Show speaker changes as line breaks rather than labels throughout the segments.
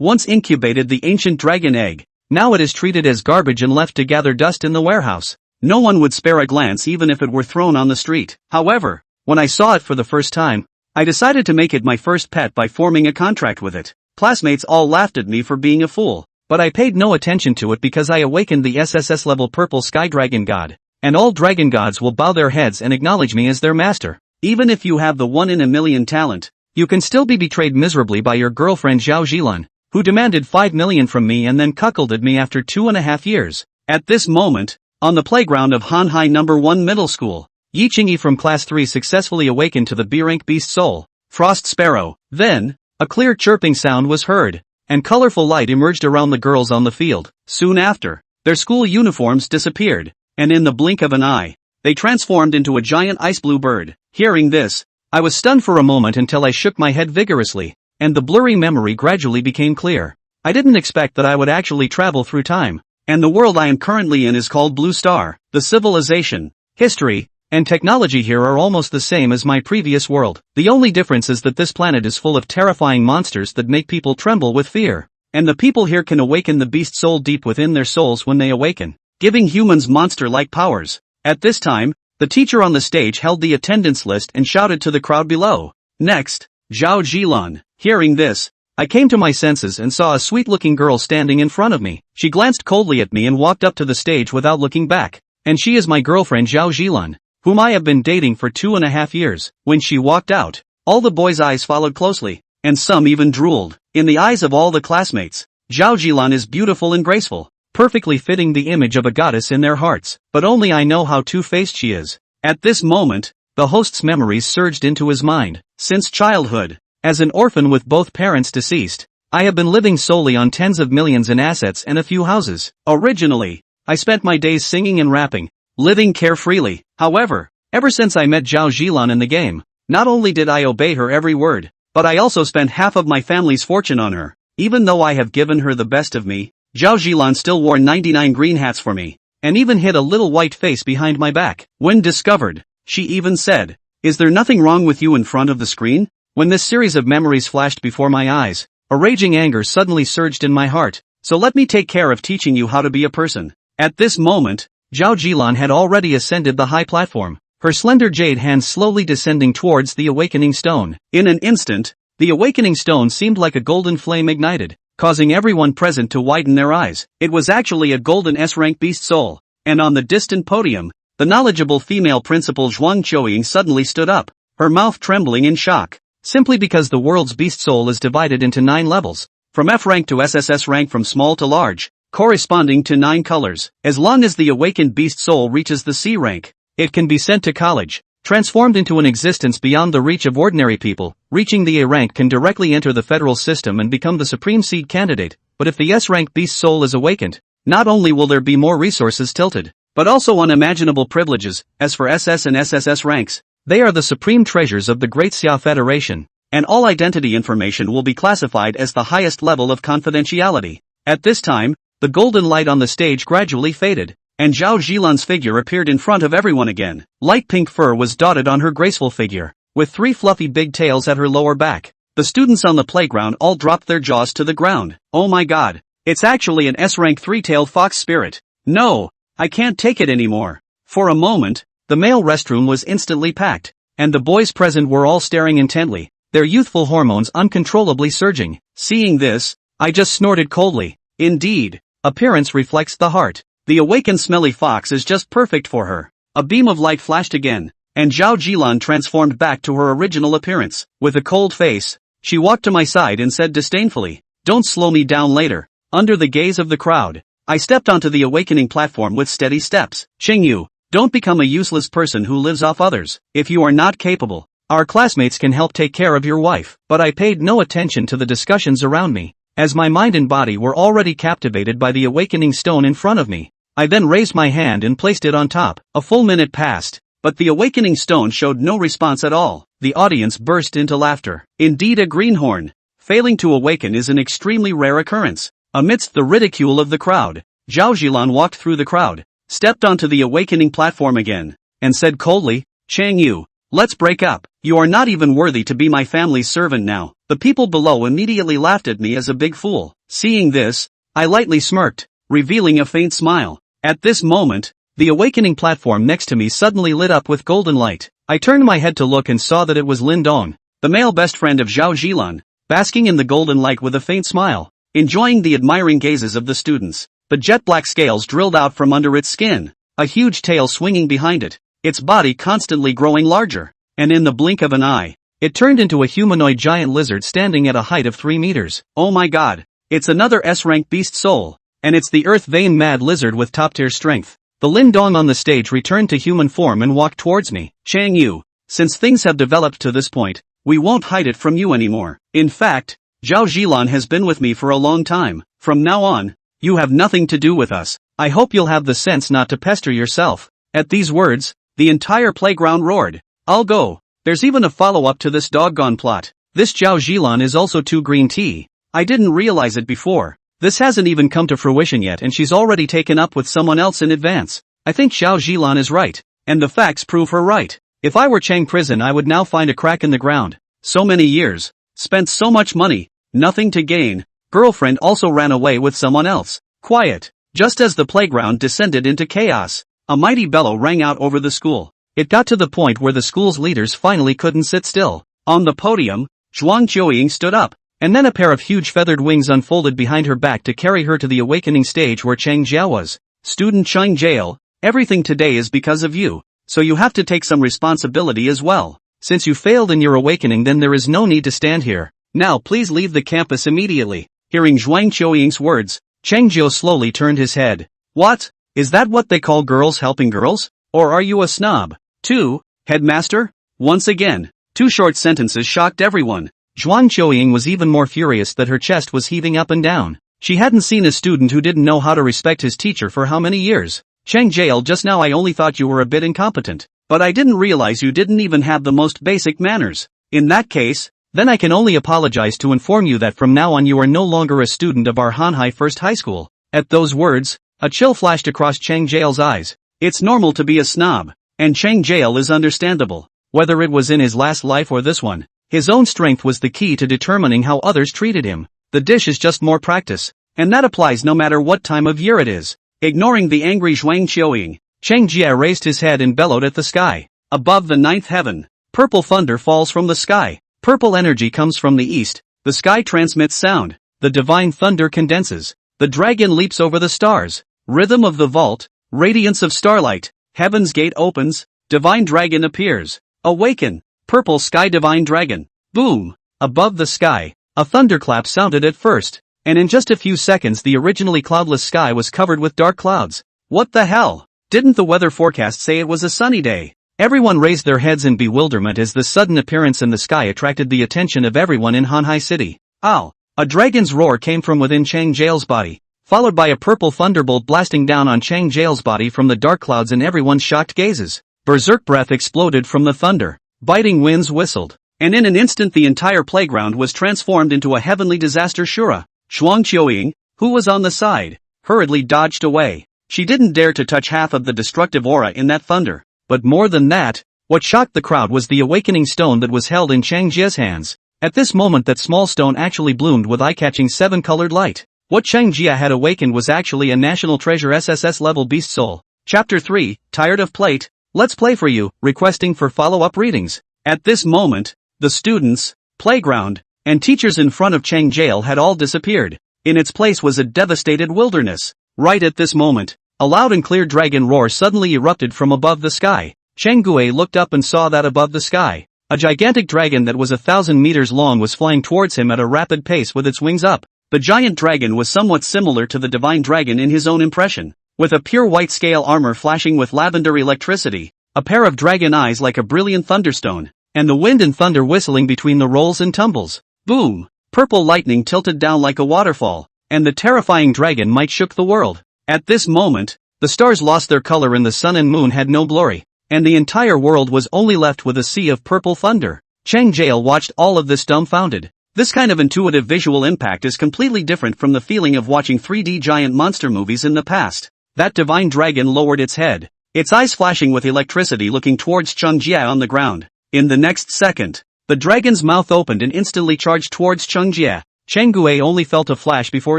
once incubated the ancient dragon egg. Now it is treated as garbage and left to gather dust in the warehouse. No one would spare a glance even if it were thrown on the street. However, when I saw it for the first time, I decided to make it my first pet by forming a contract with it. Classmates all laughed at me for being a fool, but I paid no attention to it because I awakened the SSS level purple sky dragon god, and all dragon gods will bow their heads and acknowledge me as their master. Even if you have the 1 in a million talent, you can still be betrayed miserably by your girlfriend Zhao Jilan, who demanded 5 million from me and then cuckolded me after 2.5 years. At this moment, on the playground of Hanhai No. 1 Middle School, Yi Qingyi from Class 3 successfully awakened to the B-rank beast soul, Frost Sparrow. Then, a clear chirping sound was heard, and colorful light emerged around the girls on the field. Soon after, their school uniforms disappeared, and in the blink of an eye, they transformed into a giant ice blue bird. Hearing this, I was stunned for a moment until I shook my head vigorously, and the blurry memory gradually became clear. I didn't expect that I would actually travel through time, and the world I am currently in is called Blue Star. The civilization, history, and technology here are almost the same as my previous world. The only difference is that this planet is full of terrifying monsters that make people tremble with fear, and the people here can awaken the beast soul deep within their souls when they awaken, giving humans monster-like powers. At this time, the teacher on the stage held the attendance list and shouted to the crowd below. Next, Zhao Jilan. Hearing this, I came to my senses and saw a sweet-looking girl standing in front of me. She glanced coldly at me and walked up to the stage without looking back. And she is my girlfriend Zhao Jilan, whom I have been dating for 2.5 years. When she walked out, all the boys' eyes followed closely, and some even drooled. In the eyes of all the classmates, Zhao Jilan is beautiful and graceful, perfectly fitting the image of a goddess in their hearts. But only I know how two-faced she is. At this moment, the host's memories surged into his mind. Since childhood, as an orphan with both parents deceased, I have been living solely on tens of millions in assets and a few houses. Originally, I spent my days singing and rapping, living carefreely. However, ever since I met Zhao Jilan in the game, not only did I obey her every word, but I also spent half of my family's fortune on her. Even though I have given her the best of me, Zhao Jilan still wore 99 green hats for me, and even hid a little white face behind my back. When discovered, she even said, "Is there nothing wrong with you in front of the screen?" When this series of memories flashed before my eyes, a raging anger suddenly surged in my heart. So let me take care of teaching you how to be a person. At this moment, Zhao Jilan had already ascended the high platform, her slender jade hands slowly descending towards the awakening stone. In an instant, the awakening stone seemed like a golden flame ignited, causing everyone present to widen their eyes. It was actually a golden S-rank beast soul, and on the distant podium, the knowledgeable female principal Zhuang Qiuying suddenly stood up, her mouth trembling in shock. Simply because the world's beast soul is divided into 9 levels, from F rank to SSS rank from small to large, corresponding to 9 colors. As long as the awakened beast soul reaches the C rank, it can be sent to college, transformed into an existence beyond the reach of ordinary people. Reaching the A rank can directly enter the federal system and become the supreme seed candidate. But if the S rank beast soul is awakened, not only will there be more resources tilted, but also unimaginable privileges. As for SS and SSS ranks, they are the supreme treasures of the Great Xia Federation, and all identity information will be classified as the highest level of confidentiality. At this time, the golden light on the stage gradually faded, and Zhao Jilan's figure appeared in front of everyone again. Light pink fur was dotted on her graceful figure, with 3 fluffy big tails at her lower back. The students on the playground all dropped their jaws to the ground. Oh my god, it's actually an S-rank 3-tailed fox spirit. No, I can't take it anymore. For a moment, the male restroom was instantly packed, and the boys present were all staring intently, their youthful hormones uncontrollably surging. Seeing this, I just snorted coldly. Indeed, appearance reflects the heart. The awakened smelly fox is just perfect for her. A beam of light flashed again, and Zhao Jilan transformed back to her original appearance. With a cold face, she walked to my side and said disdainfully, "Don't slow me down later." Under the gaze of the crowd, I stepped onto the awakening platform with steady steps. Cheng Yu, don't become a useless person who lives off others. If you are not capable, our classmates can help take care of your wife. But I paid no attention to the discussions around me, as my mind and body were already captivated by the awakening stone in front of me. I then raised my hand and placed it on top. A full minute passed, but the awakening stone showed no response at all. The audience burst into laughter. Indeed, a greenhorn failing to awaken is an extremely rare occurrence. Amidst the ridicule of the crowd, Zhao Jilan walked through the crowd, stepped onto the awakening platform again, and said coldly, "Cheng Yu, Let's break up. You are not even worthy to be my family's servant now. The people below immediately laughed at me as a big fool. Seeing this, I lightly smirked, revealing a faint smile. At this moment, the awakening platform next to me suddenly lit up with golden light. I turned my head to look and saw that it was Lin Dong, the male best friend of Zhao Zilan, basking in the golden light with a faint smile, enjoying the admiring gazes of the students. The jet-black scales drilled out from under its skin, a huge tail swinging behind it, its body constantly growing larger, and in the blink of an eye, it turned into a humanoid giant lizard standing at a height of 3 meters. Oh my god, it's another S-rank beast soul, and it's the Earth Vein Mad Lizard with top-tier strength. The Lin Dong on the stage returned to human form and walked towards me. Chang Yu, since things have developed to this point, we won't hide it from you anymore. In fact, Zhao Zilan has been with me for a long time. From now on, you have nothing to do with us. I hope you'll have the sense not to pester yourself. At these words, the entire playground roared. I'll go. There's even a follow-up to this doggone plot. This Zhao Zilan is also too green tea. I didn't realize it before. This hasn't even come to fruition yet and she's already taken up with someone else in advance. I think Zhao Zilan is right. And the facts prove her right. If I were Cheng Prison I would now find a crack in the ground. So many years. Spent so much money. Nothing to gain. Girlfriend also ran away with someone else. Quiet. Just as the playground descended into chaos, a mighty bellow rang out over the school. It got to the point where the school's leaders finally couldn't sit still. On the podium, Zhuang Jiuying stood up, and then a pair of huge feathered wings unfolded behind her back to carry her to the awakening stage where Cheng Jie was. Student Cheng Jie, everything today is because of you, so you have to take some responsibility as well. Since you failed in your awakening then there is no need to stand here. Now please leave the campus immediately. Hearing Zhuang Jiuying's words, Cheng Jie slowly turned his head. What? Is that what they call girls helping girls? Or are you a snob? 2. Headmaster? Once again, 2 short sentences shocked everyone. Zhuang Jiuying was even more furious that her chest was heaving up and down. She hadn't seen a student who didn't know how to respect his teacher for how many years. Cheng Jie, just now I only thought you were a bit incompetent, but I didn't realize you didn't even have the most basic manners. In that case, then I can only apologize to inform you that from now on you are no longer a student of our Hanhai First High School. At those words, a chill flashed across Cheng Jie's eyes. It's normal to be a snob, and Cheng Jie is understandable. Whether it was in his last life or this one, his own strength was the key to determining how others treated him. The dish is just more practice, and that applies no matter what time of year it is. Ignoring the angry Zhuang Jiuying, Cheng Jie raised his head and bellowed at the sky. Above the 9th heaven, purple thunder falls from the sky. Purple energy comes from the east. The sky transmits sound. The divine thunder condenses. The dragon leaps over the stars. Rhythm of the vault. Radiance of starlight. Heaven's gate opens. Divine dragon appears. Awaken. Purple sky divine dragon. Boom. Above the sky, a thunderclap sounded at first, and in just a few seconds the originally cloudless sky was covered with dark clouds. What the hell? Didn't the weather forecast say it was a sunny day? Everyone raised their heads in bewilderment as the sudden appearance in the sky attracted the attention of everyone in Hanhai City. Ow! A dragon's roar came from within Cheng Jie's body, followed by a purple thunderbolt blasting down on Cheng Jie's body from the dark clouds in everyone's shocked gazes. Berserk breath exploded from the thunder. Biting winds whistled, and in an instant the entire playground was transformed into a heavenly disaster. Shura, Zhuang Jiuying, who was on the side, hurriedly dodged away. She didn't dare to touch half of the destructive aura in that thunder. But more than that, what shocked the crowd was the awakening stone that was held in Cheng Jie's hands. At this moment that small stone actually bloomed with eye-catching 7-colored light. What Cheng Jie had awakened was actually a national treasure SSS level beast soul. Chapter 3, Tired of Plate? Let's play for you, requesting for follow-up readings. At this moment, the students, playground, and teachers in front of Cheng Jie had all disappeared. In its place was a devastated wilderness. Right at this moment, a loud and clear dragon roar suddenly erupted from above the sky. Cheng Jie looked up and saw that above the sky, a gigantic dragon that was 1,000 meters long was flying towards him at a rapid pace with its wings up. The giant dragon was somewhat similar to the divine dragon in his own impression, with a pure white scale armor flashing with lavender electricity, a pair of dragon eyes like a brilliant thunderstone, and the wind and thunder whistling between the rolls and tumbles. Boom! Purple lightning tilted down like a waterfall, and the terrifying dragon might shook the world. At this moment, the stars lost their color and the sun and moon had no glory, and the entire world was only left with a sea of purple thunder. Cheng Jie watched all of this dumbfounded. This kind of intuitive visual impact is completely different from the feeling of watching 3D giant monster movies in the past. That divine dragon lowered its head, its eyes flashing with electricity looking towards Cheng Jie on the ground. In the next second, the dragon's mouth opened and instantly charged towards Cheng Jie. Cheng Jie only felt a flash before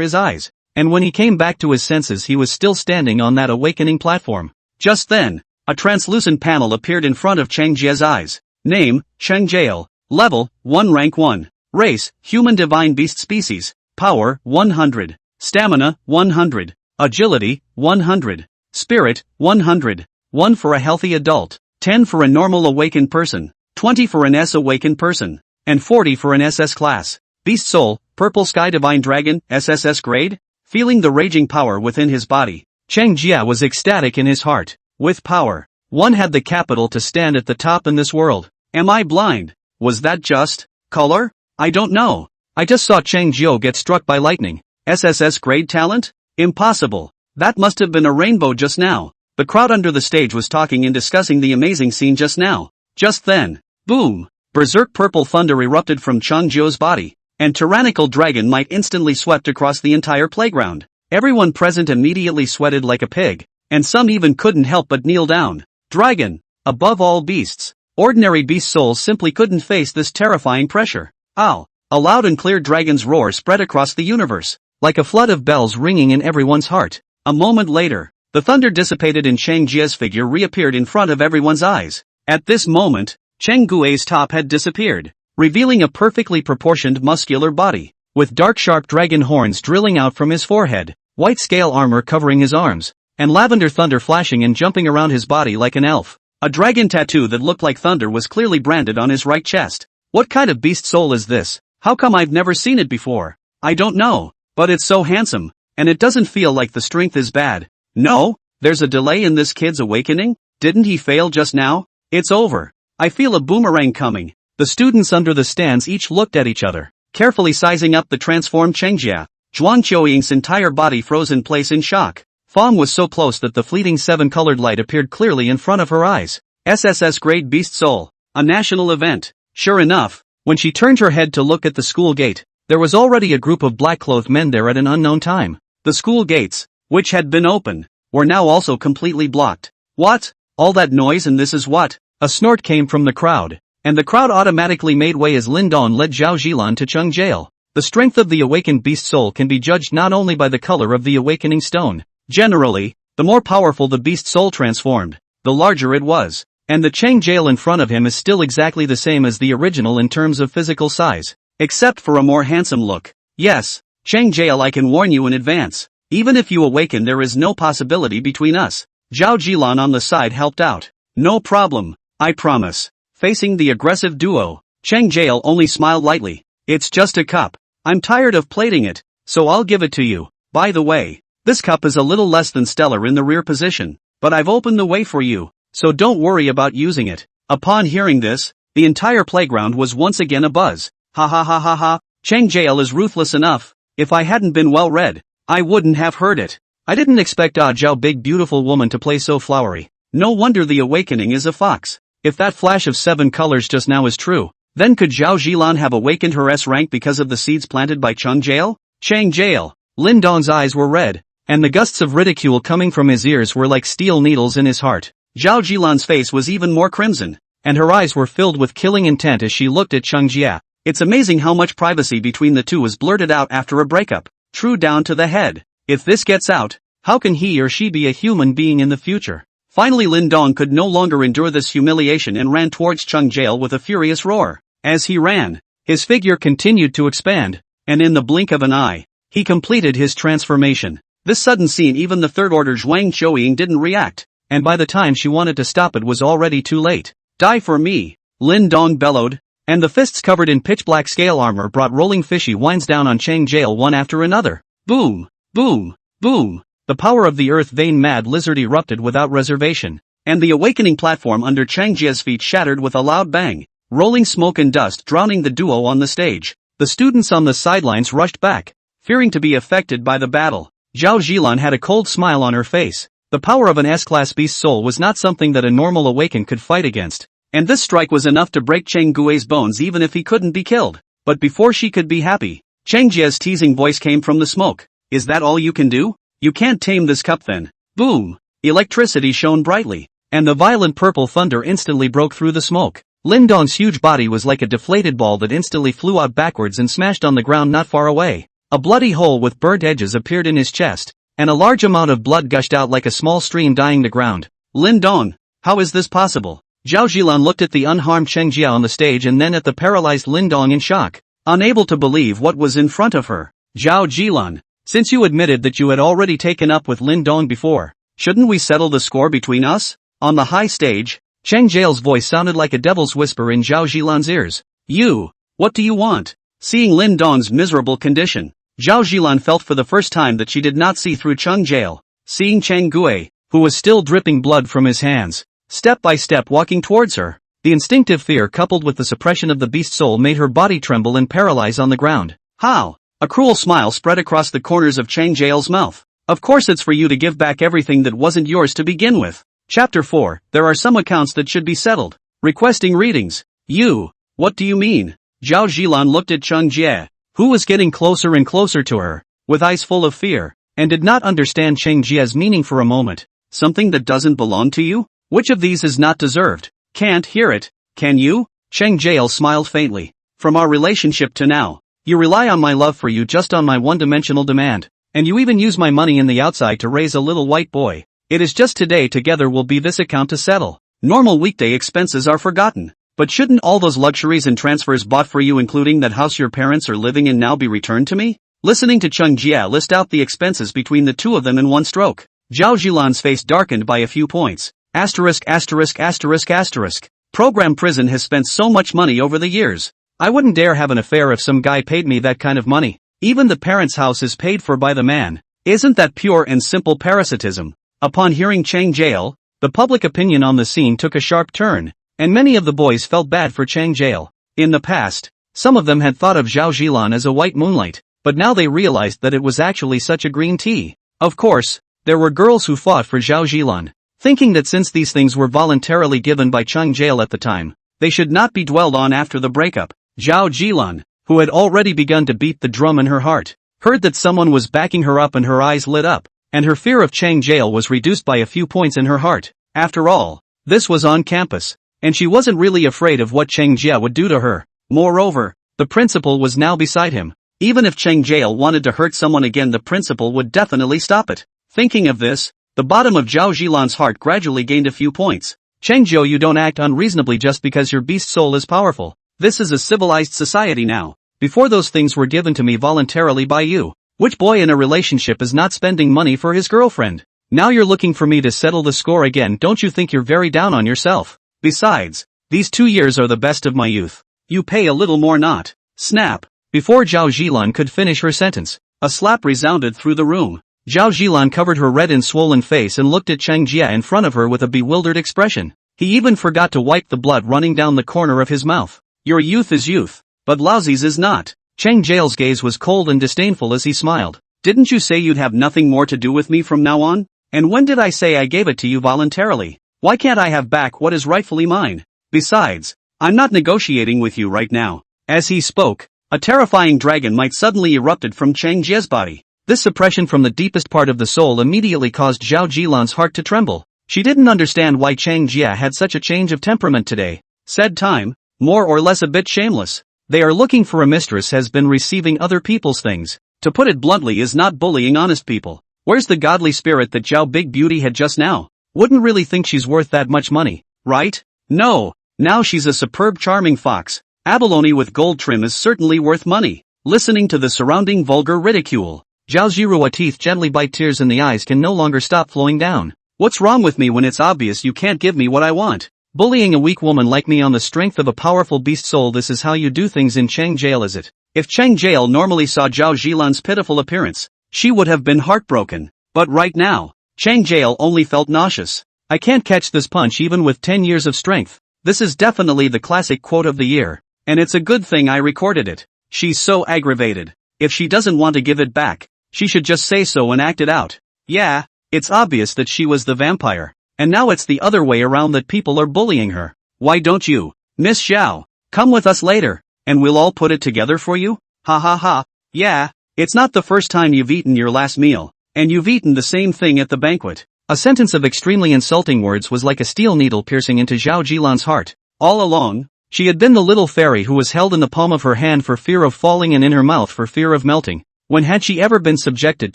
his eyes, and when he came back to his senses he was still standing on that awakening platform. Just then, a translucent panel appeared in front of Cheng Jie's eyes. Name, Cheng Jie. Level, 1 rank 1. Race, human divine beast species. Power, 100. Stamina, 100. Agility, 100. Spirit, 100. 1 for a healthy adult. 10 for a normal awakened person. 20 for an S awakened person. And 40 for an SS class. Beast Soul, Purple Sky Divine Dragon, SSS grade? Feeling the raging power within his body, Cheng Jie was ecstatic in his heart. With power, one had the capital to stand at the top in this world. Am I blind? Was that just color? I don't know. I just saw Cheng Jie get struck by lightning. SSS grade talent? Impossible. That must have been a rainbow just now. The crowd under the stage was talking and discussing the amazing scene just now. Just then, boom! Berserk purple thunder erupted from Cheng Jie's body, and tyrannical dragon might instantly swept across the entire playground. Everyone present immediately sweated like a pig, and some even couldn't help but kneel down. Dragon, above all beasts. Ordinary beast souls simply couldn't face this terrifying pressure. Ow! A loud and clear dragon's roar spread across the universe, like a flood of bells ringing in everyone's heart. A moment later, the thunder dissipated and Cheng Jie's figure reappeared in front of everyone's eyes. At this moment, Cheng Jie's top had disappeared, revealing a perfectly proportioned muscular body, with dark sharp dragon horns drilling out from his forehead, white scale armor covering his arms, and lavender thunder flashing and jumping around his body like an elf. A dragon tattoo that looked like thunder was clearly branded on his right chest. What kind of beast soul is this? How come I've never seen it before? I don't know, but it's so handsome, and it doesn't feel like the strength is bad. No, there's a delay in this kid's awakening? Didn't he fail just now? It's over. I feel a boomerang coming. The students under the stands each looked at each other, carefully sizing up the transformed Cheng Jie. Zhuang Qiuying's entire body froze in place in shock. Fong was so close that the fleeting seven-colored light appeared clearly in front of her eyes. SSS grade beast soul. A national event. Sure enough, when she turned her head to look at the school gate, there was already a group of black-clothed men there at an unknown time. The school gates, which had been open, were now also completely blocked. What? All that noise and this is what? A snort came from the crowd, and the crowd automatically made way as Lin Dong led Zhao Zilan to Cheng Jie. The strength of the awakened beast soul can be judged not only by the color of the awakening stone. Generally, the more powerful the beast soul transformed, the larger it was, and the Cheng Jie in front of him is still exactly the same as the original in terms of physical size, except for a more handsome look. Yes, Cheng Jie, I can warn you in advance, even if you awaken there is no possibility between us. Zhao Zilan on the side helped out. No problem, I promise. Facing the aggressive duo, Cheng Jie only smiled lightly. It's just a cup. I'm tired of plating it, so I'll give it to you. By the way, this cup is a little less than stellar in the rear position, but I've opened the way for you, so don't worry about using it. Upon hearing this, the entire playground was once again abuzz. Ha ha ha ha ha, Cheng Jie is ruthless enough. If I hadn't been well read, I wouldn't have heard it. I didn't expect Zhao big beautiful woman to play so flowery. No wonder the awakening is a fox. If that flash of 7 colors just now is true, then could Zhao Zilan have awakened her S rank because of the seeds planted by Cheng Jie? Cheng Jie. Lin Dong's eyes were red, and the gusts of ridicule coming from his ears were like steel needles in his heart. Zhao Zilan's face was even more crimson, and her eyes were filled with killing intent as she looked at Cheng Jie. It's amazing how much privacy between the two was blurted out after a breakup. True down to the head. If this gets out, how can he or she be a human being in the future? Finally Lin Dong could no longer endure this humiliation and ran towards Cheng Jie with a furious roar. As he ran, his figure continued to expand, and in the blink of an eye, he completed his transformation. This sudden scene even the third-order Zhuang Qiuying didn't react, and by the time she wanted to stop it was already too late. Die for me! Lin Dong bellowed, and the fists covered in pitch-black scale armor brought rolling fishy winds down on Cheng Jie one after another. Boom! Boom! Boom! The power of the earth vein mad lizard erupted without reservation, and the awakening platform under Cheng Jie's feet shattered with a loud bang, rolling smoke and dust drowning the duo on the stage. The students on the sidelines rushed back, fearing to be affected by the battle. Zhao Zilan had a cold smile on her face. The power of an S-class beast soul was not something that a normal awakened could fight against, and this strike was enough to break Cheng Jie's bones even if he couldn't be killed. But before she could be happy, Cheng Jie's teasing voice came from the smoke. Is that all you can do? You can't tame this cup then. Boom! Electricity shone brightly, and the violent purple thunder instantly broke through the smoke. Lin Dong's huge body was like a deflated ball that instantly flew out backwards and smashed on the ground not far away. A bloody hole with burnt edges appeared in his chest, and a large amount of blood gushed out like a small stream dyeing the ground. Lin Dong, how is this possible? Zhao Zilan looked at the unharmed Cheng Jie on the stage and then at the paralyzed Lin Dong in shock, unable to believe what was in front of her. Zhao Zilan, since you admitted that you had already taken up with Lin Dong before, shouldn't we settle the score between us? On the high stage, Cheng Jie's voice sounded like a devil's whisper in Zhao Zilan's ears. You, what do you want? Seeing Lin Dong's miserable condition, Zhao Zilan felt for the first time that she did not see through Cheng Jie. Seeing Cheng Jie, who was still dripping blood from his hands, step by step walking towards her, the instinctive fear coupled with the suppression of the beast soul made her body tremble and paralyze on the ground. How? A cruel smile spread across the corners of Cheng Jie's mouth. Of course it's for you to give back everything that wasn't yours to begin with. Chapter 4, there are some accounts that should be settled. Requesting readings. You, what do you mean? Zhao Zilan looked at Cheng Jie, who was getting closer and closer to her, with eyes full of fear, and did not understand Cheng Jie's meaning for a moment. Something that doesn't belong to you? Which of these is not deserved? Can't hear it, can you? Cheng Jie smiled faintly. From our relationship to now, you rely on my love for you just on my one-dimensional demand, and you even use my money in the outside to raise a little white boy. It is just today together will be this account to settle. Normal weekday expenses are forgotten. But shouldn't all those luxuries and transfers bought for you including that house your parents are living in now be returned to me? Listening to Cheng Jie list out the expenses between the two of them in one stroke, Zhao Zilan's face darkened by a few points. Asterisk asterisk asterisk asterisk. Program Prison has spent so much money over the years. I wouldn't dare have an affair if some guy paid me that kind of money. Even the parents' house is paid for by the man. Isn't that pure and simple parasitism? Upon hearing Cheng Jie, the public opinion on the scene took a sharp turn, and many of the boys felt bad for Cheng Jie. In the past, some of them had thought of Zhao Zilan as a white moonlight, but now they realized that it was actually such a green tea. Of course, there were girls who fought for Zhao Zilan, thinking that since these things were voluntarily given by Cheng Jie at the time, they should not be dwelled on after the breakup. Zhao Zilan, who had already begun to beat the drum in her heart, heard that someone was backing her up and her eyes lit up, and her fear of Cheng Jie was reduced by a few points in her heart. After all, this was on campus, and she wasn't really afraid of what Cheng Jie would do to her. Moreover, the principal was now beside him. Even if Cheng Jie wanted to hurt someone again, the principal would definitely stop it. Thinking of this, the bottom of Zhao Zilan's heart gradually gained a few points. Cheng Jie, you don't act unreasonably just because your beast soul is powerful. This is a civilized society now. Before those things were given to me voluntarily by you. Which boy in a relationship is not spending money for his girlfriend? Now you're looking for me to settle the score again. Don't you think you're very down on yourself? Besides, these 2 years are the best of my youth. You pay a little more not. Snap. Before Zhao Zilan could finish her sentence, a slap resounded through the room. Zhao Zilan covered her red and swollen face and looked at Cheng Jie in front of her with a bewildered expression. He even forgot to wipe the blood running down the corner of his mouth. Your youth is youth, but Laozi's is not. Cheng Jie's gaze was cold and disdainful as he smiled. Didn't you say you'd have nothing more to do with me from now on? And when did I say I gave it to you voluntarily? Why can't I have back what is rightfully mine? Besides, I'm not negotiating with you right now. As he spoke, a terrifying dragon might suddenly erupted from Cheng Jie's body. This suppression from the deepest part of the soul immediately caused Zhao Zilan's heart to tremble. She didn't understand why Cheng Jie had such a change of temperament today. Said time, more or less a bit shameless. They are looking for a mistress has been receiving other people's things. To put it bluntly, is not bullying honest people. Where's the godly spirit that Zhao Big Beauty had just now? Wouldn't really think she's worth that much money, right? No, now she's a superb charming fox. Abalone with gold trim is certainly worth money. Listening to the surrounding vulgar ridicule, Zhao Zirua's teeth gently bite, tears in the eyes can no longer stop flowing down. What's wrong with me when it's obvious you can't give me what I want? Bullying a weak woman like me on the strength of a powerful beast soul, this is how you do things in Cheng Jie, is it? If Cheng Jie normally saw Zhao Zilan's pitiful appearance, she would have been heartbroken. But right now, Cheng Jie only felt nauseous. I can't catch this punch even with 10 years of strength. This is definitely the classic quote of the year. And it's a good thing I recorded it. She's so aggravated. If she doesn't want to give it back, she should just say so and act it out. Yeah, it's obvious that she was the vampire. And now it's the other way around that people are bullying her. Why don't you, Miss Xiao, come with us later, and we'll all put it together for you? Ha ha ha. Yeah, it's not the first time you've eaten your last meal, and you've eaten the same thing at the banquet. A sentence of extremely insulting words was like a steel needle piercing into Zhao Zilan's heart. All along, She had been the little fairy who was held in the palm of her hand for fear of falling and in her mouth for fear of melting. When had she ever been subjected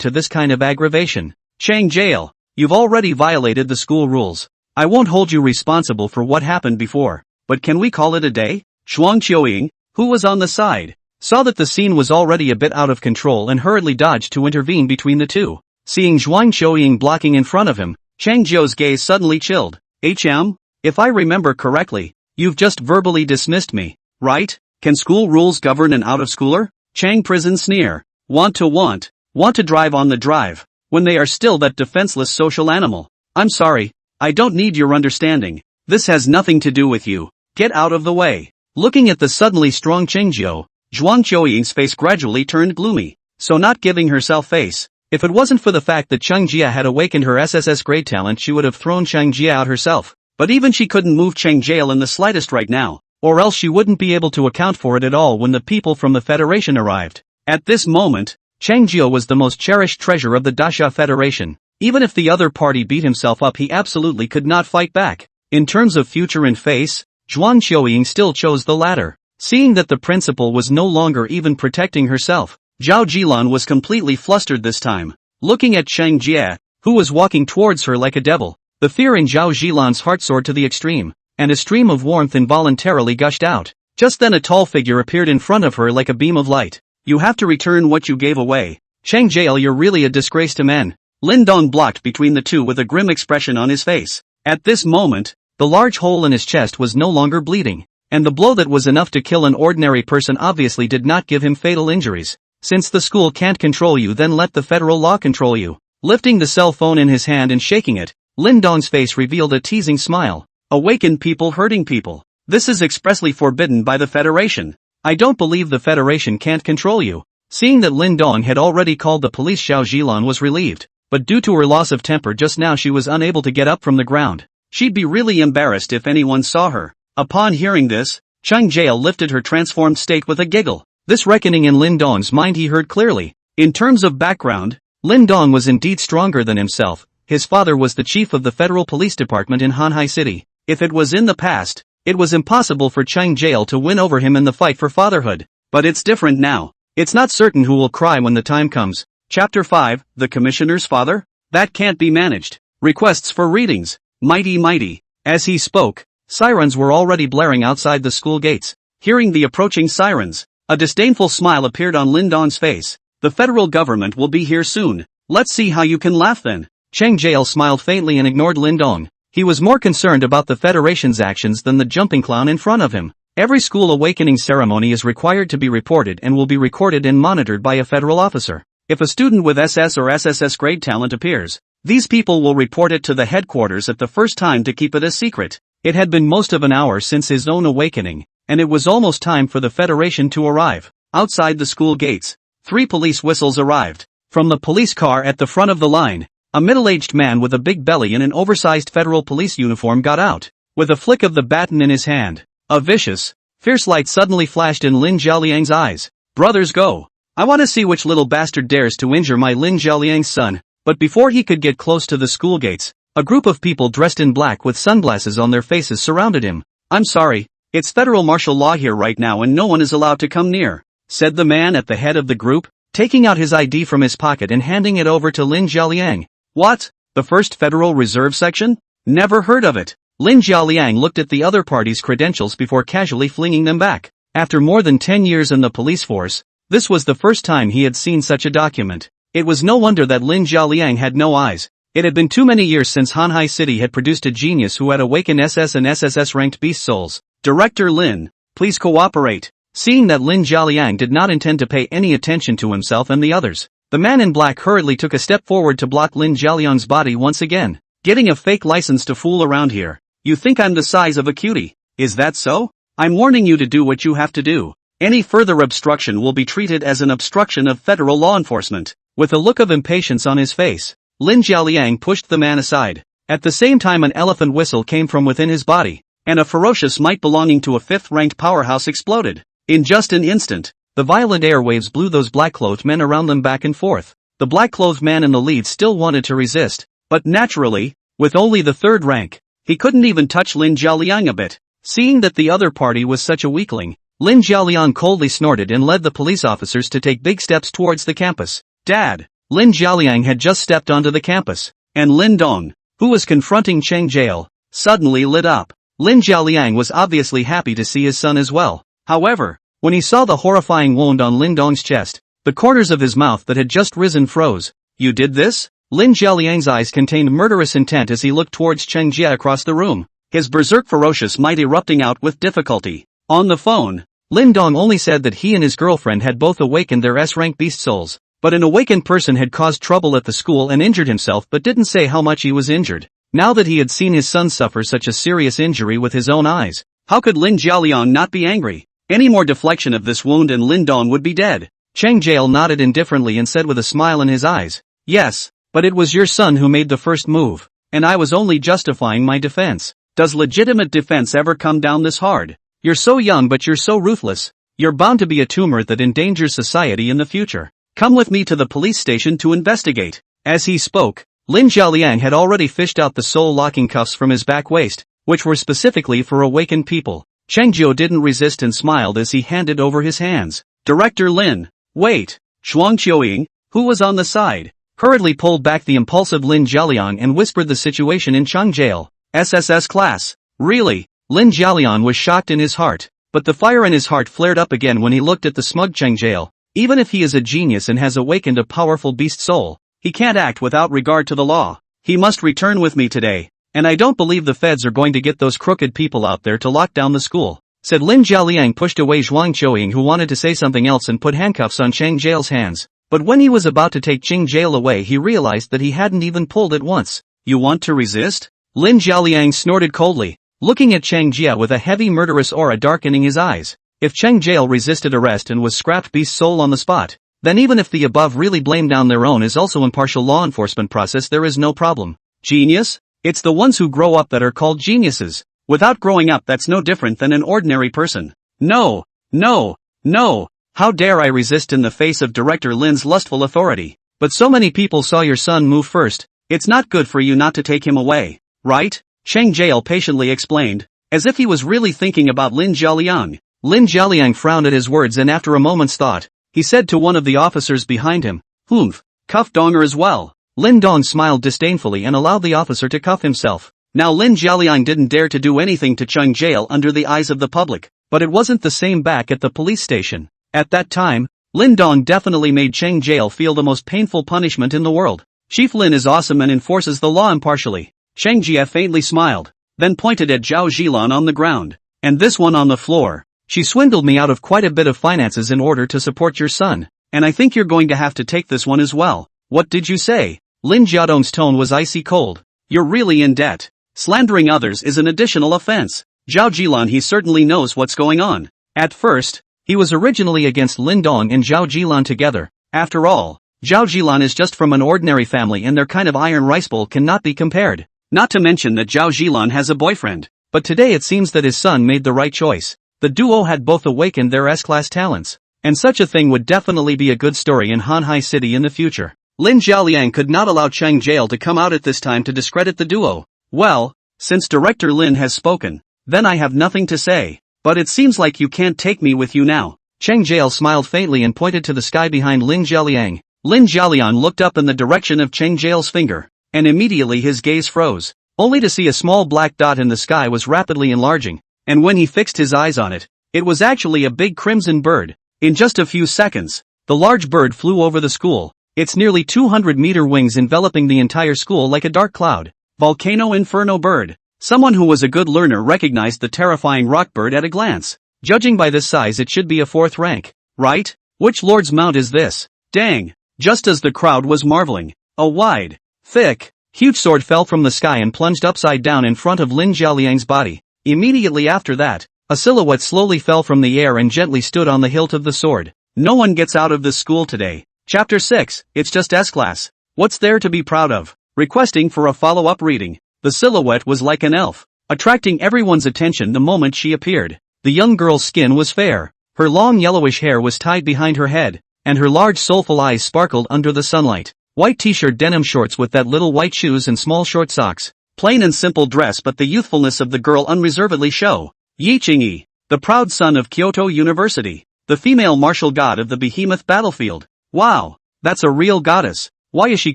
to this kind of aggravation? Cheng Jie, you've already violated the school rules. I won't hold you responsible for what happened before, but can we call it a day? Zhuang Qiuying, who was on the side, saw that the scene was already a bit out of control and hurriedly dodged to intervene between the two. Seeing Zhuang Qiuying blocking in front of him, Cheng Jie's gaze suddenly chilled. If I remember correctly, you've just verbally dismissed me, right? Can school rules govern an out-of-schooler? Cheng prison sneer. Want to drive on the drive, when they are still that defenseless social animal. I'm sorry, I don't need your understanding. This has nothing to do with you. Get out of the way. Looking at the suddenly strong Cheng Jie, Zhuang Qiuying's face gradually turned gloomy, so not giving herself face. If it wasn't for the fact that Cheng Jie had awakened her SSS grade talent, she would have thrown Cheng Jie out herself. But even she couldn't move Cheng Jie in the slightest right now, or else she wouldn't be able to account for it at all when the people from the Federation arrived. At this moment, Cheng Jie was the most cherished treasure of the Dasha Federation. Even if the other party beat himself up, he absolutely could not fight back. In terms of future and face, Zhuang Qiuying still chose the latter. Seeing that the principal was no longer even protecting herself, Zhao Jilan was completely flustered this time. Looking at Cheng Jie, who was walking towards her like a devil, the fear in Zhao Jilan's heart soared to the extreme, and a stream of warmth involuntarily gushed out. Just then a tall figure appeared in front of her like a beam of light. You have to return what you gave away. Cheng Jie, you're really a disgrace to men. Lin Dong blocked between the two with a grim expression on his face. At this moment, the large hole in his chest was no longer bleeding, and the blow that was enough to kill an ordinary person obviously did not give him fatal injuries. Since the school can't control you, then let the federal law control you. Lifting the cell phone in his hand and shaking it, Lin Dong's face revealed a teasing smile. Awaken people hurting people. This is expressly forbidden by the Federation. I don't believe the Federation can't control you. Seeing that Lin Dong had already called the police, Zhao Jilan was relieved, but due to her loss of temper just now she was unable to get up from the ground. She'd be really embarrassed if anyone saw her. Upon hearing this, Cheng Jie lifted her transformed state with a giggle. This reckoning in Lin Dong's mind he heard clearly. In terms of background, Lin Dong was indeed stronger than himself. His father was the chief of the Federal Police Department in Hanhai City. If it was in the past, it was impossible for Cheng Jie to win over him in the fight for fatherhood. But it's different now. It's not certain who will cry when the time comes. Chapter 5, The Commissioner's Father? That can't be managed. Requests for readings. Mighty. As he spoke, sirens were already blaring outside the school gates. Hearing the approaching sirens, a disdainful smile appeared on Lin Dong's face. The federal government will be here soon. Let's see how you can laugh then. Cheng Jie smiled faintly and ignored Lin Dong. He was more concerned about the Federation's actions than the jumping clown in front of him. Every school awakening ceremony is required to be reported and will be recorded and monitored by a federal officer. If a student with SS or SSS grade talent appears, these people will report it to the headquarters at the first time to keep it a secret. It had been most of an hour since his own awakening, and it was almost time for the Federation to arrive. Outside the school gates, 3 police whistles arrived. From the police car at the front of the line, a middle-aged man with a big belly in an oversized federal police uniform got out. With a flick of the baton in his hand, a vicious, fierce light suddenly flashed in Lin Jialiang's eyes. Brothers, go! I want to see which little bastard dares to injure my Lin Jialiang's son. But before he could get close to the school gates, a group of people dressed in black with sunglasses on their faces surrounded him. I'm sorry, it's federal martial law here right now and no one is allowed to come near, said the man at the head of the group, taking out his ID from his pocket and handing it over to Lin Jialiang. What? The 1st Federal Reserve Section? Never heard of it. Lin Jialiang looked at the other party's credentials before casually flinging them back. After more than 10 years in the police force, this was the first time he had seen such a document. It was no wonder that Lin Jialiang had no eyes. It had been too many years since Hanhai City had produced a genius who had awakened SS and SSS ranked beast souls. Director Lin, please cooperate. Seeing that Lin Jialiang did not intend to pay any attention to himself and the others, the man in black hurriedly took a step forward to block Lin Jialiang's body once again. Getting a fake license to fool around here. You think I'm the size of a cutie? Is that so? I'm warning you to do what you have to do. Any further obstruction will be treated as an obstruction of federal law enforcement. With a look of impatience on his face, Lin Jialiang pushed the man aside. At the same time an elephant whistle came from within his body, and a ferocious might belonging to a 5th-ranked powerhouse exploded. In just an instant, the violent airwaves blew those black-clothed men around them back and forth. The black-clothed man in the lead still wanted to resist, but naturally, with only the 3rd rank, he couldn't even touch Lin Jialiang a bit. Seeing that the other party was such a weakling, Lin Jialiang coldly snorted and led the police officers to take big steps towards the campus. Dad! Lin Jialiang had just stepped onto the campus, and Lin Dong, who was confronting Cheng Jie, suddenly lit up. Lin Jialiang was obviously happy to see his son as well. However, when he saw the horrifying wound on Lin Dong's chest, the corners of his mouth that had just risen froze. You did this? Lin Jialiang's eyes contained murderous intent as he looked towards Cheng Jie across the room, his berserk ferocious might erupting out with difficulty. On the phone, Lin Dong only said that he and his girlfriend had both awakened their S-rank beast souls, but an awakened person had caused trouble at the school and injured himself but didn't say how much he was injured. Now that he had seen his son suffer such a serious injury with his own eyes, how could Lin Jialiang not be angry? Any more deflection of this wound and Lin Dong would be dead. Cheng Jie nodded indifferently and said with a smile in his eyes, yes, but it was your son who made the first move, and I was only justifying my defense. Does legitimate defense ever come down this hard? You're so young but you're so ruthless. You're bound to be a tumor that endangers society in the future. Come with me to the police station to investigate. As he spoke, Lin Jialiang had already fished out the soul-locking cuffs from his back waist, which were specifically for awakened people. Cheng Jie didn't resist and smiled as he handed over his hands. Director Lin. Wait. Chuang Qiuying, who was on the side, hurriedly pulled back the impulsive Lin Jialiang and whispered the situation in Cheng Jie. SSS class. Really? Lin Jialiang was shocked in his heart, but the fire in his heart flared up again when he looked at the smug Cheng Jie. Even if he is a genius and has awakened a powerful beast soul, he can't act without regard to the law. He must return with me today, and I don't believe the feds are going to get those crooked people out there to lock down the school, said Lin Jialiang, pushed away Chuang Qiuying, who wanted to say something else, and put handcuffs on Cheng Jie's hands. But when he was about to take Cheng Jie away, he realized that he hadn't even pulled it once. You want to resist? Lin Jialiang snorted coldly, looking at Cheng Jie with a heavy murderous aura darkening his eyes. If Cheng Jie resisted arrest and was scrapped beast soul on the spot, then even if the above really blame down their own is also impartial law enforcement process, there is no problem. Genius? It's the ones who grow up that are called geniuses. Without growing up, that's no different than an ordinary person. No, no, no. How dare I resist in the face of Director Lin's lustful authority? But so many people saw your son move first. It's not good for you not to take him away, right? Cheng Jie patiently explained, as if he was really thinking about Lin Jialiang. Lin Jialiang frowned at his words, and after a moment's thought, he said to one of the officers behind him, "Humph, cuff Donger as well." Lin Dong smiled disdainfully and allowed the officer to cuff himself. Now Lin Jialiang didn't dare to do anything to Cheng Jie under the eyes of the public, but it wasn't the same back at the police station. At that time, Lin Dong definitely made Cheng Jie feel the most painful punishment in the world. Chief Lin is awesome and enforces the law impartially. Cheng Jie faintly smiled, then pointed at Zhao Zilan on the ground, and this one on the floor. She swindled me out of quite a bit of finances in order to support your son, and I think you're going to have to take this one as well. What did you say? Lin Jiadong's tone was icy cold. You're really in debt. Slandering others is an additional offense. Zhao Zilan, he certainly knows what's going on. At first, he was originally against Lin Dong and Zhao Zilan together. After all, Zhao Zilan is just from an ordinary family and their kind of iron rice bowl cannot be compared. Not to mention that Zhao Zilan has a boyfriend. But today it seems that his son made the right choice. The duo had both awakened their S-class talents, and such a thing would definitely be a good story in Hanhai City in the future. Lin Jialiang could not allow Cheng Jie to come out at this time to discredit the duo. Well, since Director Lin has spoken, then I have nothing to say. But it seems like you can't take me with you now. Cheng Jie smiled faintly and pointed to the sky behind Lin Jialiang. Lin Jialiang looked up in the direction of Cheng Jie's finger, and immediately his gaze froze, only to see a small black dot in the sky was rapidly enlarging. And when he fixed his eyes on it, it was actually a big crimson bird. In just a few seconds, the large bird flew over the school, its nearly 200-meter wings enveloping the entire school like a dark cloud. Volcano Inferno bird. Someone who was a good learner recognized the terrifying rock bird at a glance. Judging by this size, it should be a 4th rank, right? Which lord's mount is this? Dang! Just as the crowd was marveling, a wide, thick, huge sword fell from the sky and plunged upside down in front of Lin Jialiang's body. Immediately after that, a silhouette slowly fell from the air and gently stood on the hilt of the sword. No one gets out of this school today. Chapter 6, it's just S-class. What's there to be proud of? Requesting for a follow-up reading. The silhouette was like an elf, attracting everyone's attention the moment she appeared. The young girl's skin was fair, her long yellowish hair was tied behind her head, and her large soulful eyes sparkled under the sunlight. White t-shirt, denim shorts with that little white shoes and small short socks. Plain and simple dress, but the youthfulness of the girl unreservedly show. Yi Qingyi, the proud son of Kyoto University, the female martial god of the behemoth battlefield. Wow, that's a real goddess. Why is she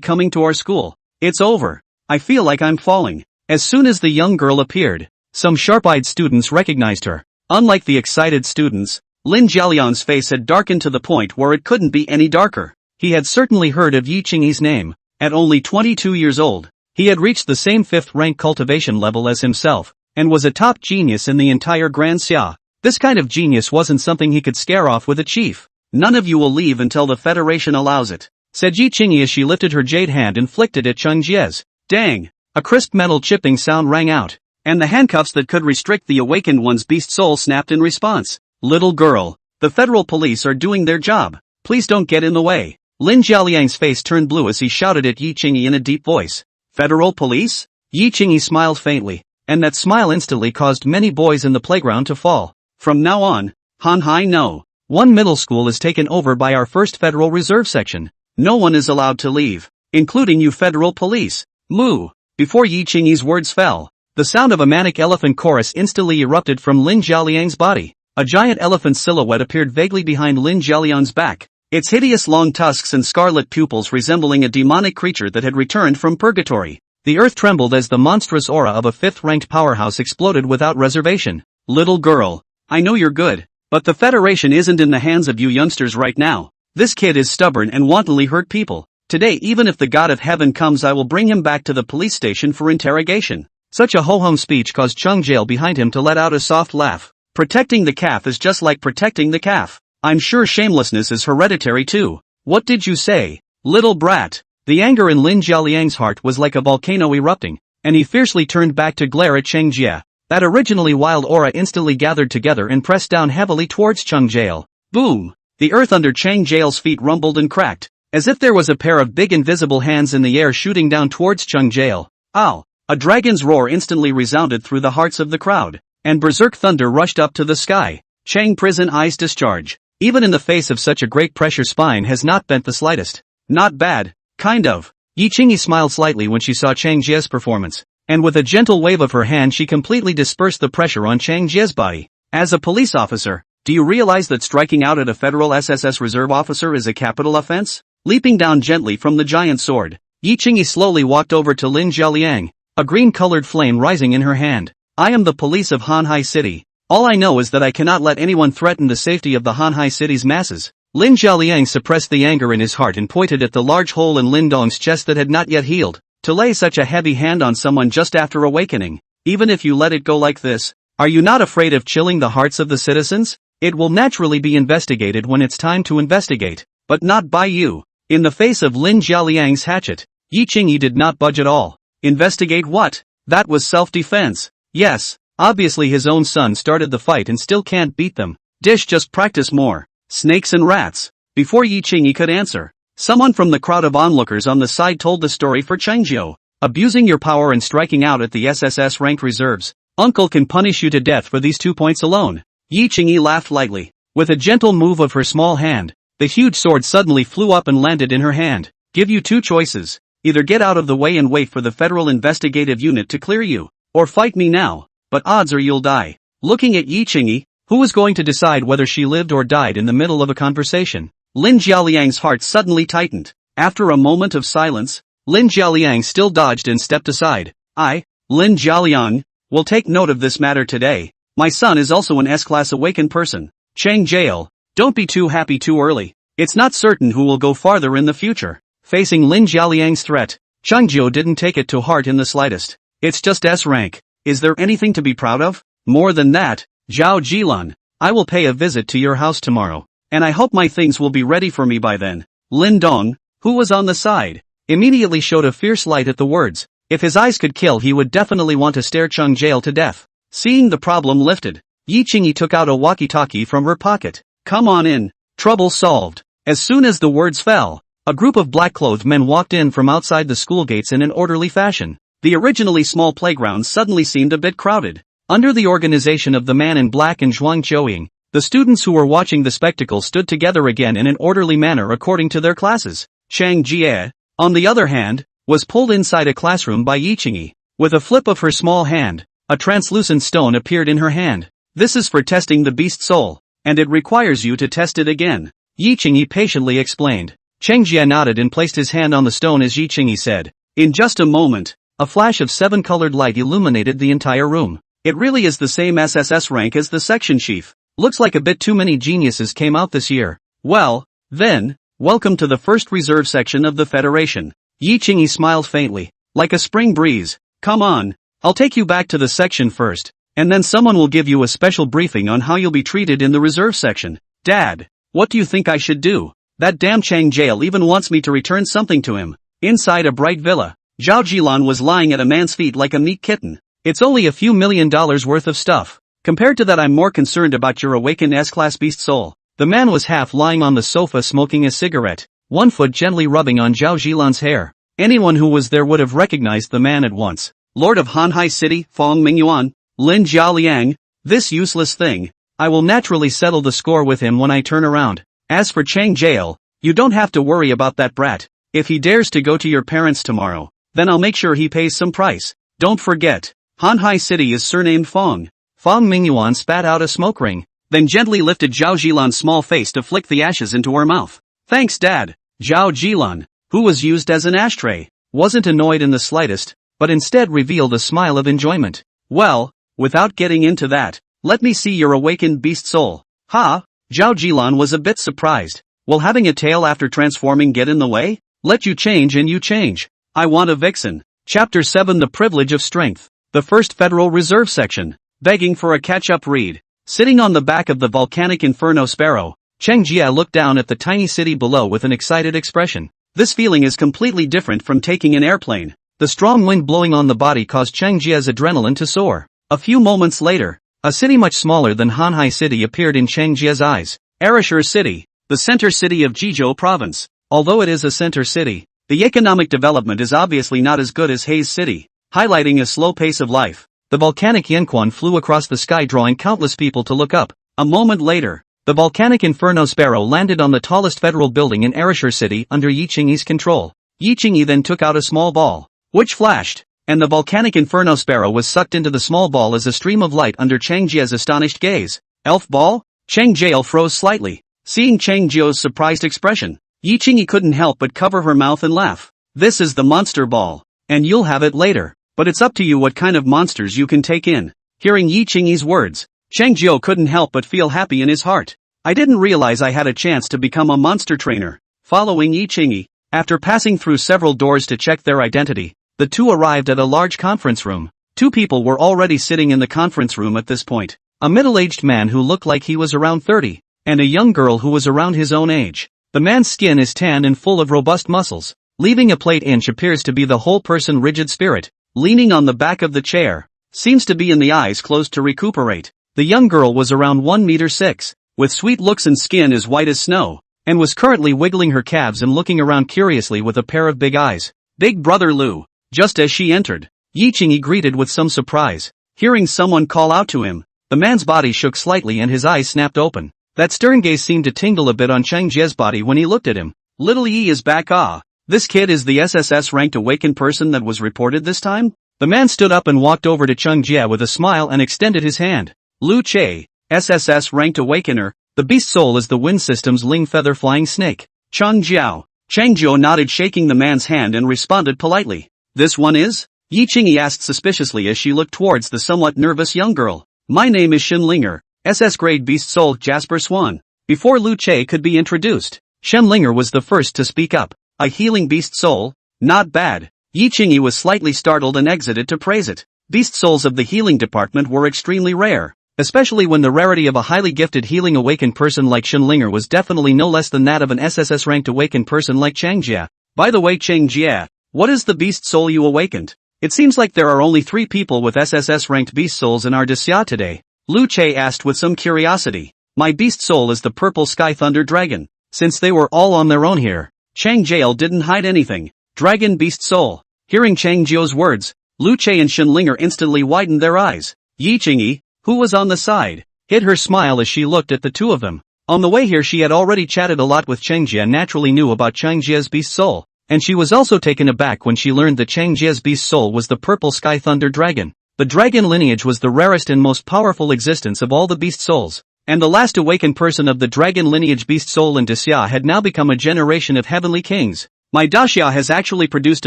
coming to our school? It's over. I feel like I'm falling. As soon as the young girl appeared, some sharp-eyed students recognized her. Unlike the excited students, Lin Jialiang's face had darkened to the point where it couldn't be any darker. He had certainly heard of Yi Qingyi's name. At only 22 years old, he had reached the same 5th rank cultivation level as himself, and was a top genius in the entire Grand Xia. This kind of genius wasn't something he could scare off with a chief. None of you will leave until the Federation allows it, said Yi Qingyi as she lifted her jade hand and flicked it at Cheng Jie's. Dang! A crisp metal chipping sound rang out, and the handcuffs that could restrict the awakened one's beast soul snapped in response. Little girl, the federal police are doing their job. Please don't get in the way. Lin Jialiang's face turned blue as he shouted at Yi Qingyi in a deep voice. Federal police? Yi Qingyi smiled faintly, and that smile instantly caused many boys in the playground to fall. From now on, Hanhai no. One middle school is taken over by our 1st Federal Reserve Section. No one is allowed to leave, including you federal police. Moo! Before Yi Qingyi's words fell, the sound of a manic elephant chorus instantly erupted from Lin Jialiang's body. A giant elephant silhouette appeared vaguely behind Lin Jialiang's back, its hideous long tusks and scarlet pupils resembling a demonic creature that had returned from purgatory. The earth trembled as the monstrous aura of a 5th-ranked powerhouse exploded without reservation. Little girl, I know you're good, but the Federation isn't in the hands of you youngsters right now. This kid is stubborn and wantonly hurt people. Today, even if the God of Heaven comes, I will bring him back to the police station for interrogation. Such a ho-hum speech caused Cheng Jie behind him to let out a soft laugh. Protecting the calf is just like protecting the calf. I'm sure shamelessness is hereditary too. What did you say, little brat? The anger in Lin Jialiang's heart was like a volcano erupting, and he fiercely turned back to glare at Cheng Jie. That originally wild aura instantly gathered together and pressed down heavily towards Cheng Jie. Boom! The earth under Cheng Jie's feet rumbled and cracked, as if there was a pair of big invisible hands in the air shooting down towards Cheng Jie. Ow! A dragon's roar instantly resounded through the hearts of the crowd, and berserk thunder rushed up to the sky. Cheng prison eyes discharge. Even in the face of such a great pressure, spine has not bent the slightest. Not bad, kind of. Yi Qingyi smiled slightly when she saw Cheng Jie's performance, and with a gentle wave of her hand she completely dispersed the pressure on Cheng Jie's body. As a police officer, do you realize that striking out at a federal SSS reserve officer is a capital offense? Leaping down gently from the giant sword, Yi Qingyi slowly walked over to Lin Jialiang, a green-colored flame rising in her hand. I am the police of Hanhai City. All I know is that I cannot let anyone threaten the safety of the Hanhai City's masses. Lin Jialiang suppressed the anger in his heart and pointed at the large hole in Lin Dong's chest that had not yet healed. To lay such a heavy hand on someone just after awakening, even if you let it go like this, are you not afraid of chilling the hearts of the citizens? It will naturally be investigated when it's time to investigate, but not by you. In the face of Lin Jialiang's hatchet, Yi Qingyi did not budge at all. Investigate what? That was self-defense. Yes, obviously his own son started the fight and still can't beat them. Just practice more. Snakes and rats. Before Yi Qingyi could answer, someone from the crowd of onlookers on the side told the story for Cheng Jie. Abusing your power and striking out at the SSS rank reserves. Uncle can punish you to death for these 2 points alone. Yi Qingyi laughed lightly. With a gentle move of her small hand, the huge sword suddenly flew up and landed in her hand. Give you 2 choices. Either get out of the way and wait for the Federal Investigative Unit to clear you, or fight me now, but odds are you'll die. Looking at Yi Qingyi, who was going to decide whether she lived or died in the middle of a conversation, Lin Jialiang's heart suddenly tightened. After a moment of silence, Lin Jialiang still dodged and stepped aside. I, Lin Jialiang, will take note of this matter today. My son is also an S-class awakened person. Cheng Jie, don't be too happy too early. It's not certain who will go farther in the future. Facing Lin Jialiang's threat, Cheng Jie didn't take it to heart in the slightest. It's just S rank. Is there anything to be proud of? More than that, Zhao Jilan, I will pay a visit to your house tomorrow, and I hope my things will be ready for me by then. Lin Dong, who was on the side, immediately showed a fierce light at the words. If his eyes could kill, he would definitely want to stare Cheng Jie to death. Seeing the problem lifted, Yi Qingyi took out a walkie-talkie from her pocket. Come on in. Trouble solved. As soon as the words fell, a group of black-clothed men walked in from outside the school gates in an orderly fashion. The originally small playground suddenly seemed a bit crowded. Under the organization of the man in black and Zhuang Zhouying, the students who were watching the spectacle stood together again in an orderly manner according to their classes. Cheng Jie, on the other hand, was pulled inside a classroom by Yi Qingyi. With a flip of her small hand, a translucent stone appeared in her hand. This is for testing the beast soul, and it requires you to test it again. Yi Qingyi patiently explained. Cheng Jie nodded and placed his hand on the stone as Yi Qingyi said. In just a moment, a flash of 7-colored light illuminated the entire room. It really is the same SSS rank as the section chief. Looks like a bit too many geniuses came out this year. Well, then, welcome to the first reserve section of the Federation. Yi Qingyi smiled faintly, like a spring breeze. Come on, I'll take you back to the section first, and then someone will give you a special briefing on how you'll be treated in the reserve section. Dad, what do you think I should do? That damn Cheng Jie even wants me to return something to him. Inside a bright villa, Zhao Jilan was lying at a man's feet like a meek kitten. It's only a few $1 million worth of stuff. Compared to that, I'm more concerned about your awakened S-class beast soul. The man was half lying on the sofa smoking a cigarette, one foot gently rubbing on Zhao Jilan's hair. Anyone who was there would have recognized the man at once. Lord of Hanhai City, Fong Mingyuan, Lin Jialiang, this useless thing. I will naturally settle the score with him when I turn around. As for Cheng Jie, you don't have to worry about that brat. If he dares to go to your parents tomorrow, then I'll make sure he pays some price. Don't forget, Hanhai City is surnamed Fong. Fong Mingyuan spat out a smoke ring, then gently lifted Zhao Jilan's small face to flick the ashes into her mouth. Thanks, Dad. Zhao Jilan, who was used as an ashtray, wasn't annoyed in the slightest, but instead revealed a smile of enjoyment. Well, without getting into that, let me see your awakened beast soul. Ha! Zhao Jilan was a bit surprised. Will having a tail after transforming get in the way? Let you change and you change. I want a vixen. Chapter 7 The Privilege of Strength. The First Federal Reserve Section. Begging for a catch-up read. Sitting on the back of the volcanic inferno sparrow, Cheng Jie looked down at the tiny city below with an excited expression. This feeling is completely different from taking an airplane. The strong wind blowing on the body caused Cheng Jie's adrenaline to soar. A few moments later, a city much smaller than Hanhai City appeared in Cheng Jie's eyes. Arashur City, the center city of Jizhou Province. Although it is a center city, the economic development is obviously not as good as Hayes City, highlighting a slow pace of life. The volcanic Yanquan flew across the sky, drawing countless people to look up. A moment later, the volcanic inferno sparrow landed on the tallest federal building in Arashur City under Yi Qingyi's control. Yi Qingyi then took out a small ball, which flashed, and the volcanic inferno sparrow was sucked into the small ball as a stream of light under Cheng Jie's astonished gaze. Elf ball? Cheng Jie froze slightly. Seeing Cheng Jie's surprised expression, Yi Qingyi couldn't help but cover her mouth and laugh. This is the monster ball, and you'll have it later, but it's up to you what kind of monsters you can take in. Hearing Yi Qingyi's words, Cheng Jie couldn't help but feel happy in his heart. I didn't realize I had a chance to become a monster trainer. Following Yi Qingyi, after passing through several doors to check their identity, the two arrived at a large conference room. Two people were already sitting in the conference room at this point. A middle-aged man who looked like he was around 30, and a young girl who was around his own age. The man's skin is tanned and full of robust muscles. Leaving a plate inch appears to be the whole person. Rigid spirit, leaning on the back of the chair, seems to be in the eyes closed to recuperate. The young girl was around 1 meter 6, with sweet looks and skin as white as snow, and was currently wiggling her calves and looking around curiously with a pair of big eyes. Big brother Lu. Just as she entered, Yi Qingyi greeted with some surprise. Hearing someone call out to him, the man's body shook slightly and his eyes snapped open. That stern gaze seemed to tingle a bit on Cheng Jie's body when he looked at him. Little Yi is back. Ah, this kid is the SSS ranked awakened person that was reported this time? The man stood up and walked over to Cheng Jie with a smile and extended his hand. Lu Che, SSS ranked awakener, the beast soul is the wind system's ling feather flying snake. Cheng Jiao. Cheng Jie nodded, shaking the man's hand, and responded politely. This one is? Yi Qingyi asked suspiciously as she looked towards the somewhat nervous young girl. My name is Shenlinger, SS grade beast soul Jasper Swan. Before Lu Che could be introduced, Shenlinger was the first to speak up. A healing beast soul? Not bad. Yi Qingyi was slightly startled and exited to praise it. Beast souls of the healing department were extremely rare, especially when the rarity of a highly gifted healing awakened person like Shenlinger was definitely no less than that of an SSS ranked awakened person like Cheng Jie. By the way, Cheng Jie, what is the beast soul you awakened? It seems like there are only 3 people with SSS ranked beast souls in our Disya today. Lu Che asked with some curiosity. My beast soul is the purple sky thunder dragon. Since they were all on their own here, Cheng Jie didn't hide anything. Dragon beast soul. Hearing Cheng Jie's words, Lu Che and Shenlinger instantly widened their eyes. Yi Qingyi, who was on the side, hid her smile as she looked at the two of them. On the way here she had already chatted a lot with Cheng Jie and naturally knew about Cheng Jie's beast soul, and she was also taken aback when she learned that Cheng Jie's beast soul was the purple sky thunder dragon. The dragon lineage was the rarest and most powerful existence of all the beast souls, and the last awakened person of the dragon lineage beast soul in Daxia had now become a generation of heavenly kings. My Daxia has actually produced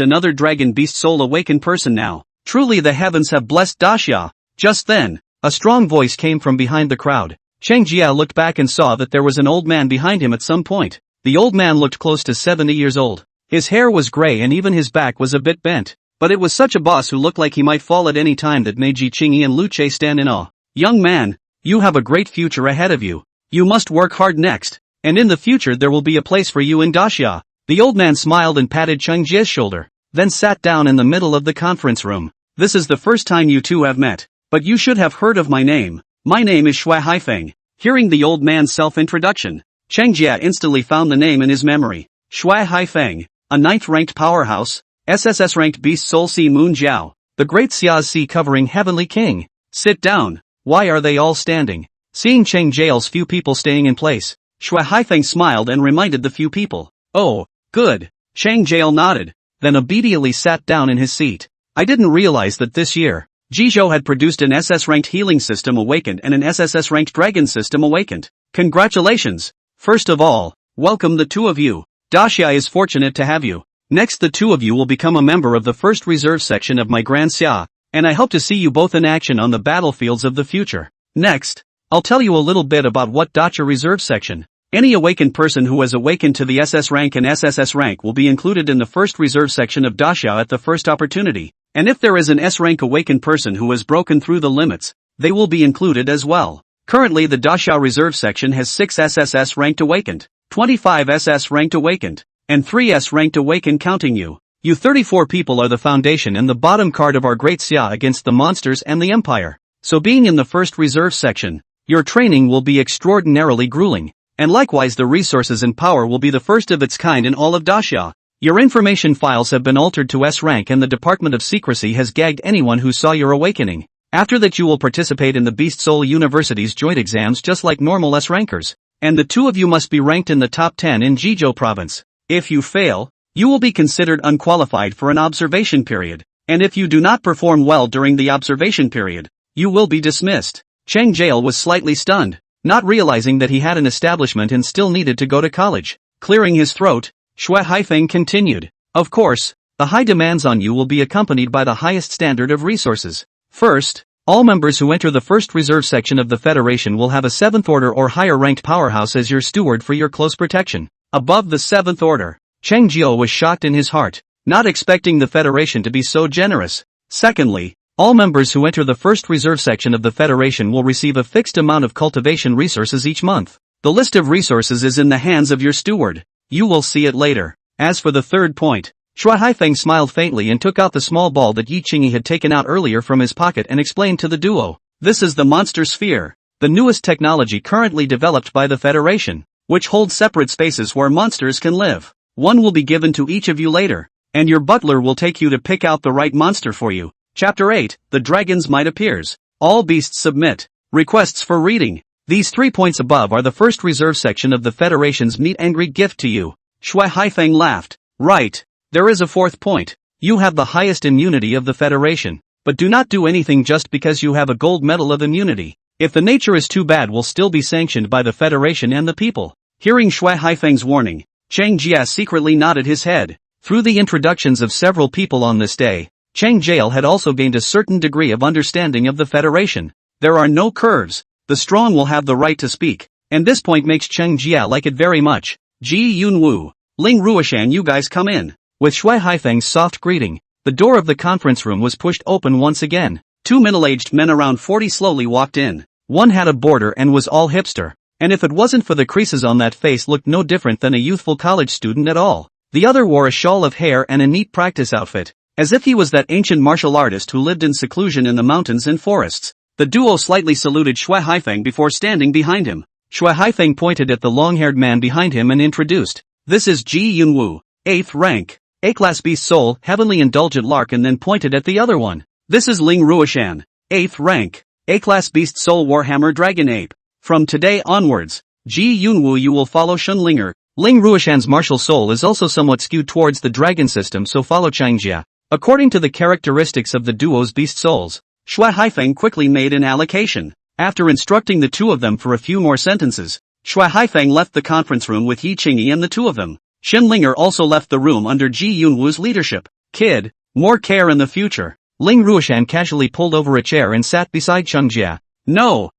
another dragon beast soul awakened person now. Truly the heavens have blessed Daxia. Just then, a strong voice came from behind the crowd. Cheng Jie looked back and saw that there was an old man behind him at some point. The old man looked close to 70 years old. His hair was gray and even his back was a bit bent. But it was such a boss who looked like he might fall at any time that made Ji Qingyi and Lu Che stand in awe. Young man, you have a great future ahead of you. You must work hard next, and in the future there will be a place for you in Daxia. The old man smiled and patted Cheng Jie's shoulder, then sat down in the middle of the conference room. This is the first time you two have met, but you should have heard of my name. My name is Shui Haifeng. Hearing the old man's self-introduction, Cheng Jie instantly found the name in his memory. Shui Haifeng, a 9th-ranked powerhouse, SSS-ranked beast soul Si Moon Jiao, the great Xia's Sea covering heavenly king. Sit down. Why are they all standing? Seeing Cheng Jie's few people staying in place, Shui Haifeng smiled and reminded the few people. Oh, good. Cheng Jie nodded, then obediently sat down in his seat. I didn't realize that this year, Jizhou had produced an SS-ranked healing system awakened and an SSS-ranked dragon system awakened. Congratulations! First of all, welcome the two of you. Daxia is fortunate to have you. Next the two of you will become a member of the first reserve section of my Grand Xia, and I hope to see you both in action on the battlefields of the future. Next, I'll tell you a little bit about what Daxia Reserve Section. Any awakened person who has awakened to the SS rank and SSS rank will be included in the first reserve section of Daxia at the first opportunity, and if there is an S rank awakened person who has broken through the limits, they will be included as well. Currently the Daxia Reserve Section has 6 SSS ranked awakened, 25 SS ranked awakened, and 3 S ranked awakened counting you. You 34 people are the foundation and the bottom card of our great Xia against the monsters and the empire. So being in the first reserve section, your training will be extraordinarily grueling, and likewise the resources and power will be the first of its kind in all of Daxia. Your information files have been altered to S rank and the Department of Secrecy has gagged anyone who saw your awakening. After that you will participate in the Beast Soul University's joint exams just like normal S rankers, and the two of you must be ranked in the top 10 in Jizhou province. If you fail, you will be considered unqualified for an observation period, and if you do not perform well during the observation period, you will be dismissed. Cheng Jie was slightly stunned, not realizing that he had an establishment and still needed to go to college. Clearing his throat, Shui Haifeng continued. Of course, the high demands on you will be accompanied by the highest standard of resources. First, all members who enter the first reserve section of the Federation will have a 7th order or higher ranked powerhouse as your steward for your close protection. Above the 7th order, Cheng Jie was shocked in his heart, not expecting the Federation to be so generous. Secondly, all members who enter the first reserve section of the Federation will receive a fixed amount of cultivation resources each month. The list of resources is in the hands of your steward. You will see it later. As for the third point, Shui Haifeng smiled faintly and took out the small ball that Yi Qingyi had taken out earlier from his pocket and explained to the duo. This is the Monster Sphere, the newest technology currently developed by the Federation, which holds separate spaces where monsters can live. One will be given to each of you later, and your butler will take you to pick out the right monster for you. Chapter 8, The Dragon's Might Appears. All beasts submit. Requests for reading. These 3 points above are the first reserve section of the Federation's meet and greet gift to you. Shui Haifeng laughed. Right. There is a 4th point. You have the highest immunity of the Federation, but do not do anything just because you have a gold medal of immunity. If the nature is too bad will still be sanctioned by the Federation and the people. Hearing Shui Haifeng's warning, Cheng Jie secretly nodded his head. Through the introductions of several people on this day, Cheng Jie had also gained a certain degree of understanding of the Federation. There are no curves. The strong will have the right to speak, and this point makes Cheng Jie like it very much. Ji Yunwu, Ling Ruoshan, you guys come in. With Shui Haifeng's soft greeting, the door of the conference room was pushed open once again. 2 middle-aged men around 40 slowly walked in. One had a border and was all hipster, and if it wasn't for the creases on that face looked no different than a youthful college student at all. The other wore a shawl of hair and a neat practice outfit, as if he was that ancient martial artist who lived in seclusion in the mountains and forests. The duo slightly saluted Shui Haifeng before standing behind him. Shui Haifeng pointed at the long-haired man behind him and introduced. This is Ji Yunwu, 8th rank, A-class beast soul, heavenly indulgent lark, and then pointed at the other one. This is Ling Ruoshan, 8th rank, A-class beast soul warhammer dragon ape. From today onwards, Ji Yunwu you will follow Shunlinger. Ling Ruoshan's martial soul is also somewhat skewed towards the dragon system, so follow Cheng Jie. According to the characteristics of the duo's beast souls, Shui Haifeng quickly made an allocation. After instructing the two of them for a few more sentences, Shui Haifeng left the conference room with Yi Qingyi and the two of them. Shen Linger also left the room under Ji Yunwu's leadership. Kid, more care in the future. Ling Ruoshan casually pulled over a chair and sat beside Cheng Jie. No,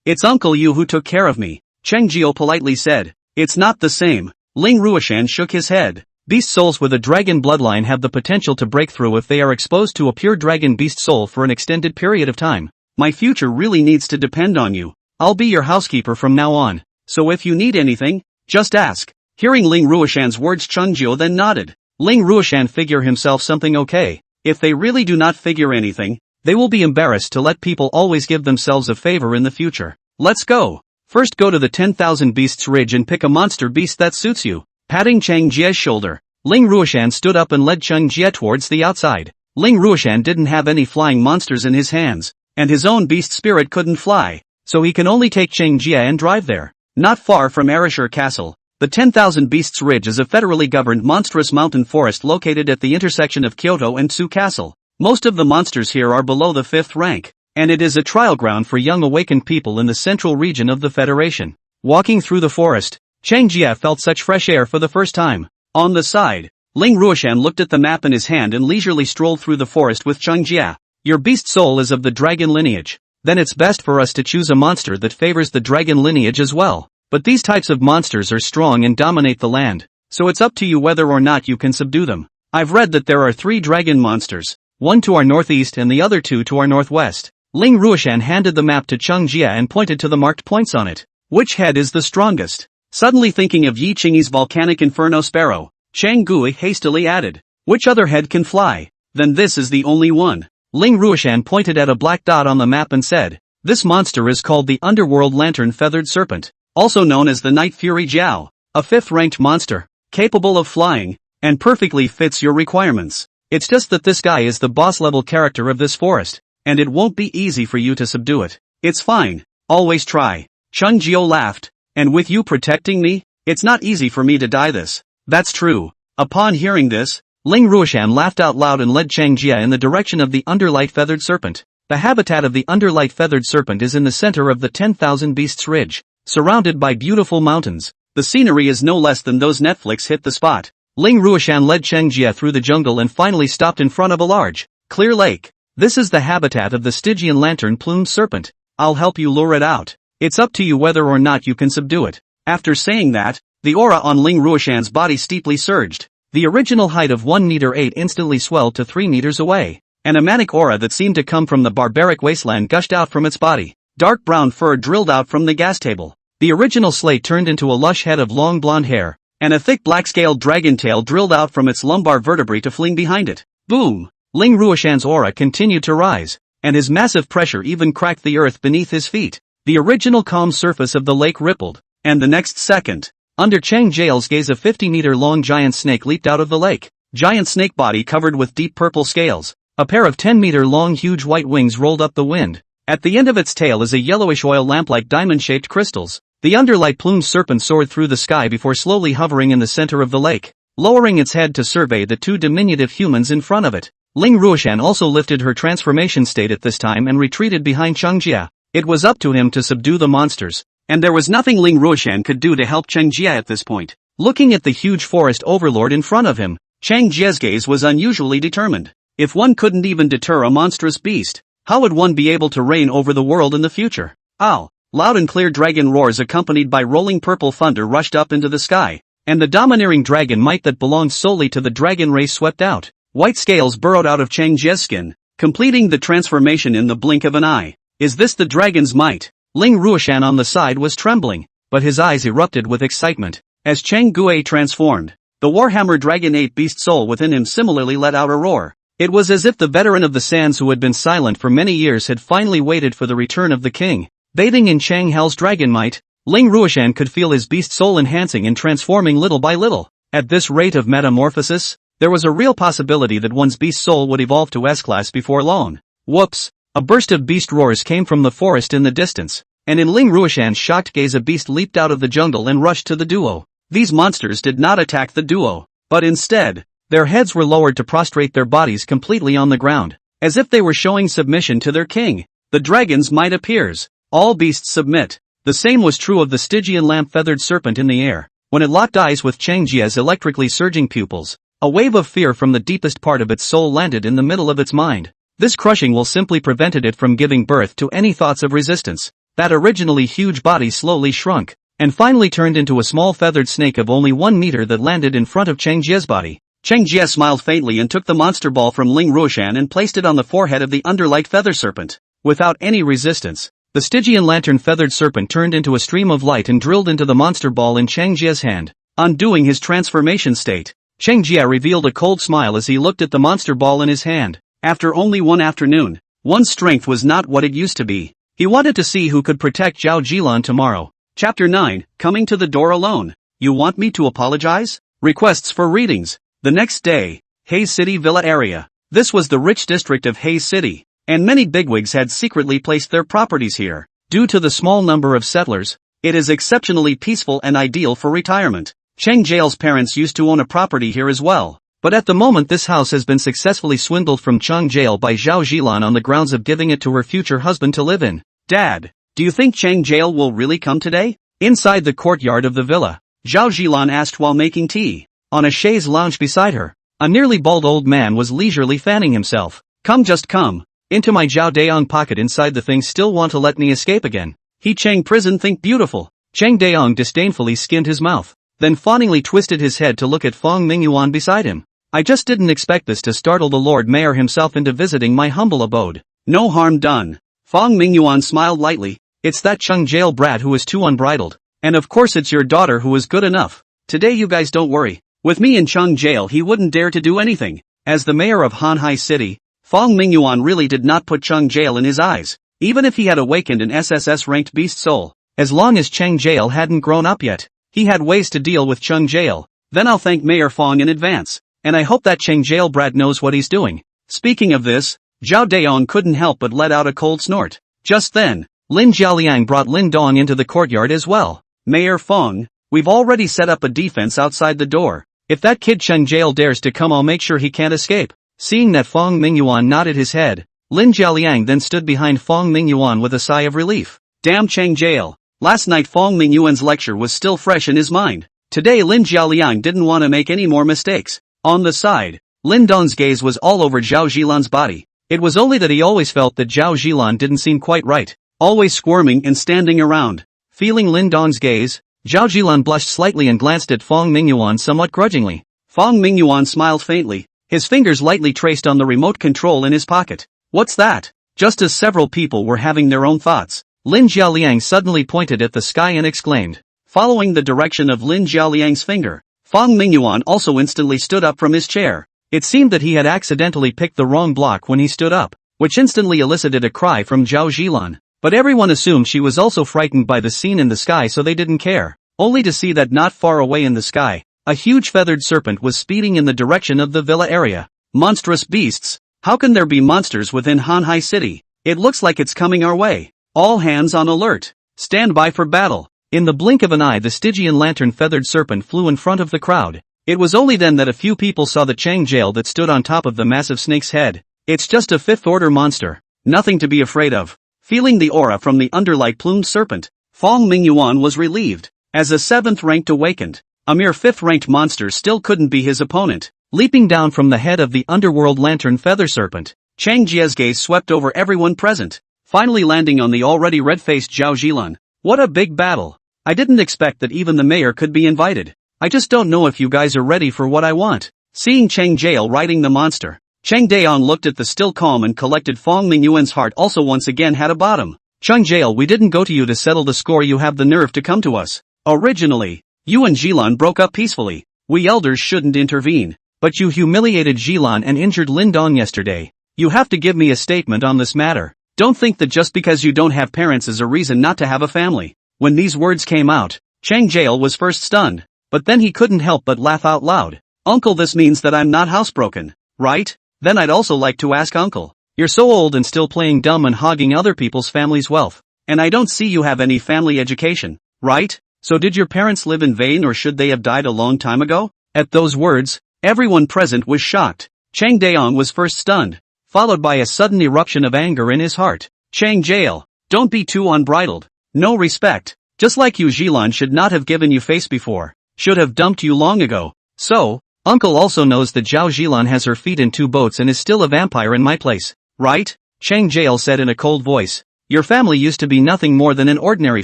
it's Uncle Yu who took care of me, Cheng Jie politely said. It's not the same. Ling Ruoshan shook his head. Beast souls with a dragon bloodline have the potential to break through if they are exposed to a pure dragon beast soul for an extended period of time. My future really needs to depend on you. I'll be your housekeeper from now on. So if you need anything, just ask. Hearing Ling Ruoshan's words, Cheng Jie then nodded. Ling Ruoshan figure himself something okay. If they really do not figure anything, they will be embarrassed to let people always give themselves a favor in the future. Let's go. First go to the 10,000 Beasts Ridge and pick a monster beast that suits you. Patting Cheng Jie's shoulder, Ling Ruoshan stood up and led Cheng Jie towards the outside. Ling Ruoshan didn't have any flying monsters in his hands, and his own beast spirit couldn't fly, so he can only take Cheng Jie and drive there. Not far from Arashur Castle, the 10,000 Beasts Ridge is a federally governed monstrous mountain forest located at the intersection of Kyoto and Tsu Castle. Most of the monsters here are below the 5th rank, and it is a trial ground for young awakened people in the central region of the Federation. Walking through the forest, Cheng Jie felt such fresh air for the first time. On the side, Ling Ruoshan looked at the map in his hand and leisurely strolled through the forest with Cheng Jie. Your beast soul is of the dragon lineage. Then it's best for us to choose a monster that favors the dragon lineage as well. But these types of monsters are strong and dominate the land, so it's up to you whether or not you can subdue them. I've read that there are 3 dragon monsters, one to our northeast and the other 2 to our northwest. Ling Ruoshan handed the map to Cheng Jie and pointed to the marked points on it. Which head is the strongest? Suddenly thinking of Yi Qingyi's volcanic inferno sparrow, Chang Gui hastily added. Which other head can fly? Then this is the only one. Ling Ruoshan pointed at a black dot on the map and said, this monster is called the Underworld Lantern Feathered Serpent, also known as the Night Fury Jiao, a 5th-ranked monster, capable of flying, and perfectly fits your requirements. It's just that this guy is the boss-level character of this forest, and it won't be easy for you to subdue it. It's fine, always try. Cheng Jie laughed. And with you protecting me, it's not easy for me to die this. That's true. Upon hearing this, Ling Ruoshan laughed out loud and led Cheng Jie in the direction of the Underlight Feathered Serpent. The habitat of the Underlight Feathered Serpent is in the center of the 10,000 Beasts Ridge, surrounded by beautiful mountains. The scenery is no less than those Netflix hit the spot. Ling Ruoshan led Cheng Jie through the jungle and finally stopped in front of a large, clear lake. This is the habitat of the Stygian lantern-plumed serpent. I'll help you lure it out. It's up to you whether or not you can subdue it. After saying that, the aura on Ling Ruoshan's body steeply surged. The original height of 1 meter 8 instantly swelled to 3 meters away. An emanic aura that seemed to come from the barbaric wasteland gushed out from its body. Dark brown fur drilled out from the gas table. The original slate turned into a lush head of long blonde hair, and a thick black-scaled dragon tail drilled out from its lumbar vertebrae to fling behind it. Boom! Ling Ruoshan's aura continued to rise, and his massive pressure even cracked the earth beneath his feet. The original calm surface of the lake rippled, and the next second, under Cheng Jie's gaze a 50-meter-long giant snake leaped out of the lake. Giant snake body covered with deep purple scales. A pair of 10-meter-long huge white wings rolled up the wind. At the end of its tail is a yellowish oil lamp like diamond-shaped crystals. The underlight plumed serpent soared through the sky before slowly hovering in the center of the lake, lowering its head to survey the 2 diminutive humans in front of it. Ling Ruoshan also lifted her transformation state at this time and retreated behind Cheng Jie. It was up to him to subdue the monsters, and there was nothing Ling Ruoshan could do to help Cheng Jie at this point. Looking at the huge forest overlord in front of him, Cheng Jie's gaze was unusually determined. If one couldn't even deter a monstrous beast, how would one be able to reign over the world in the future? Ow! Loud and clear dragon roars accompanied by rolling purple thunder rushed up into the sky, and the domineering dragon might that belonged solely to the dragon race swept out. White scales burrowed out of Cheng Jie's skin, completing the transformation in the blink of an eye. Is this the dragon's might? Ling Ruoshan on the side was trembling, but his eyes erupted with excitement. As Cheng Gui transformed, the Warhammer Dragon 8 beast soul within him similarly let out a roar. It was as if the veteran of the sands who had been silent for many years had finally waited for the return of the king. Bathing in Cheng Hal's dragon might, Ling Ruoshan could feel his beast soul enhancing and transforming little by little. At this rate of metamorphosis, there was a real possibility that one's beast soul would evolve to S-class before long. Whoops! A burst of beast roars came from the forest in the distance, and in Ling Ruoshan's shocked gaze a beast leaped out of the jungle and rushed to the duo. These monsters did not attack the duo, but instead, their heads were lowered to prostrate their bodies completely on the ground. as if they were showing submission to their king. The dragon's might appears. All beasts submit. The same was true of the Stygian lamp-feathered serpent in the air. When it locked eyes with Cheng Jie's electrically surging pupils, a wave of fear from the deepest part of its soul landed in the middle of its mind. This crushing will simply prevented it from giving birth to any thoughts of resistance. That originally huge body slowly shrunk, and finally turned into a small feathered snake of only 1 meter that landed in front of Cheng Jie's body. Cheng Jie smiled faintly and took the monster ball from Ling Ruoshan and placed it on the forehead of the underlight feather serpent. Without any resistance, the Stygian lantern-feathered serpent turned into a stream of light and drilled into the monster ball in Cheng Jie's hand. Undoing his transformation state, Cheng Jie revealed a cold smile as he looked at the monster ball in his hand. After only one afternoon, one's strength was not what it used to be. He wanted to see who could protect Zhao Jilan tomorrow. Chapter 9, Coming to the Door Alone. You want me to apologize? Requests for readings. The next day, Hayes City Villa area. This was the rich district of Hayes City, and many bigwigs had secretly placed their properties here. Due to the small number of settlers, it is exceptionally peaceful and ideal for retirement. Cheng Jie's parents used to own a property here as well, but at the moment this house has been successfully swindled from Cheng Jie by Zhao Jilan on the grounds of giving it to her future husband to live in. Dad, do you think Cheng Jie will really come today? Inside the courtyard of the villa, Zhao Jilan asked while making tea. On a chaise lounge beside her, a nearly bald old man was leisurely fanning himself. Come, just come. Into my Zhao Daong pocket inside the thing. Still want to let me escape again? He Cheng prison think beautiful. Cheng Daong disdainfully skinned his mouth, then fawningly twisted his head to look at Fong Mingyuan beside him. I just didn't expect this to startle the Lord Mayor himself into visiting my humble abode. No harm done. Fong Mingyuan smiled lightly. It's that Cheng Jie brat who is too unbridled. And of course it's your daughter who is good enough. Today you guys don't worry. With me in Cheng Jie he wouldn't dare to do anything. As the mayor of Hanhai City, Fong Mingyuan really did not put Cheng Jie in his eyes. Even if he had awakened an SSS-ranked beast soul, as long as Cheng Jie hadn't grown up yet, he had ways to deal with Cheng Jie. Then I'll thank Mayor Fong in advance, and I hope that Cheng Jie brat knows what he's doing. Speaking of this, Zhao Daong couldn't help but let out a cold snort. Just then, Lin Jialiang brought Lin Dong into the courtyard as well. Mayor Fong, we've already set up a defense outside the door. If that kid Cheng Jie dares to come, I'll make sure he can't escape. Seeing that Fong Mingyuan nodded his head, Lin Jialiang then stood behind Fong Mingyuan with a sigh of relief. Damn Cheng Jie. Last night Fong Mingyuan's lecture was still fresh in his mind. Today Lin Jialiang didn't want to make any more mistakes. On the side, Lin Dong's gaze was all over Zhao Jilan's body. It was only that he always felt that Zhao Jilan didn't seem quite right, always squirming and standing around. Feeling Lin Dong's gaze, Zhao Jilan blushed slightly and glanced at Fong Mingyuan somewhat grudgingly. Fong Mingyuan smiled faintly, his fingers lightly traced on the remote control in his pocket. What's that? Just as several people were having their own thoughts, Lin Jialiang suddenly pointed at the sky and exclaimed. Following the direction of Lin Jialiang's finger, Fong Mingyuan also instantly stood up from his chair. It seemed that he had accidentally picked the wrong block when he stood up, which instantly elicited a cry from Zhao Jilan. But everyone assumed she was also frightened by the scene in the sky, so they didn't care. Only to see that not far away in the sky, a huge feathered serpent was speeding in the direction of the villa area. Monstrous beasts. How can there be monsters within Hanhai City? It looks like it's coming our way. All hands on alert. Stand by for battle. In the blink of an eye the Stygian lantern-feathered serpent flew in front of the crowd. It was only then that a few people saw the Cheng Jie that stood on top of the massive snake's head. It's just a fifth-order monster. Nothing to be afraid of. Feeling the aura from the underlight-plumed serpent, Fong Mingyuan was relieved. As a 7th-ranked awakened, a mere 5th-ranked monster still couldn't be his opponent. Leaping down from the head of the underworld lantern feather serpent, Cheng Jie's gaze swept over everyone present, finally landing on the already red-faced Zhao Jilan. What a big battle. I didn't expect that even the mayor could be invited. I just don't know if you guys are ready for what I want. Seeing Cheng Jie riding the monster, Cheng Daong looked at the still calm and collected Fong Mingyuan's heart also once again had a bottom. Cheng Jie, we didn't go to you to settle the score. You have the nerve to come to us. Originally, you and Jilan broke up peacefully. We elders shouldn't intervene. But you humiliated Jilan and injured Lin Dong yesterday. You have to give me a statement on this matter. Don't think that just because you don't have parents is a reason not to have a family. When these words came out, Cheng Jie was first stunned, but then he couldn't help but laugh out loud. Uncle, this means that I'm not housebroken, right? Then I'd also like to ask Uncle. You're so old and still playing dumb and hogging other people's family's wealth. And I don't see you have any family education, right? So did your parents live in vain, or should they have died a long time ago? At those words, everyone present was shocked. Cheng Daong was first stunned, followed by a sudden eruption of anger in his heart. Cheng Jie, don't be too unbridled. No respect. Just like you, Jilan should not have given you face before. Should have dumped you long ago. So, Uncle also knows that Zhao Jilan has her feet in 2 boats and is still a vampire in my place, right? Cheng Jie said in a cold voice. Your family used to be nothing more than an ordinary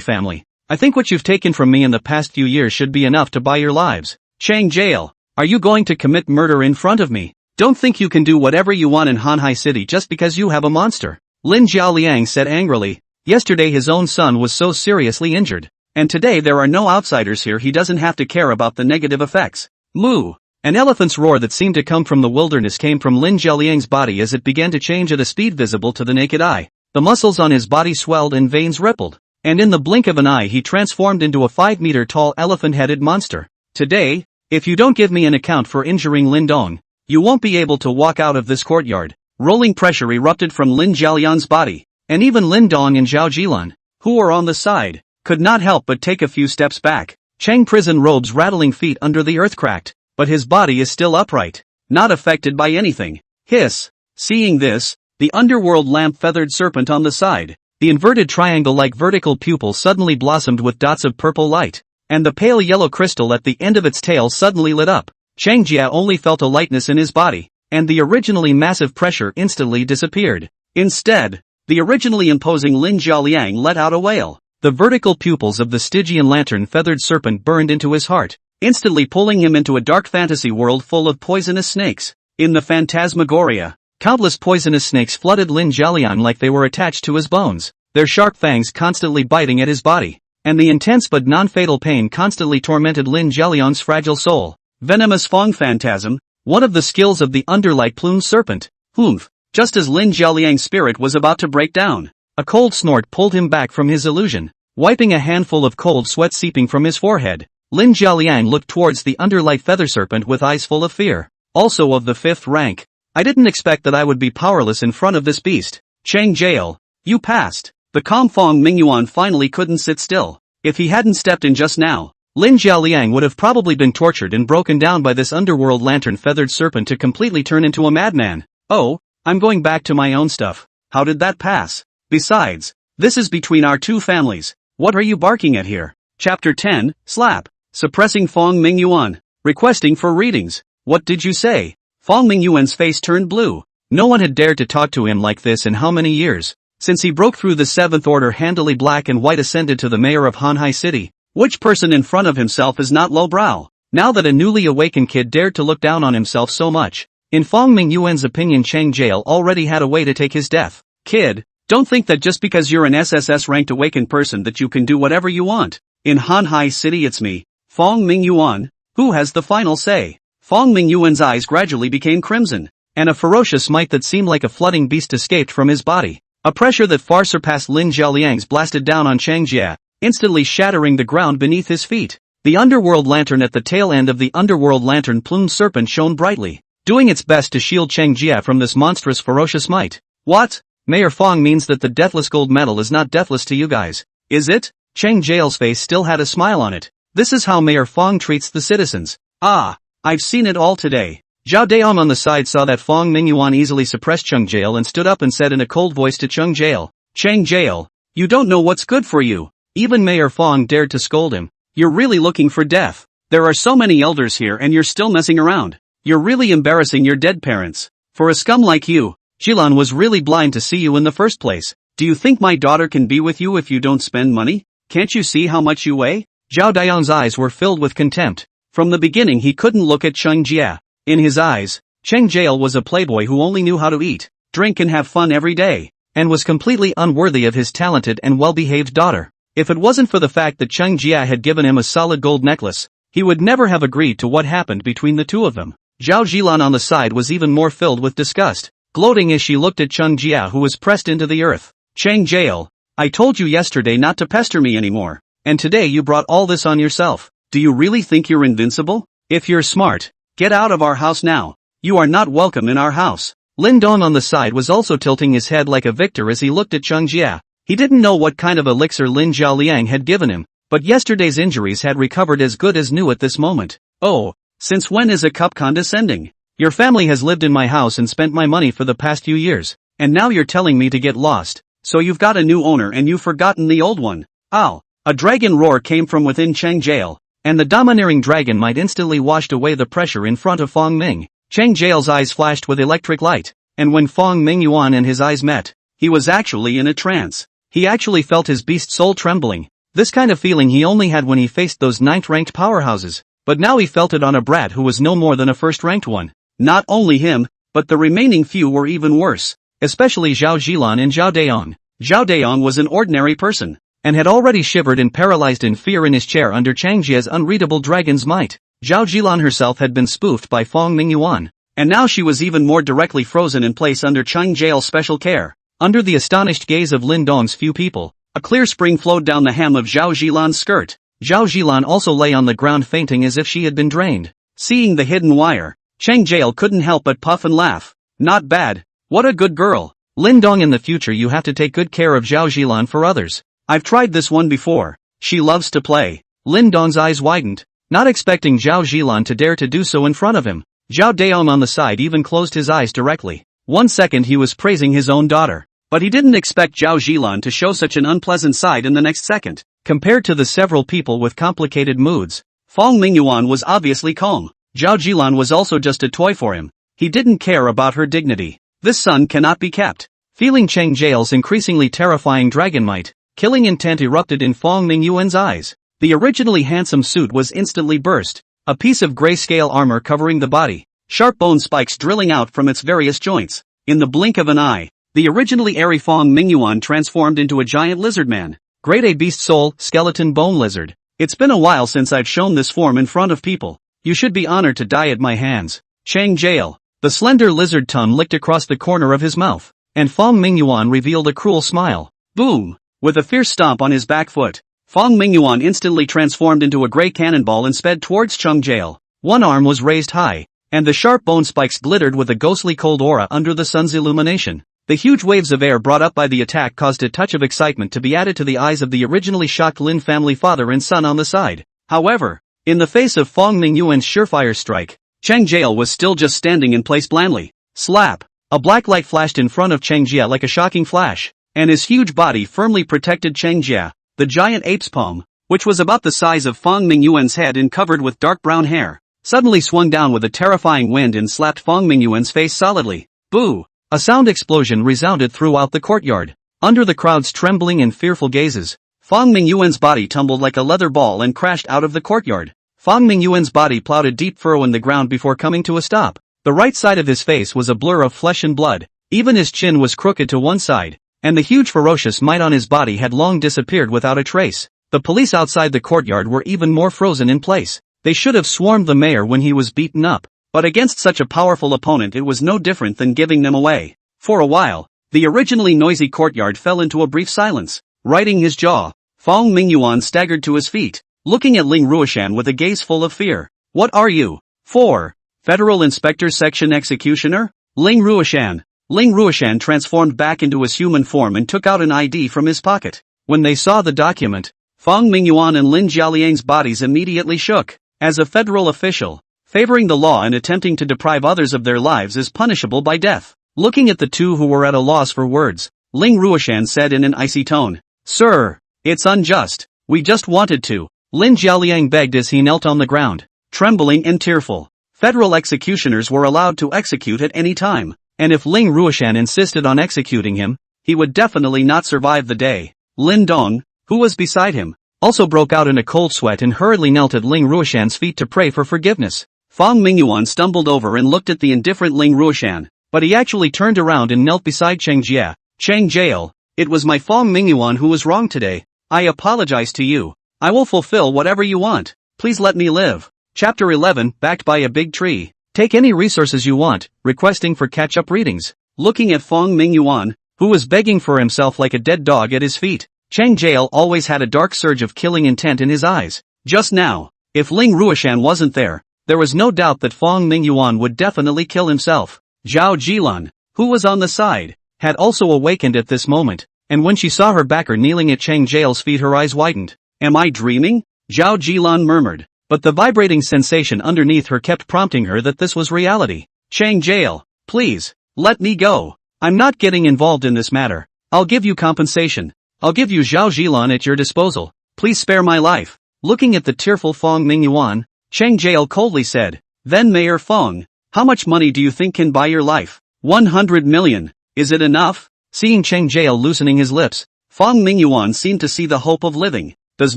family. I think what you've taken from me in the past few years should be enough to buy your lives. Cheng Jie, are you going to commit murder in front of me? Don't think you can do whatever you want in Hanhai City just because you have a monster. Lin Jialiang said angrily. Yesterday his own son was so seriously injured. And today there are no outsiders here, he doesn't have to care about the negative effects. Moo! An elephant's roar that seemed to come from the wilderness came from Lin Jialiang's body as it began to change at a speed visible to the naked eye. The muscles on his body swelled and veins rippled. And in the blink of an eye he transformed into a 5-meter-tall elephant-headed monster. Today, if you don't give me an account for injuring Lin Dong, you won't be able to walk out of this courtyard. Rolling pressure erupted from Lin Jialiang's body, and even Lin Dong and Zhao Jilan, who were on the side, could not help but take a few steps back. Cheng prison robe's rattling feet under the earth cracked, but his body is still upright, not affected by anything. Hiss! Seeing this, the underworld lamp-feathered serpent on the side, the inverted triangle-like vertical pupil suddenly blossomed with dots of purple light, and the pale yellow crystal at the end of its tail suddenly lit up. Cheng Jie only felt a lightness in his body, and the originally massive pressure instantly disappeared. Instead, the originally imposing Lin Jialiang let out a wail. The vertical pupils of the Stygian lantern-feathered serpent burned into his heart, instantly pulling him into a dark fantasy world full of poisonous snakes. In the phantasmagoria, countless poisonous snakes flooded Lin Jialiang like they were attached to his bones, their sharp fangs constantly biting at his body, and the intense but non-fatal pain constantly tormented Lin Jialiang's fragile soul. Venomous Fong Phantasm, one of the skills of the underlight plumed serpent. Humph! Just as Lin Jialiang's spirit was about to break down, a cold snort pulled him back from his illusion. Wiping a handful of cold sweat seeping from his forehead, Lin Jialiang looked towards the underlight feather serpent with eyes full of fear. Also of the 5th rank. I didn't expect that I would be powerless in front of this beast. Cheng Jie, you passed. The calm Fong Mingyuan finally couldn't sit still. If he hadn't stepped in just now, Lin Jialiang would have probably been tortured and broken down by this underworld lantern-feathered serpent to completely turn into a madman. Oh, I'm going back to my own stuff. How did that pass? Besides, this is between our 2 families. What are you barking at here? Chapter 10, Slap. Suppressing Fong Mingyuan. Requesting for readings. What did you say? Fong Mingyuan's face turned blue. No one had dared to talk to him like this in how many years? Since he broke through the 7th order handily black and white ascended to the mayor of Hanhai City. Which person in front of himself is not lowbrow? Now that a newly awakened kid dared to look down on himself so much. In Fong Mingyuan's opinion, Cheng Jie already had a way to take his death. Kid, don't think that just because you're an SSS ranked awakened person that you can do whatever you want. In Hanhai City it's me, Fong Mingyuan, who has the final say. Fong Mingyuan's eyes gradually became crimson, and a ferocious might that seemed like a flooding beast escaped from his body. A pressure that far surpassed Lin Jialiang's blasted down on Cheng Jie, instantly shattering the ground beneath his feet. The underworld lantern at the tail end of the underworld lantern plumed serpent shone brightly, doing its best to shield Cheng Jie from this monstrous ferocious might. What? Mayor Fong means that the deathless gold medal is not deathless to you guys, is it? Cheng Jie's face still had a smile on it. This is how Mayor Fong treats the citizens. Ah, I've seen it all today. Zhao Daong on the side saw that Fong Mingyuan easily suppressed Cheng Jie and stood up and said in a cold voice to Cheng Jie, Cheng Jie, you don't know what's good for you. Even Mayor Fong dared to scold him. You're really looking for death. There are so many elders here and you're still messing around. You're really embarrassing your dead parents. For a scum like you, Jilan was really blind to see you in the first place. Do you think my daughter can be with you if you don't spend money? Can't you see how much you weigh? Zhao Daong's eyes were filled with contempt. From the beginning he couldn't look at Cheng Jie. In his eyes, Cheng Jie was a playboy who only knew how to eat, drink and have fun every day, and was completely unworthy of his talented and well-behaved daughter. If it wasn't for the fact that Cheng Jie had given him a solid gold necklace, he would never have agreed to what happened between the two of them. Zhao Jilan on the side was even more filled with disgust, gloating as she looked at Cheng Jie who was pressed into the earth. Cheng Jie, I told you yesterday not to pester me anymore, and today you brought all this on yourself. Do you really think you're invincible? If you're smart, get out of our house now. You are not welcome in our house. Lin Dong on the side was also tilting his head like a victor as he looked at Cheng Jie. He didn't know what kind of elixir Lin Jialiang had given him, but yesterday's injuries had recovered as good as new at this moment. Oh, since when is a cup condescending? Your family has lived in my house and spent my money for the past few years, and now you're telling me to get lost, so you've got a new owner and you've forgotten the old one. Ow! A dragon roar came from within Cheng Jie, and the domineering dragon might instantly washed away the pressure in front of Fong Ming. Cheng Jie's eyes flashed with electric light, and when Fong Ming Yuan and his eyes met, he was actually in a trance. He actually felt his beast soul trembling. This kind of feeling he only had when he faced those 9th-ranked powerhouses, but now he felt it on a brat who was no more than a first-ranked one. Not only him, but the remaining few were even worse, especially Zhao Jilan and Zhao Daong. Zhao Daong was an ordinary person, and had already shivered and paralyzed in fear in his chair under Cheng Jie's unreadable dragon's might. Zhao Jilan herself had been spoofed by Fong Ming Yuan, and now she was even more directly frozen in place under Cheng Jie's special care. Under the astonished gaze of Lin Dong's few people, a clear spring flowed down the hem of Zhao Jilan's skirt. Zhao Jilan also lay on the ground fainting as if she had been drained. Seeing the hidden wire, Cheng Jie couldn't help but puff and laugh. Not bad. What a good girl. Lin Dong, in the future you have to take good care of Zhao Jilan for others. I've tried this one before. She loves to play. Lin Dong's eyes widened, not expecting Zhao Jilan to dare to do so in front of him. Zhao Daong on the side even closed his eyes directly. 1 second he was praising his own daughter, but he didn't expect Zhao Jilan to show such an unpleasant side in the next second. Compared to the several people with complicated moods, Fong Ming Yuan was obviously calm. Zhao Jilan was also just a toy for him. He didn't care about her dignity. This son cannot be kept. Feeling Cheng Jie's increasingly terrifying dragon might, killing intent erupted in Fong Ming Yuan's eyes. The originally handsome suit was instantly burst, a piece of grayscale armor covering the body, sharp bone spikes drilling out from its various joints. In the blink of an eye, the originally airy Fong Ming Yuan transformed into a giant lizard man. Grade A beast soul, skeleton bone lizard. It's been a while since I've shown this form in front of people. You should be honored to die at my hands. Cheng Jie. The slender lizard tongue licked across the corner of his mouth, and Fong Ming Yuan revealed a cruel smile. Boom! With a fierce stomp on his back foot, Fong Ming Yuan instantly transformed into a gray cannonball and sped towards Cheng Jie. One arm was raised high, and the sharp bone spikes glittered with a ghostly cold aura under the sun's illumination. The huge waves of air brought up by the attack caused a touch of excitement to be added to the eyes of the originally shocked Lin family father and son on the side. However, in the face of Fong Ming Yuan's surefire strike, Cheng Jie was still just standing in place blandly. Slap! A black light flashed in front of Cheng Jie like a shocking flash, and his huge body firmly protected Cheng Jie. The giant ape's palm, which was about the size of Fong Ming Yuan's head and covered with dark brown hair, suddenly swung down with a terrifying wind and slapped Fong Ming Yuan's face solidly. Boo! A sound explosion resounded throughout the courtyard. Under the crowd's trembling and fearful gazes, Fong Ming Yuan's body tumbled like a leather ball and crashed out of the courtyard. Fong Ming Yuan's body plowed a deep furrow in the ground before coming to a stop. The right side of his face was a blur of flesh and blood, even his chin was crooked to one side, and the huge ferocious might on his body had long disappeared without a trace. The police outside the courtyard were even more frozen in place. They should have swarmed the mayor when he was beaten up, but against such a powerful opponent it was no different than giving them away. For a while, the originally noisy courtyard fell into a brief silence. Righting his jaw, Fong Ming Yuan staggered to his feet, looking at Ling Ruoshan with a gaze full of fear. What are you? 4. Federal Inspector Section Executioner? Ling Ruoshan. Ling Ruoshan transformed back into his human form and took out an ID from his pocket. When they saw the document, Fong Ming Yuan and Lin Jialiang's bodies immediately shook. As a federal official, favoring the law and attempting to deprive others of their lives is punishable by death. Looking at the two who were at a loss for words, Ling Ruoshan said in an icy tone, Sir, it's unjust. We just wanted to. Lin Jialiang begged as he knelt on the ground, trembling and tearful. Federal executioners were allowed to execute at any time, and if Ling Ruoshan insisted on executing him, he would definitely not survive the day. Lin Dong, who was beside him, also broke out in a cold sweat and hurriedly knelt at Ling Ruoshan's feet to pray for forgiveness. Fong Ming Yuan stumbled over and looked at the indifferent Ling Ruoshan, but he actually turned around and knelt beside Cheng Jie. Cheng Jie, it was my Fong Ming Yuan who was wrong today. I apologize to you. I will fulfill whatever you want. Please let me live. Chapter 11, backed by a big tree. Take any resources you want, requesting for catch-up readings. Looking at Fong Ming Yuan, who was begging for himself like a dead dog at his feet, Cheng Jie always had a dark surge of killing intent in his eyes. Just now, if Ling Ruoshan wasn't there was no doubt that Fong Ming Yuan would definitely kill himself. Zhao Jilan, who was on the side, had also awakened at this moment, and when she saw her backer kneeling at Cheng Jie's feet her eyes widened. Am I dreaming? Zhao Jilan murmured, but the vibrating sensation underneath her kept prompting her that this was reality. Cheng Jie, please, let me go. I'm not getting involved in this matter. I'll give you compensation. I'll give you Zhao Zhilan at your disposal. Please spare my life. Looking at the tearful Fong Mingyuan, Cheng Jie coldly said, then Mayor Fong, how much money do you think can buy your life? 100 million. Is it enough? Seeing Cheng Jie loosening his lips, Fong Mingyuan seemed to see the hope of living. Does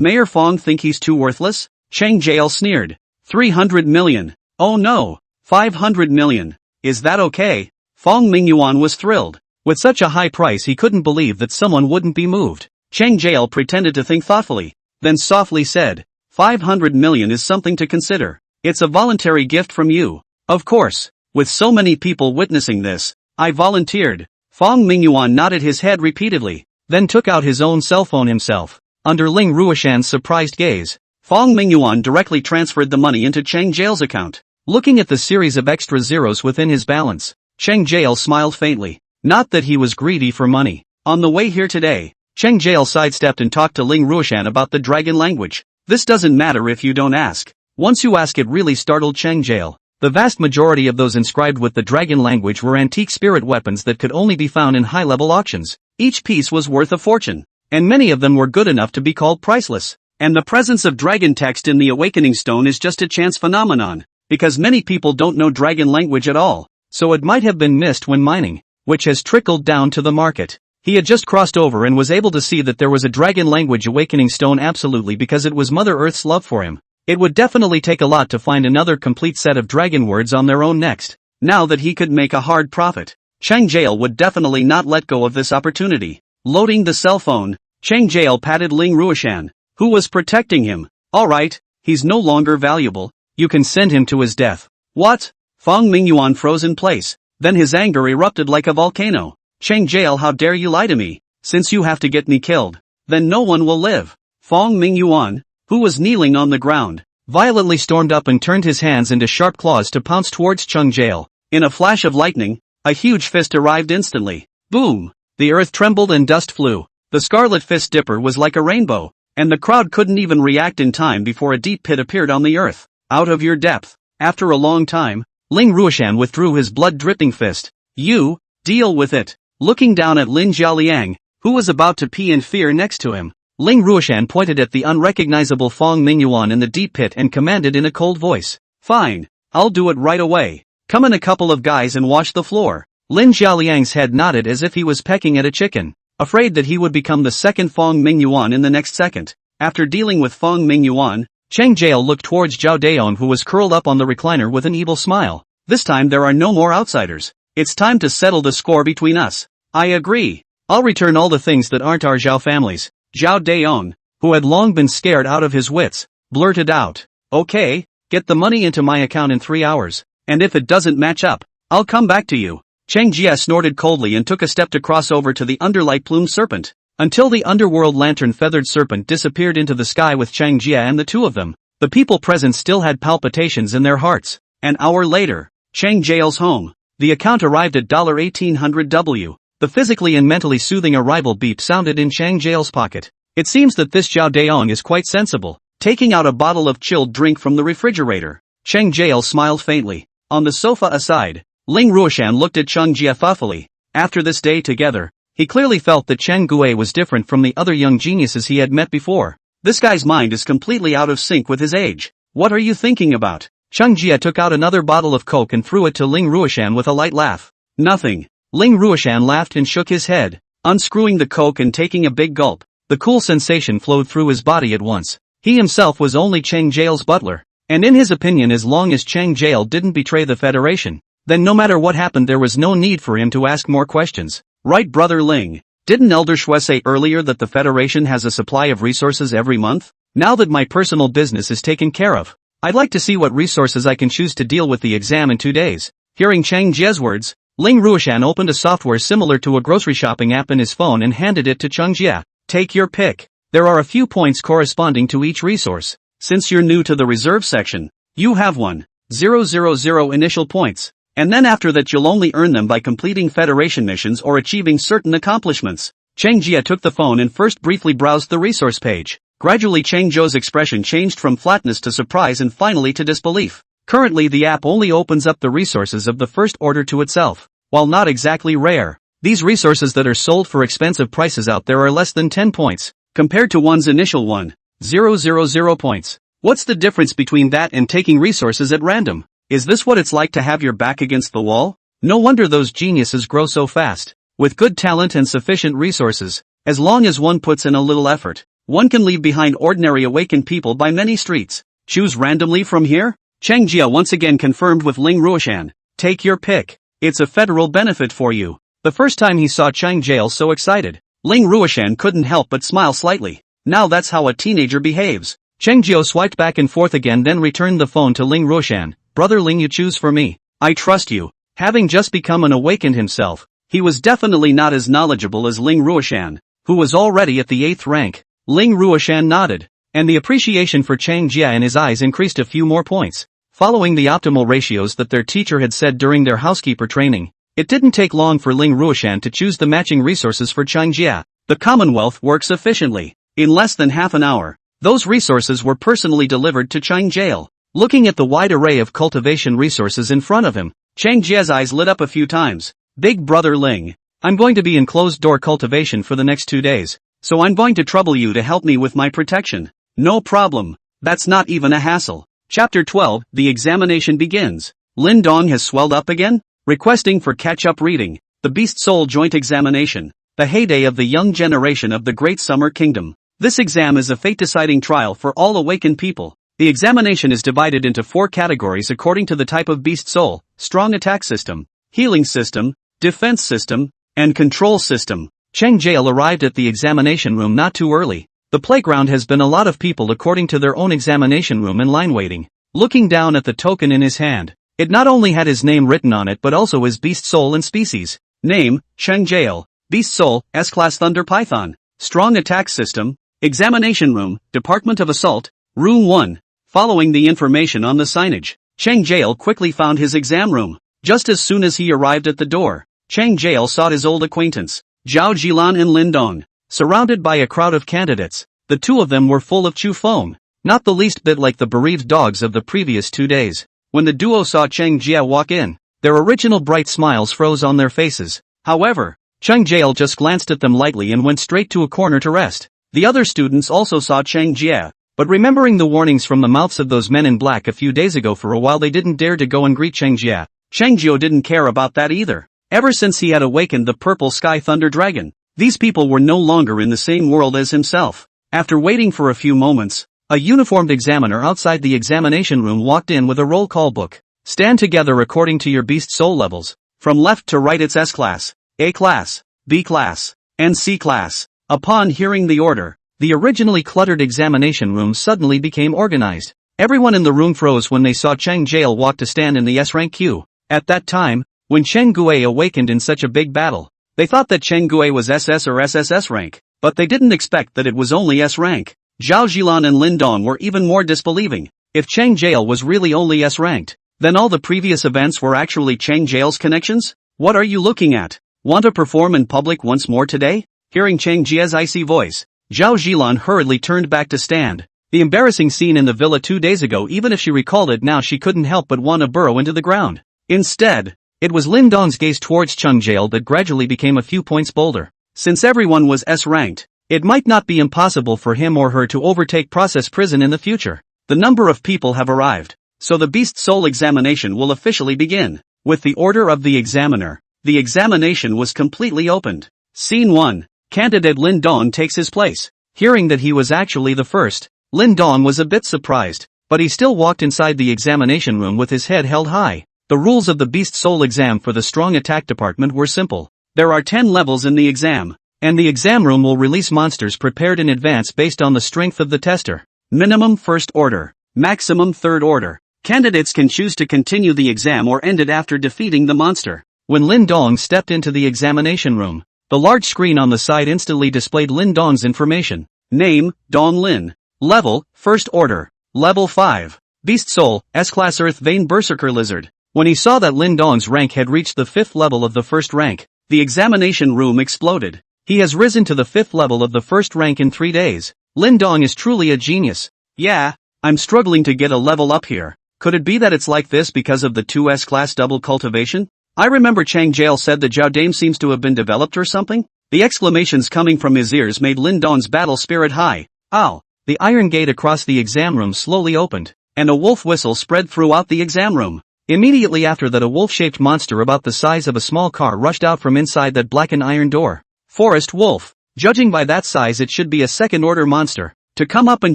Mayor Fong think he's too worthless? Cheng Jie sneered. 300 million. Oh no. 500 million. Is that okay? Fong Mingyuan was thrilled. With such a high price he couldn't believe that someone wouldn't be moved. Cheng Jie pretended to think thoughtfully, then softly said, 500 million is something to consider. It's a voluntary gift from you. Of course. With so many people witnessing this, I volunteered. Fong Mingyuan nodded his head repeatedly, then took out his own cell phone himself. Under Ling Ruoshan's surprised gaze, Fong Mingyuan directly transferred the money into Cheng Jie's account. Looking at the series of extra zeros within his balance, Cheng Jie smiled faintly. Not that he was greedy for money. On the way here today, Cheng Jie sidestepped and talked to Ling Ruoshan about the dragon language. This doesn't matter if you don't ask. Once you ask, it really startled Cheng Jie. The vast majority of those inscribed with the dragon language were antique spirit weapons that could only be found in high-level auctions. Each piece was worth a fortune, and many of them were good enough to be called priceless. And the presence of dragon text in the awakening stone is just a chance phenomenon, because many people don't know dragon language at all, so it might have been missed when mining, which has trickled down to the market. He had just crossed over and was able to see that there was a dragon language awakening stone absolutely because it was Mother Earth's love for him. It would definitely take a lot to find another complete set of dragon words on their own next. Now that he could make a hard profit, Cheng Jie would definitely not let go of this opportunity. Loading the cell phone, Cheng Jie patted Ling Ruoshan, who was protecting him. Alright, he's no longer valuable. You can send him to his death. What? Fong Mingyuan froze in place. Then his anger erupted like a volcano. Cheng Jie, how dare you lie to me? Since you have to get me killed, then no one will live. Fong Mingyuan, who was kneeling on the ground, violently stormed up and turned his hands into sharp claws to pounce towards Cheng Jie. In a flash of lightning, a huge fist arrived instantly. Boom! The earth trembled and dust flew. The scarlet fist dipper was like a rainbow, and the crowd couldn't even react in time before a deep pit appeared on the earth. Out of your depth. After a long time, Ling Ruoshan withdrew his blood-dripping fist. You, deal with it. Looking down at Lin Jialiang, who was about to pee in fear next to him, Ling Ruoshan pointed at the unrecognizable Fong Mingyuan in the deep pit and commanded in a cold voice. Fine, I'll do it right away. Come in a couple of guys and wash the floor. Lin Jialiang's head nodded as if he was pecking at a chicken, afraid that he would become the second Fong Mingyuan in the next second. After dealing with Fong Mingyuan, Cheng Jie looked towards Zhao Daon, who was curled up on the recliner with an evil smile. This time there are no more outsiders. It's time to settle the score between us. I agree. I'll return all the things that aren't our Zhao families. Zhao Daon, who had long been scared out of his wits, blurted out. Okay, get the money into my account in 3 hours, and if it doesn't match up, I'll come back to you. Cheng Jie snorted coldly and took a step to cross over to the underlight plumed serpent, until the underworld lantern feathered serpent disappeared into the sky with Cheng Jie and the two of them. The people present still had palpitations in their hearts. An hour later, Cheng Jie's home. The account arrived at $1800. The physically and mentally soothing arrival beep sounded in Cheng Jie's pocket. It seems that this Zhao Daong is quite sensible. Taking out a bottle of chilled drink from the refrigerator, Cheng Jie smiled faintly. On the sofa aside, Ling Ruoshan looked at Cheng Jie thoughtfully. After this day together, he clearly felt that Cheng Jie was different from the other young geniuses he had met before. This guy's mind is completely out of sync with his age. What are you thinking about? Cheng Jie took out another bottle of Coke and threw it to Ling Ruoshan with a light laugh. Nothing. Ling Ruoshan laughed and shook his head, unscrewing the Coke and taking a big gulp. The cool sensation flowed through his body at once. He himself was only Cheng Jie's butler, and in his opinion, as long as Cheng Jie didn't betray the Federation, then no matter what happened there was no need for him to ask more questions. Right, Brother Ling? Didn't Elder Shui say earlier that the Federation has a supply of resources every month? Now that my personal business is taken care of, I'd like to see what resources I can choose to deal with the exam in 2 days. Hearing Cheng Jie's words, Ling Ruoshan opened a software similar to a grocery shopping app in his phone and handed it to Cheng Jie. Take your pick. There are a few points corresponding to each resource. Since you're new to the reserve section, you have 1,000 initial points. And then after that you'll only earn them by completing Federation missions or achieving certain accomplishments. Cheng Jie took the phone and first briefly browsed the resource page. Gradually Cheng Jie's expression changed from flatness to surprise and finally to disbelief. Currently the app only opens up the resources of the first order to itself. While not exactly rare, these resources that are sold for expensive prices out there are less than 10 points, compared to one's initial 1,000 points. What's the difference between that and taking resources at random? Is this what it's like to have your back against the wall? No wonder those geniuses grow so fast. With good talent and sufficient resources, as long as one puts in a little effort, one can leave behind ordinary awakened people by many streets. Choose randomly from here? Cheng Jie once again confirmed with Ling Ruoshan. Take your pick. It's a federal benefit for you. The first time he saw Cheng Jie so excited, Ling Ruoshan couldn't help but smile slightly. Now that's how a teenager behaves. Cheng Jie swiped back and forth again, then returned the phone to Ling Ruoshan. Brother Ling, you choose for me. I trust you. Having just become an awakened himself, he was definitely not as knowledgeable as Ling Ruoshan, who was already at the 8th rank. Ling Ruoshan nodded, and the appreciation for Cheng Jie in his eyes increased a few more points. Following the optimal ratios that their teacher had said during their housekeeper training, it didn't take long for Ling Ruoshan to choose the matching resources for Cheng Jie. The Commonwealth works efficiently. In less than half an hour, those resources were personally delivered to Cheng Jie. Looking at the wide array of cultivation resources in front of him, Cheng Jie's eyes lit up a few times. Big brother Ling, I'm going to be in closed-door cultivation for the next 2 days, so I'm going to trouble you to help me with my protection. No problem. That's not even a hassle. Chapter 12, the examination begins. Lin Dong has swelled up again? Requesting for catch-up reading. The Beast Soul Joint Examination. The heyday of the young generation of the Great Summer Kingdom. This exam is a fate-deciding trial for all awakened people. The examination is divided into 4 categories according to the type of beast soul: strong attack system, healing system, defense system, and control system. Cheng Jie arrived at the examination room not too early. The playground has been a lot of people according to their own examination room in line waiting. Looking down at the token in his hand, it not only had his name written on it but also his beast soul and species. Name, Cheng Jie. Beast soul, S-Class Thunder Python. Strong attack system, examination room, Department of Assault, Room 1. Following the information on the signage, Cheng Jie quickly found his exam room. Just as soon as he arrived at the door, Cheng Jie sought his old acquaintance, Zhao Jilan and Lin Dong. Surrounded by a crowd of candidates, the two of them were full of chew foam, not the least bit like the bereaved dogs of the previous 2 days. When the duo saw Cheng Jie walk in, their original bright smiles froze on their faces. However, Cheng Jie just glanced at them lightly and went straight to a corner to rest. The other students also saw Cheng Jie, but remembering the warnings from the mouths of those men in black a few days ago, for a while they didn't dare to go and greet Cheng Jie. Cheng Jie didn't care about that either. Ever since he had awakened the purple sky thunder dragon, these people were no longer in the same world as himself. After waiting for a few moments, a uniformed examiner outside the examination room walked in with a roll call book. Stand together according to your beast soul levels. From left to right it's S-Class, A-Class, B-Class, and C-Class. Upon hearing the order, the originally cluttered examination room suddenly became organized. Everyone in the room froze when they saw Cheng Jie walk to stand in the S-rank queue. At that time, when Cheng Jie awakened in such a big battle, they thought that Cheng Jie was SS or SSS rank, but they didn't expect that it was only S rank. Zhao Jilan and Lin Dong were even more disbelieving. If Cheng Jie was really only S ranked, then all the previous events were actually Cheng Jie's connections? What are you looking at? Want to perform in public once more today? Hearing Cheng Jie's icy voice, Zhao Jilan hurriedly turned back to stand. The embarrassing scene in the villa 2 days ago, even if she recalled it now, she couldn't help but want to burrow into the ground. Instead, it was Lin Dong's gaze towards Cheng Jie that gradually became a few points bolder. Since everyone was S-ranked, it might not be impossible for him or her to overtake process prison in the future. The number of people have arrived, so the Beast Soul examination will officially begin. With the order of the examiner, the examination was completely opened. Scene 1. Candidate Lin Dong takes his place. Hearing that he was actually the first, Lin Dong was a bit surprised, but he still walked inside the examination room with his head held high. The rules of the Beast Soul exam for the Strong Attack Department were simple. There are 10 levels in the exam, and the exam room will release monsters prepared in advance based on the strength of the tester. Minimum first order, maximum third order. Candidates can choose to continue the exam or end it after defeating the monster. When Lin Dong stepped into the examination room, the large screen on the side instantly displayed Lin Dong's information. Name, Dong Lin. Level, first order. Level 5. Beast Soul, S-Class Earth Vein Berserker Lizard. When he saw that Lin Dong's rank had reached the 5th level of the first rank, the examination room exploded. He has risen to the 5th level of the first rank in 3 days. Lin Dong is truly a genius. Yeah, I'm struggling to get a level up here. Could it be that it's like this because of the 2S class double cultivation? I remember Cheng Jie said the Zhao Dame seems to have been developed or something? The exclamations coming from his ears made Lin Dong's battle spirit high. Ow! The iron gate across the exam room slowly opened, and a wolf whistle spread throughout the exam room. Immediately after that, a wolf-shaped monster about the size of a small car rushed out from inside that blackened iron door. Forest wolf. Judging by that size, it should be a second-order monster. To come up and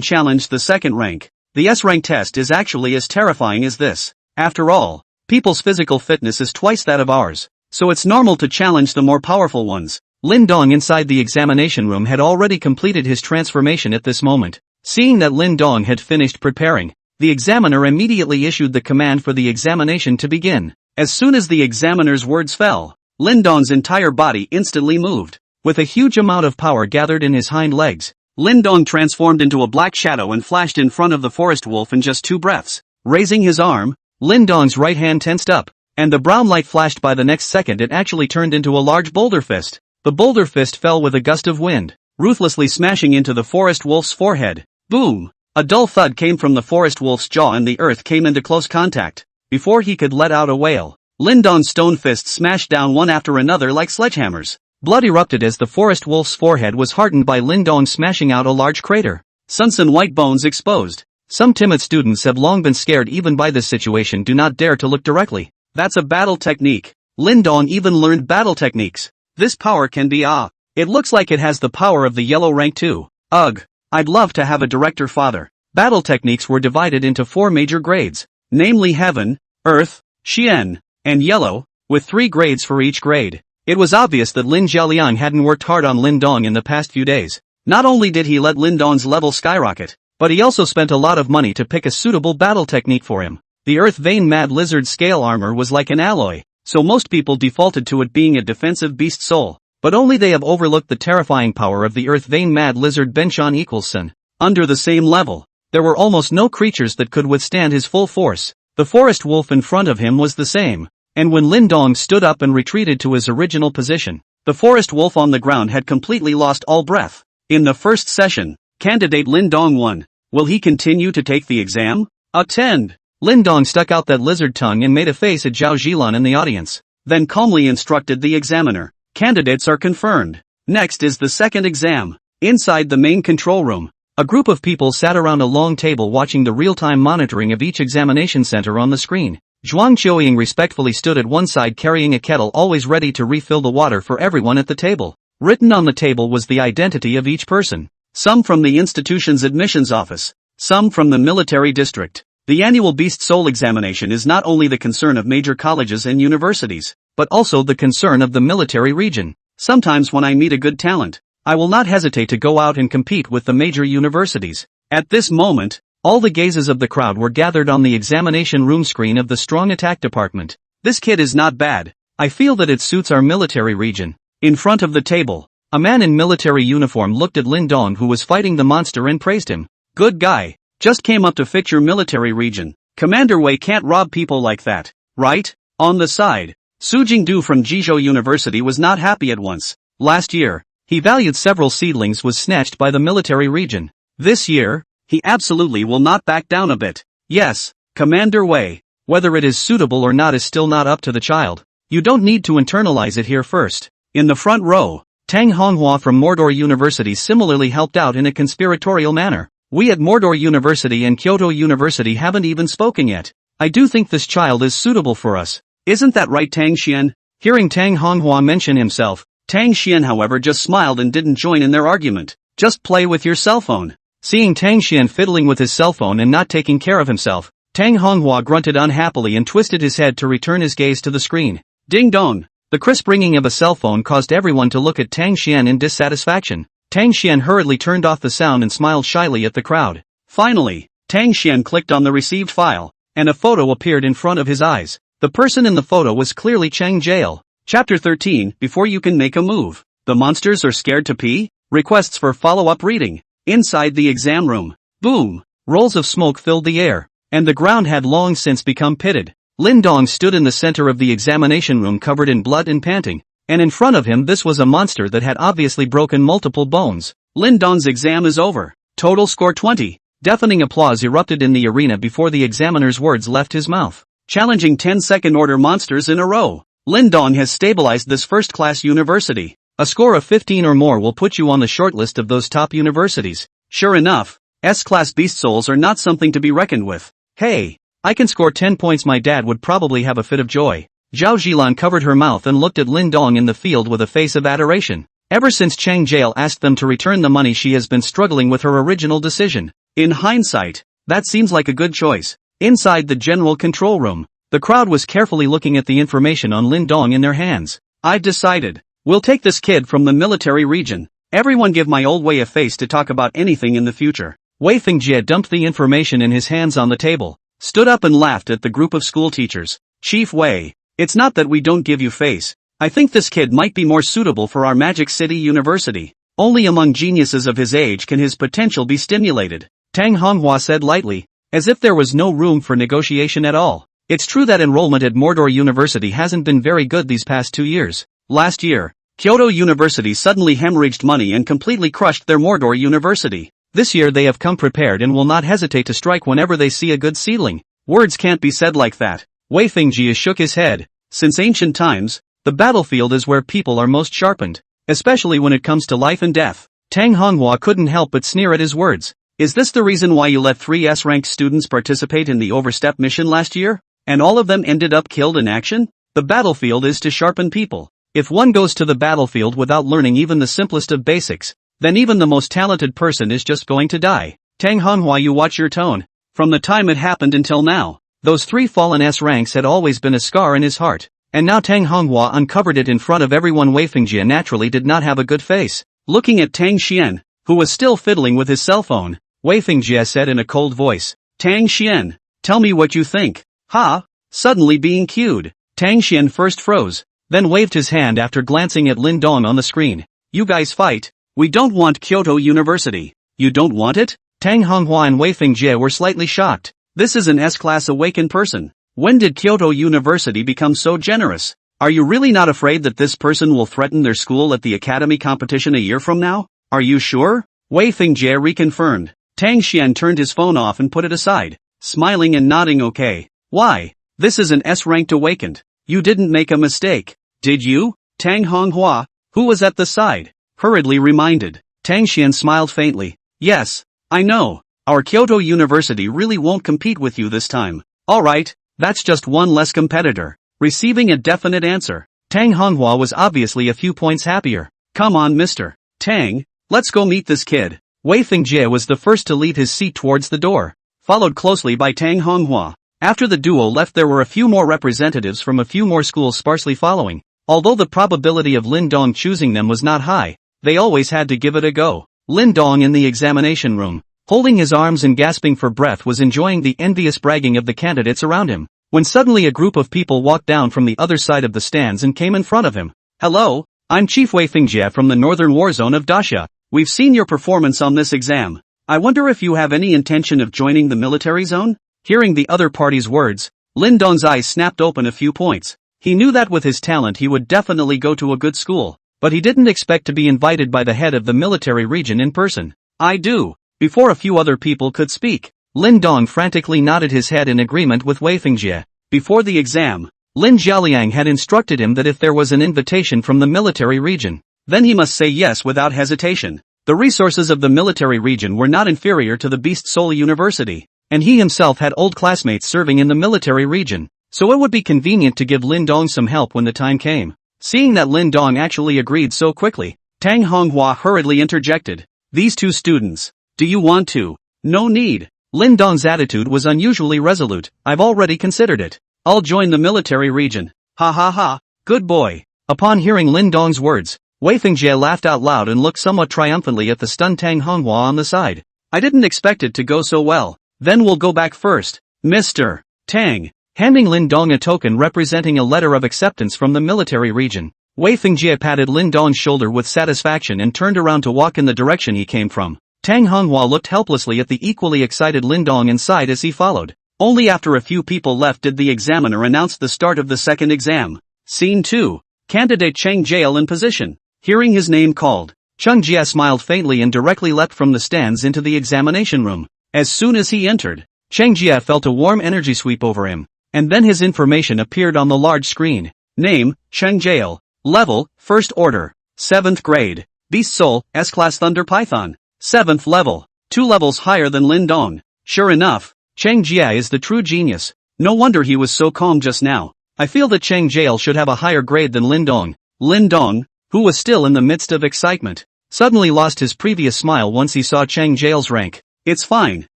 challenge the second rank. The S-rank test is actually as terrifying as this. After all, people's physical fitness is twice that of ours, so it's normal to challenge the more powerful ones. Lin Dong inside the examination room had already completed his transformation at this moment. Seeing that Lin Dong had finished preparing, the examiner immediately issued the command for the examination to begin. As soon as the examiner's words fell, Lin Dong's entire body instantly moved. With a huge amount of power gathered in his hind legs, Lin Dong transformed into a black shadow and flashed in front of the forest wolf in just 2 breaths. Raising his arm, Lin Dong's right hand tensed up, and the brown light flashed. By the next second it actually turned into a large boulder fist. The boulder fist fell with a gust of wind, ruthlessly smashing into the forest wolf's forehead. Boom! A dull thud came from the forest wolf's jaw and the earth came into close contact. Before he could let out a wail, Lin Dong's stone fists smashed down one after another like sledgehammers. Blood erupted as the forest wolf's forehead was hardened by Lin Dong smashing out a large crater. Sunken white bones exposed. Some timid students have long been scared even by this situation, do not dare to look directly. That's a battle technique. Lin Dong even learned battle techniques. This power can be it looks like it has the power of the yellow rank too. Ugh. I'd love to have a director father. Battle techniques were divided into 4 major grades, namely Heaven, Earth, Xian, and Yellow, with 3 grades for each grade. It was obvious that Lin Jialiang hadn't worked hard on Lin Dong in the past few days. Not only did he let Lin Dong's level skyrocket, but he also spent a lot of money to pick a suitable battle technique for him. The Earth Vein Mad Lizard scale armor was like an alloy, so most people defaulted to it being a defensive beast soul. But only they have overlooked the terrifying power of the Earth Vein Mad Lizard Benchan equals Sun. Under the same level, there were almost no creatures that could withstand his full force. The forest wolf in front of him was the same. And when Lin Dong stood up and retreated to his original position, the forest wolf on the ground had completely lost all breath. In the first session, candidate Lin Dong won. Will he continue to take the exam? Attend! Lin Dong stuck out that lizard tongue and made a face at Zhao Zilan in the audience, then calmly instructed the examiner. Candidates are confirmed. Next is the second exam. Inside the main control room, a group of people sat around a long table watching the real-time monitoring of each examination center on the screen. Zhuang Qiuying respectfully stood at one side carrying a kettle, always ready to refill the water for everyone at the table. Written on the table was the identity of each person. Some from the institution's admissions office, some from the military district. The annual Beast Soul examination is not only the concern of major colleges and universities, but also the concern of the military region. Sometimes when I meet a good talent, I will not hesitate to go out and compete with the major universities. At this moment, all the gazes of the crowd were gathered on the examination room screen of the Strong Attack Department. This kid is not bad. I feel that it suits our military region. In front of the table, a man in military uniform looked at Lin Dong, who was fighting the monster, and praised him. Good guy. Just came up to fix your military region. Commander Wei can't rob people like that, right? On the side, Su Jingdu from Jizhou University was not happy at once. Last year, he valued several seedlings was snatched by the military region. This year, he absolutely will not back down a bit. Yes, Commander Wei, whether it is suitable or not is still not up to the child. You don't need to internalize it here first. In the front row, Tang Honghua from Mordor University similarly helped out in a conspiratorial manner. We at Mordor University and Kyoto University haven't even spoken yet. I do think this child is suitable for us. Isn't that right, Tang Xian? Hearing Tang Honghua mention himself, Tang Xian however just smiled and didn't join in their argument. Just play with your cell phone. Seeing Tang Xian fiddling with his cell phone and not taking care of himself, Tang Honghua grunted unhappily and twisted his head to return his gaze to the screen. Ding dong! The crisp ringing of a cell phone caused everyone to look at Tang Xian in dissatisfaction. Tang Xian hurriedly turned off the sound and smiled shyly at the crowd. Finally, Tang Xian clicked on the received file, and a photo appeared in front of his eyes. The person in the photo was clearly Cheng Jie. Chapter 13, Before you can make a move. The monsters are scared to pee? Requests for follow-up reading. Inside the exam room. Boom! Rolls of smoke filled the air, and the ground had long since become pitted. Lin Dong stood in the center of the examination room covered in blood and panting, and in front of him this was a monster that had obviously broken multiple bones. Lin Dong's exam is over. Total score 20. Deafening applause erupted in the arena before the examiner's words left his mouth. Challenging 10 second-order monsters in a row. Lin Dong has stabilized this first-class university. A score of 15 or more will put you on the shortlist of those top universities. Sure enough, S-class beast souls are not something to be reckoned with. Hey, I can score 10 points. My dad would probably have a fit of joy. Zhao Zilan covered her mouth and looked at Lin Dong in the field with a face of adoration. Ever since Cheng Jie asked them to return the money, she has been struggling with her original decision. In hindsight, that seems like a good choice. Inside the general control room, the crowd was carefully looking at the information on Lin Dong in their hands. I've decided. We'll take this kid from the military region. Everyone give my old Wei a face to talk about anything in the future. Wei Fingjie dumped the information in his hands on the table, stood up and laughed at the group of school teachers. Chief Wei, it's not that we don't give you face. I think this kid might be more suitable for our Magic City University. Only among geniuses of his age can his potential be stimulated. Tang Honghua said lightly, as if there was no room for negotiation at all. It's true that enrollment at Mordor University hasn't been very good these past 2 years. Last year, Kyoto University suddenly hemorrhaged money and completely crushed their Mordor University. This year they have come prepared and will not hesitate to strike whenever they see a good seedling. Words can't be said like that. Wei Fingjie shook his head. Since ancient times, the battlefield is where people are most sharpened, especially when it comes to life and death. Tang Honghua couldn't help but sneer at his words. Is this the reason why you let 3 S-ranked students participate in the overstep mission last year? And all of them ended up killed in action? The battlefield is to sharpen people. If one goes to the battlefield without learning even the simplest of basics, then even the most talented person is just going to die. Tang Honghua, you watch your tone. From the time it happened until now, those 3 fallen S ranks had always been a scar in his heart. And now Tang Honghua uncovered it in front of everyone. Wei Fingjie naturally did not have a good face. Looking at Tang Xian, who was still fiddling with his cell phone, Wei Fingjie said in a cold voice, Tang Xian, tell me what you think. Ha! Suddenly being cued. Tang Xian first froze, then waved his hand after glancing at Lin Dong on the screen. You guys fight. We don't want Kyoto University. You don't want it? Tang Honghua and Wei Fingjie were slightly shocked. This is an S-class awakened person. When did Kyoto University become so generous? Are you really not afraid that this person will threaten their school at the academy competition a year from now? Are you sure? Wei Fingjie reconfirmed. Tang Xian turned his phone off and put it aside, smiling and nodding. Okay. Why? This is an S-ranked awakened. You didn't make a mistake, did you? Tang Honghua, who was at the side, hurriedly reminded. Tang Xian smiled faintly. Yes, I know. Our Kyoto University really won't compete with you this time. Alright, that's just one less competitor. Receiving a definite answer, Tang Honghua was obviously a few points happier. Come on, Mr. Tang, let's go meet this kid. Wei Fingjie was the first to lead his seat towards the door, followed closely by Tang Honghua. After the duo left, there were a few more representatives from a few more schools sparsely following. Although the probability of Lin Dong choosing them was not high, they always had to give it a go. Lin Dong in the examination room, holding his arms and gasping for breath, was enjoying the envious bragging of the candidates around him, when suddenly a group of people walked down from the other side of the stands and came in front of him. Hello, I'm Chief Wei Fingjie from the northern war zone of Dasha. We've seen your performance on this exam. I wonder if you have any intention of joining the military zone? Hearing the other party's words, Lin Dong's eyes snapped open a few points. He knew that with his talent he would definitely go to a good school, but he didn't expect to be invited by the head of the military region in person. I do. Before a few other people could speak, Lin Dong frantically nodded his head in agreement with Wei Fingjie. Before the exam, Lin Jialiang had instructed him that if there was an invitation from the military region, then he must say yes without hesitation. The resources of the military region were not inferior to the Beast Soul University, and he himself had old classmates serving in the military region, so it would be convenient to give Lin Dong some help when the time came. Seeing that Lin Dong actually agreed so quickly, Tang Honghua hurriedly interjected. These 2 students. Do you want to? No need. Lin Dong's attitude was unusually resolute. I've already considered it. I'll join the military region. Ha ha ha. Good boy. Upon hearing Lin Dong's words, Wei Fingjie laughed out loud and looked somewhat triumphantly at the stunned Tang Honghua on the side. I didn't expect it to go so well. Then we'll go back first. Mr. Tang, handing Lin Dong a token representing a letter of acceptance from the military region. Wei Fingjie patted Lin Dong's shoulder with satisfaction and turned around to walk in the direction he came from. Tang Honghua looked helplessly at the equally excited Lin Dong and sighed as he followed. Only after a few people left did the examiner announce the start of the second exam. Scene 2. Candidate Cheng Jie in position. Hearing his name called, Cheng Jie smiled faintly and directly leapt from the stands into the examination room. As soon as he entered, Cheng Jie felt a warm energy sweep over him, and then his information appeared on the large screen. Name, Cheng Jie. Level, First Order. 7th grade. Beast Soul, S-Class Thunder Python. 7th level. 2 levels higher than Lin Dong. Sure enough, Cheng Jie is the true genius. No wonder he was so calm just now. I feel that Cheng Jie should have a higher grade than Lin Dong. Lin Dong, who was still in the midst of excitement, suddenly lost his previous smile once he saw Cheng Jie's rank. It's fine.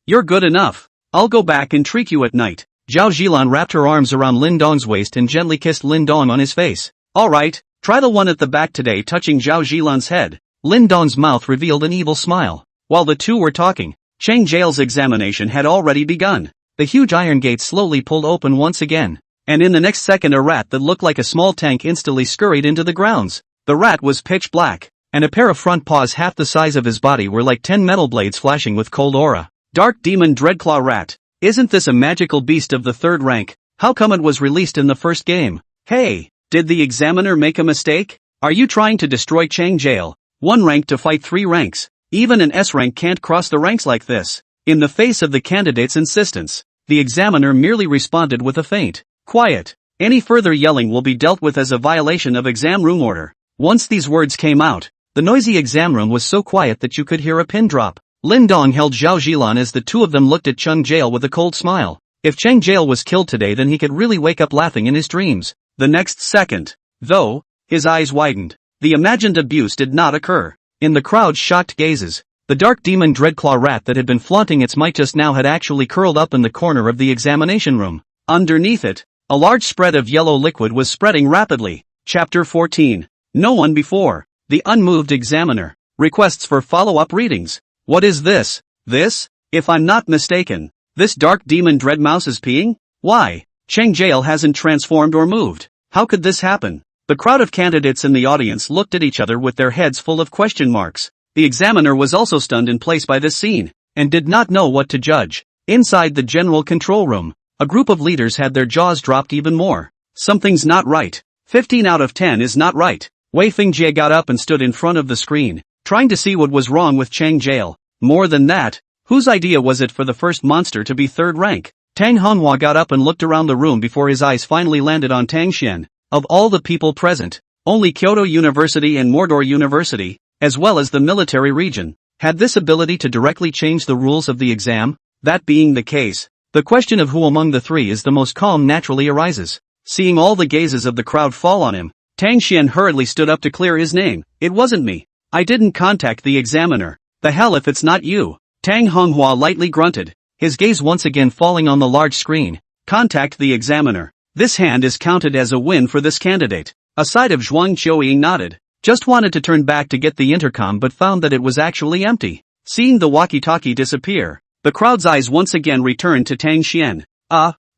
You're good enough. I'll go back and treat you at night. Zhao Zilan wrapped her arms around Lin Dong's waist and gently kissed Lin Dong on his face. Alright, try the one at the back today, touching Zhao Zilan's head. Lin Dong's mouth revealed an evil smile. While the two were talking, Cheng Jie's examination had already begun. The huge iron gate slowly pulled open once again, and in the next second a rat that looked like a small tank instantly scurried into the grounds. The rat was pitch black, and a pair of front paws half the size of his body were like 10 metal blades flashing with cold aura. Dark Demon Dreadclaw Rat. Isn't this a magical beast of the 3rd rank? How come it was released in the first game? Hey, did the examiner make a mistake? Are you trying to destroy Cheng Jie? 1 rank to fight 3 ranks. Even an S rank can't cross the ranks like this. In the face of the candidate's insistence, the examiner merely responded with a faint, quiet. Any further yelling will be dealt with as a violation of exam room order. Once these words came out, the noisy exam room was so quiet that you could hear a pin drop. Lin Dong held Zhao Zilan as the two of them looked at Cheng Jie with a cold smile. If Cheng Jie was killed today, then he could really wake up laughing in his dreams. The next second, though, his eyes widened. The imagined abuse did not occur. In the crowd's shocked gazes, the dark demon Dreadclaw rat that had been flaunting its might just now had actually curled up in the corner of the examination room. Underneath it, a large spread of yellow liquid was spreading rapidly. Chapter 14. No one before. The unmoved examiner requests for follow-up readings. What is this? This? If I'm not mistaken, this dark demon Dread Mouse is peeing? Why? Cheng Jie hasn't transformed or moved. How could this happen? The crowd of candidates in the audience looked at each other with their heads full of question marks. The examiner was also stunned in place by this scene, and did not know what to judge. Inside the general control room, a group of leaders had their jaws dropped even more. Something's not right. 15 out of 10 is not right. Wei Fingjie got up and stood in front of the screen, trying to see what was wrong with Cheng Jie. More than that, whose idea was it for the first monster to be 3rd rank? Tang Honghua got up and looked around the room before his eyes finally landed on Tang Xian. Of all the people present, only Kyoto University and Mordor University, as well as the military region, had this ability to directly change the rules of the exam. That being the case, the question of who among the 3 is the most calm naturally arises. Seeing all the gazes of the crowd fall on him, Tang Xian hurriedly stood up to clear his name. It wasn't me. I didn't contact the examiner. The hell if it's not you. Tang Honghua lightly grunted, his gaze once again falling on the large screen. Contact the examiner. This hand is counted as a win for this candidate. A side of Zhuang Qiuying nodded. Just wanted to turn back to get the intercom but found that it was actually empty. Seeing the walkie-talkie disappear, the crowd's eyes once again returned to Tang Xian.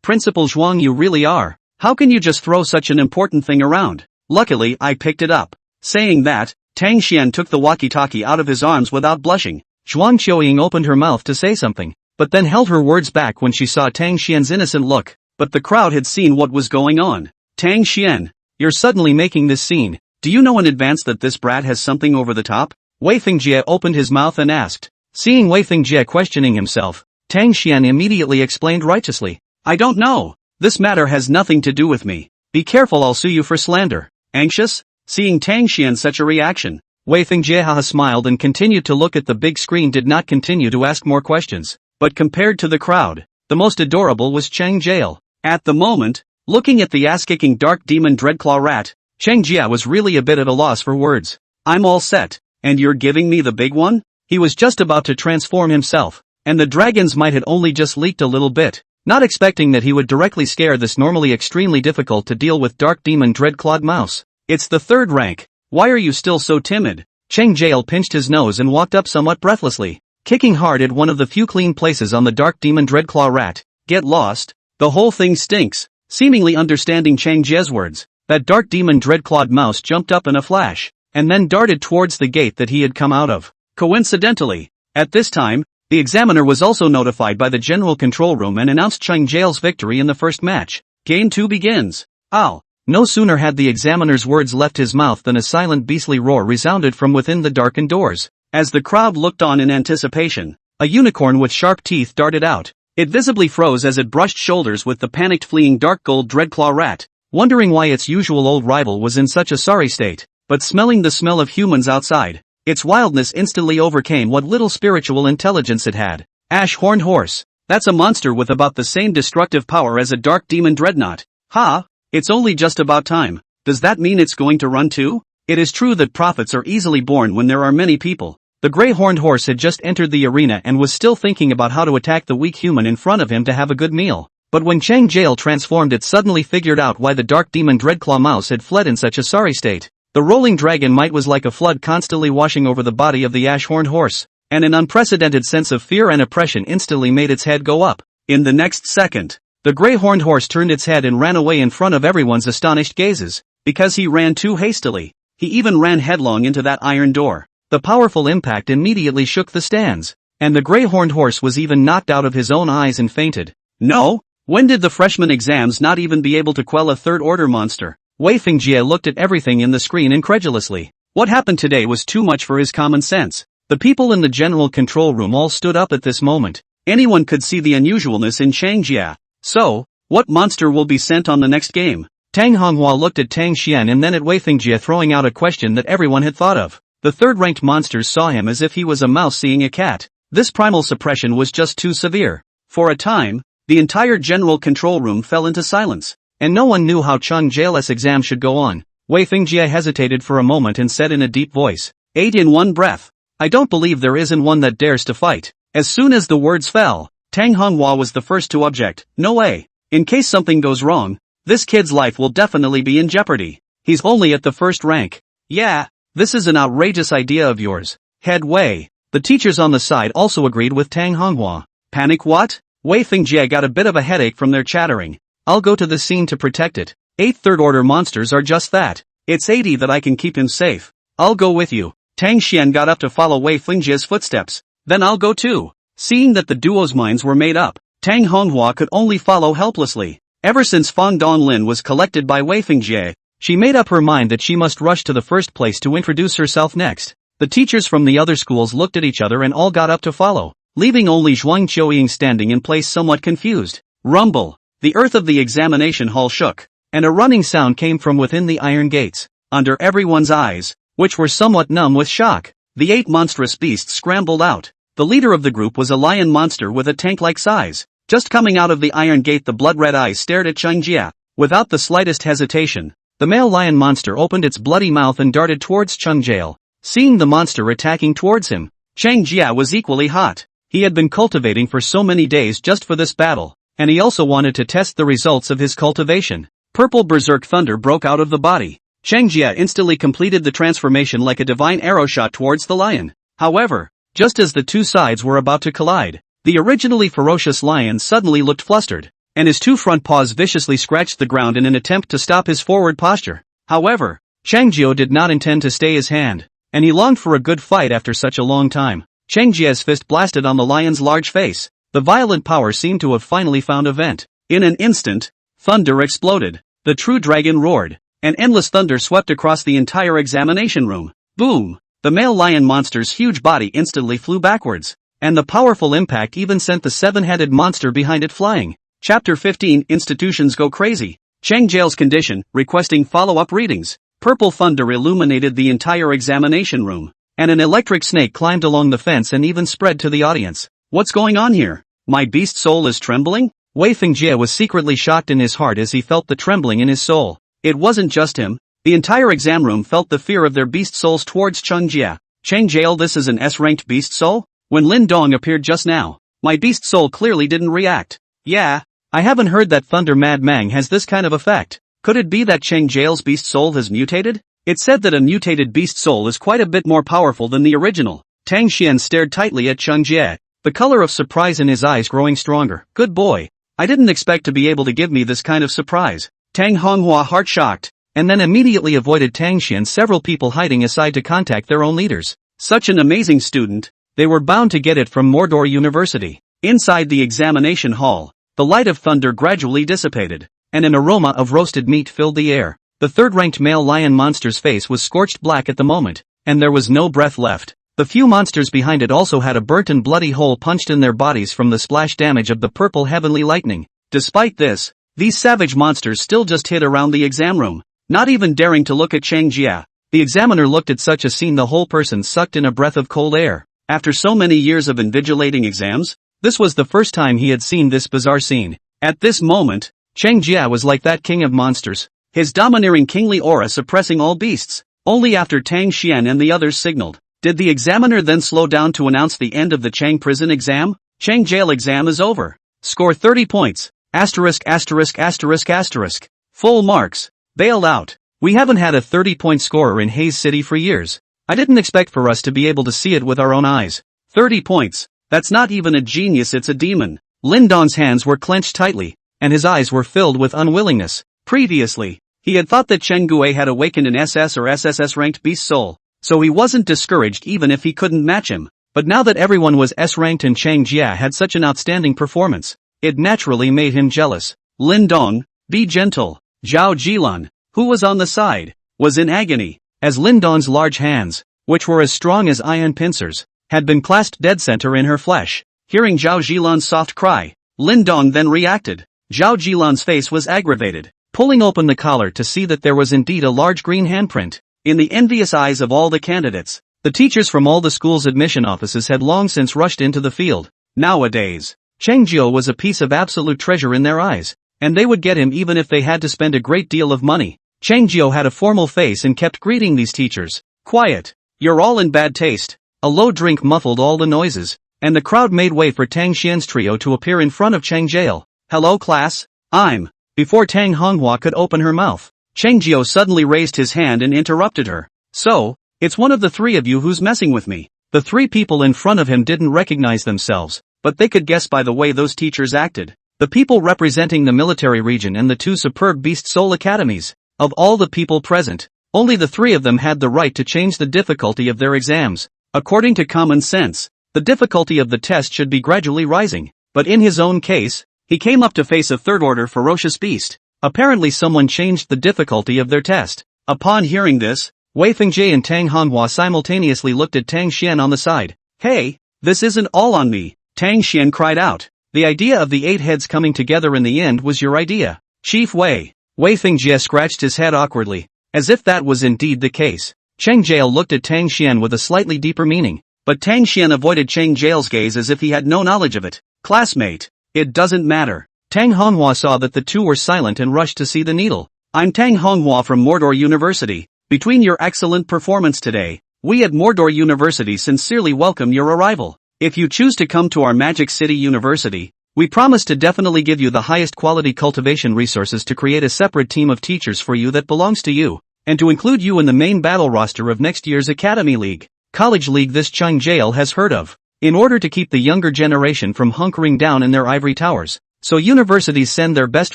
Principal Zhuang, you really are. How can you just throw such an important thing around? Luckily, I picked it up. Saying that, Tang Xian took the walkie-talkie out of his arms without blushing. Zhuang Qiuying opened her mouth to say something, but then held her words back when she saw Tang Xian's innocent look. But the crowd had seen what was going on. Tang Xian, you're suddenly making this scene. Do you know in advance that this brat has something over the top? Wei Fingjie opened his mouth and asked. Seeing Wei Fingjie questioning himself, Tang Xian immediately explained righteously. I don't know. This matter has nothing to do with me. Be careful, I'll sue you for slander. Anxious? Seeing Tang Xian such a reaction, Wei Fingjie smiled and continued to look at the big screen, did not continue to ask more questions. But compared to the crowd, the most adorable was Cheng Jie. At the moment, looking at the ass-kicking dark demon Dreadclaw rat, Cheng Jie was really a bit at a loss for words. I'm all set, and you're giving me the big one? He was just about to transform himself, and the dragon's might had only just leaked a little bit, not expecting that he would directly scare this normally extremely difficult to deal with dark demon Dreadclawed mouse. It's the 3rd rank. Why are you still so timid? Cheng Jie pinched his nose and walked up somewhat breathlessly, kicking hard at one of the few clean places on the dark demon Dreadclaw rat. Get lost. The whole thing stinks. Seemingly understanding Cheng Jie's words, that dark demon Dreadclawed mouse jumped up in a flash, and then darted towards the gate that he had come out of. Coincidentally, at this time, the examiner was also notified by the general control room and announced Cheng Jie's victory in the first match. Game 2 begins. Ow! No sooner had the examiner's words left his mouth than a silent beastly roar resounded from within the darkened doors. As the crowd looked on in anticipation, A unicorn with sharp teeth darted out. It visibly froze as it brushed shoulders with the panicked fleeing dark gold dreadclaw rat, wondering why its usual old rival was in such a sorry state, but smelling the smell of humans outside, its wildness instantly overcame what little spiritual intelligence it had. Ash-horned horse. That's a monster with about the same destructive power as a dark demon dreadnought. Ha! It's only just about time. Does that mean it's going to run too? It is true that prophets are easily born when there are many people. The grey-horned horse had just entered the arena and was still thinking about how to attack the weak human in front of him to have a good meal. But when Cheng Jie transformed, it suddenly figured out why the dark demon Dreadclaw Mouse had fled in such a sorry state. The rolling dragon might was like a flood constantly washing over the body of the ash-horned horse, and an unprecedented sense of fear and oppression instantly made its head go up. In the next second, the grey-horned horse turned its head and ran away in front of everyone's astonished gazes, because he ran too hastily. He even ran headlong into that iron door. The powerful impact immediately shook the stands, and the grey-horned horse was even knocked out of his own eyes and fainted. No? When did the freshman exams not even be able to quell a third-order monster? Wei Fingjie looked at everything in the screen incredulously. What happened today was too much for his common sense. The people in the general control room all stood up at this moment. Anyone could see the unusualness in Cheng Jie. So, what monster will be sent on the next game? Tang Honghua looked at Tang Xian and then at Wei Fingjie, throwing out a question that everyone had thought of. The third-ranked monsters saw him as if he was a mouse seeing a cat. This primal suppression was just too severe. For a time, the entire general control room fell into silence, and no one knew how Cheng Jie's exam should go on. Wei Fingjie hesitated for a moment and said in a deep voice, 8 in one breath. I don't believe there isn't one that dares to fight. As soon as the words fell, Tang Honghua was the first to object. No way. In case something goes wrong, this kid's life will definitely be in jeopardy. He's only at the first rank. Yeah. This is an outrageous idea of yours. Head Wei. The teachers on the side also agreed with Tang Honghua. Panic what? Wei Fingjie got a bit of a headache from their chattering. I'll go to the scene to protect it. 8 third-order monsters are just that. It's 80 that I can keep him safe. I'll go with you. Tang Xian got up to follow Wei Fingjie's footsteps. Then I'll go too. Seeing that the duo's minds were made up, Tang Honghua could only follow helplessly. Ever since Fang Donglin was collected by Wei Fingjie, she made up her mind that she must rush to the first place to introduce herself next. The teachers from the other schools looked at each other and all got up to follow, leaving only Zhuang Qiuying standing in place somewhat confused. Rumble. The earth of the examination hall shook, and a running sound came from within the iron gates. Under everyone's eyes, which were somewhat numb with shock, the 8 monstrous beasts scrambled out. The leader of the group was a lion monster with a tank-like size. Just coming out of the iron gate, the blood-red eyes stared at Cheng Jie. Without the slightest hesitation, the male lion monster opened its bloody mouth and darted towards Cheng Jie. Seeing the monster attacking towards him, Cheng Jie was equally hot. He had been cultivating for so many days just for this battle, and he also wanted to test the results of his cultivation. Purple berserk thunder broke out of the body. Cheng Jie instantly completed the transformation like a divine arrow shot towards the lion. However, just as the two sides were about to collide, the originally ferocious lion suddenly looked flustered, and his 2 front paws viciously scratched the ground in an attempt to stop his forward posture. However, Cheng Jie did not intend to stay his hand, and he longed for a good fight after such a long time. Cheng Jie's fist blasted on the lion's large face. The violent power seemed to have finally found a vent. In an instant, thunder exploded. The true dragon roared, and endless thunder swept across the entire examination room. Boom! The male lion monster's huge body instantly flew backwards, and the powerful impact even sent the 7-headed monster behind it flying. Chapter 15 Institutions Go Crazy. Cheng Jie's condition, requesting follow-up readings. Purple thunder illuminated the entire examination room, and an electric snake climbed along the fence and even spread to the audience. What's going on here? My beast soul is trembling? Wei Fingjie was secretly shocked in his heart as he felt the trembling in his soul. It wasn't just him. The entire exam room felt the fear of their beast souls towards Cheng Jie. Cheng Jie, this is an S-ranked beast soul? When Lin Dong appeared just now, my beast soul clearly didn't react. Yeah. I haven't heard that Thunder Mad Mang has this kind of effect. Could it be that Cheng Jie's beast soul has mutated? It's said that a mutated beast soul is quite a bit more powerful than the original. Tang Xian stared tightly at Cheng Jie, the color of surprise in his eyes growing stronger. Good boy. I didn't expect to be able to give me this kind of surprise. Tang Honghua heart shocked, and then immediately avoided Tang Xian, several people hiding aside to contact their own leaders. Such an amazing student, they were bound to get it from Mordor University. Inside the examination hall, the light of thunder gradually dissipated, and an aroma of roasted meat filled the air. The third-ranked male lion monster's face was scorched black at the moment, and there was no breath left. The few monsters behind it also had a burnt and bloody hole punched in their bodies from the splash damage of the purple heavenly lightning. Despite this, these savage monsters still just hid around the exam room, not even daring to look at Cheng Jie. The examiner looked at such a scene, the whole person sucked in a breath of cold air. After so many years of invigilating exams, this was the first time he had seen this bizarre scene. At this moment, Cheng Jie was like that king of monsters, his domineering kingly aura suppressing all beasts. Only after Tang Xian and the others signaled, did the examiner then slow down to announce the end of the Cheng prison exam. Cheng jail exam is over. Score 30 points. Asterisk asterisk asterisk asterisk. Full marks. Bailed out. We haven't had a 30-point scorer in Haze City for years. I didn't expect for us to be able to see it with our own eyes. 30 points. That's not even a genius, it's a demon. Lin Dong's hands were clenched tightly, and his eyes were filled with unwillingness. Previously, he had thought that Cheng Jie had awakened an SS or SSS-ranked beast soul, so he wasn't discouraged even if he couldn't match him. But now that everyone was S-ranked and Cheng Jie had such an outstanding performance, it naturally made him jealous. Lin Dong, be gentle. Zhao Jilan, who was on the side, was in agony, as Lin Dong's large hands, which were as strong as iron pincers, had been clasped dead center in her flesh. Hearing Zhao Jilan's soft cry, Lin Dong then reacted. Zhao Jilan's face was aggravated, pulling open the collar to see that there was indeed a large green handprint. In the envious eyes of all the candidates, the teachers from all the school's admission offices had long since rushed into the field. Nowadays, Cheng Jie was a piece of absolute treasure in their eyes, and they would get him even if they had to spend a great deal of money. Cheng Jie had a formal face and kept greeting these teachers. Quiet. You're all in bad taste. A low drink muffled all the noises, and the crowd made way for Tang Xian's trio to appear in front of Cheng Jie. Hello class, I'm. Before Tang Honghua could open her mouth, Cheng Jie suddenly raised his hand and interrupted her. So, it's one of the three of you who's messing with me. The three people in front of him didn't recognize themselves, but they could guess by the way those teachers acted. The people representing the military region and the two superb Beast Soul Academies. Of all the people present, only the three of them had the right to change the difficulty of their exams. According to common sense, the difficulty of the test should be gradually rising, but in his own case, he came up to face a third-order ferocious beast. Apparently someone changed the difficulty of their test. Upon hearing this, Wei Fengjie and Tang Honghua simultaneously looked at Tang Xian on the side. Hey, this isn't all on me, Tang Xian cried out. The idea of the 8 heads coming together in the end was your idea, Chief Wei. Wei Fengjie scratched his head awkwardly, as if that was indeed the case. Cheng Jie looked at Tang Xian with a slightly deeper meaning, but Tang Xian avoided Cheng Jie's gaze as if he had no knowledge of it. Classmate, it doesn't matter. Tang Honghua saw that the two were silent and rushed to see the needle. I'm Tang Honghua from Mordor University. Between your excellent performance today, we at Mordor University sincerely welcome your arrival. If you choose to come to our Magic City University, we promise to definitely give you the highest quality cultivation resources to create a separate team of teachers for you that belongs to you, and to include you in the main battle roster of next year's Academy League, College League this Cheng Jie has heard of, in order to keep the younger generation from hunkering down in their ivory towers. So universities send their best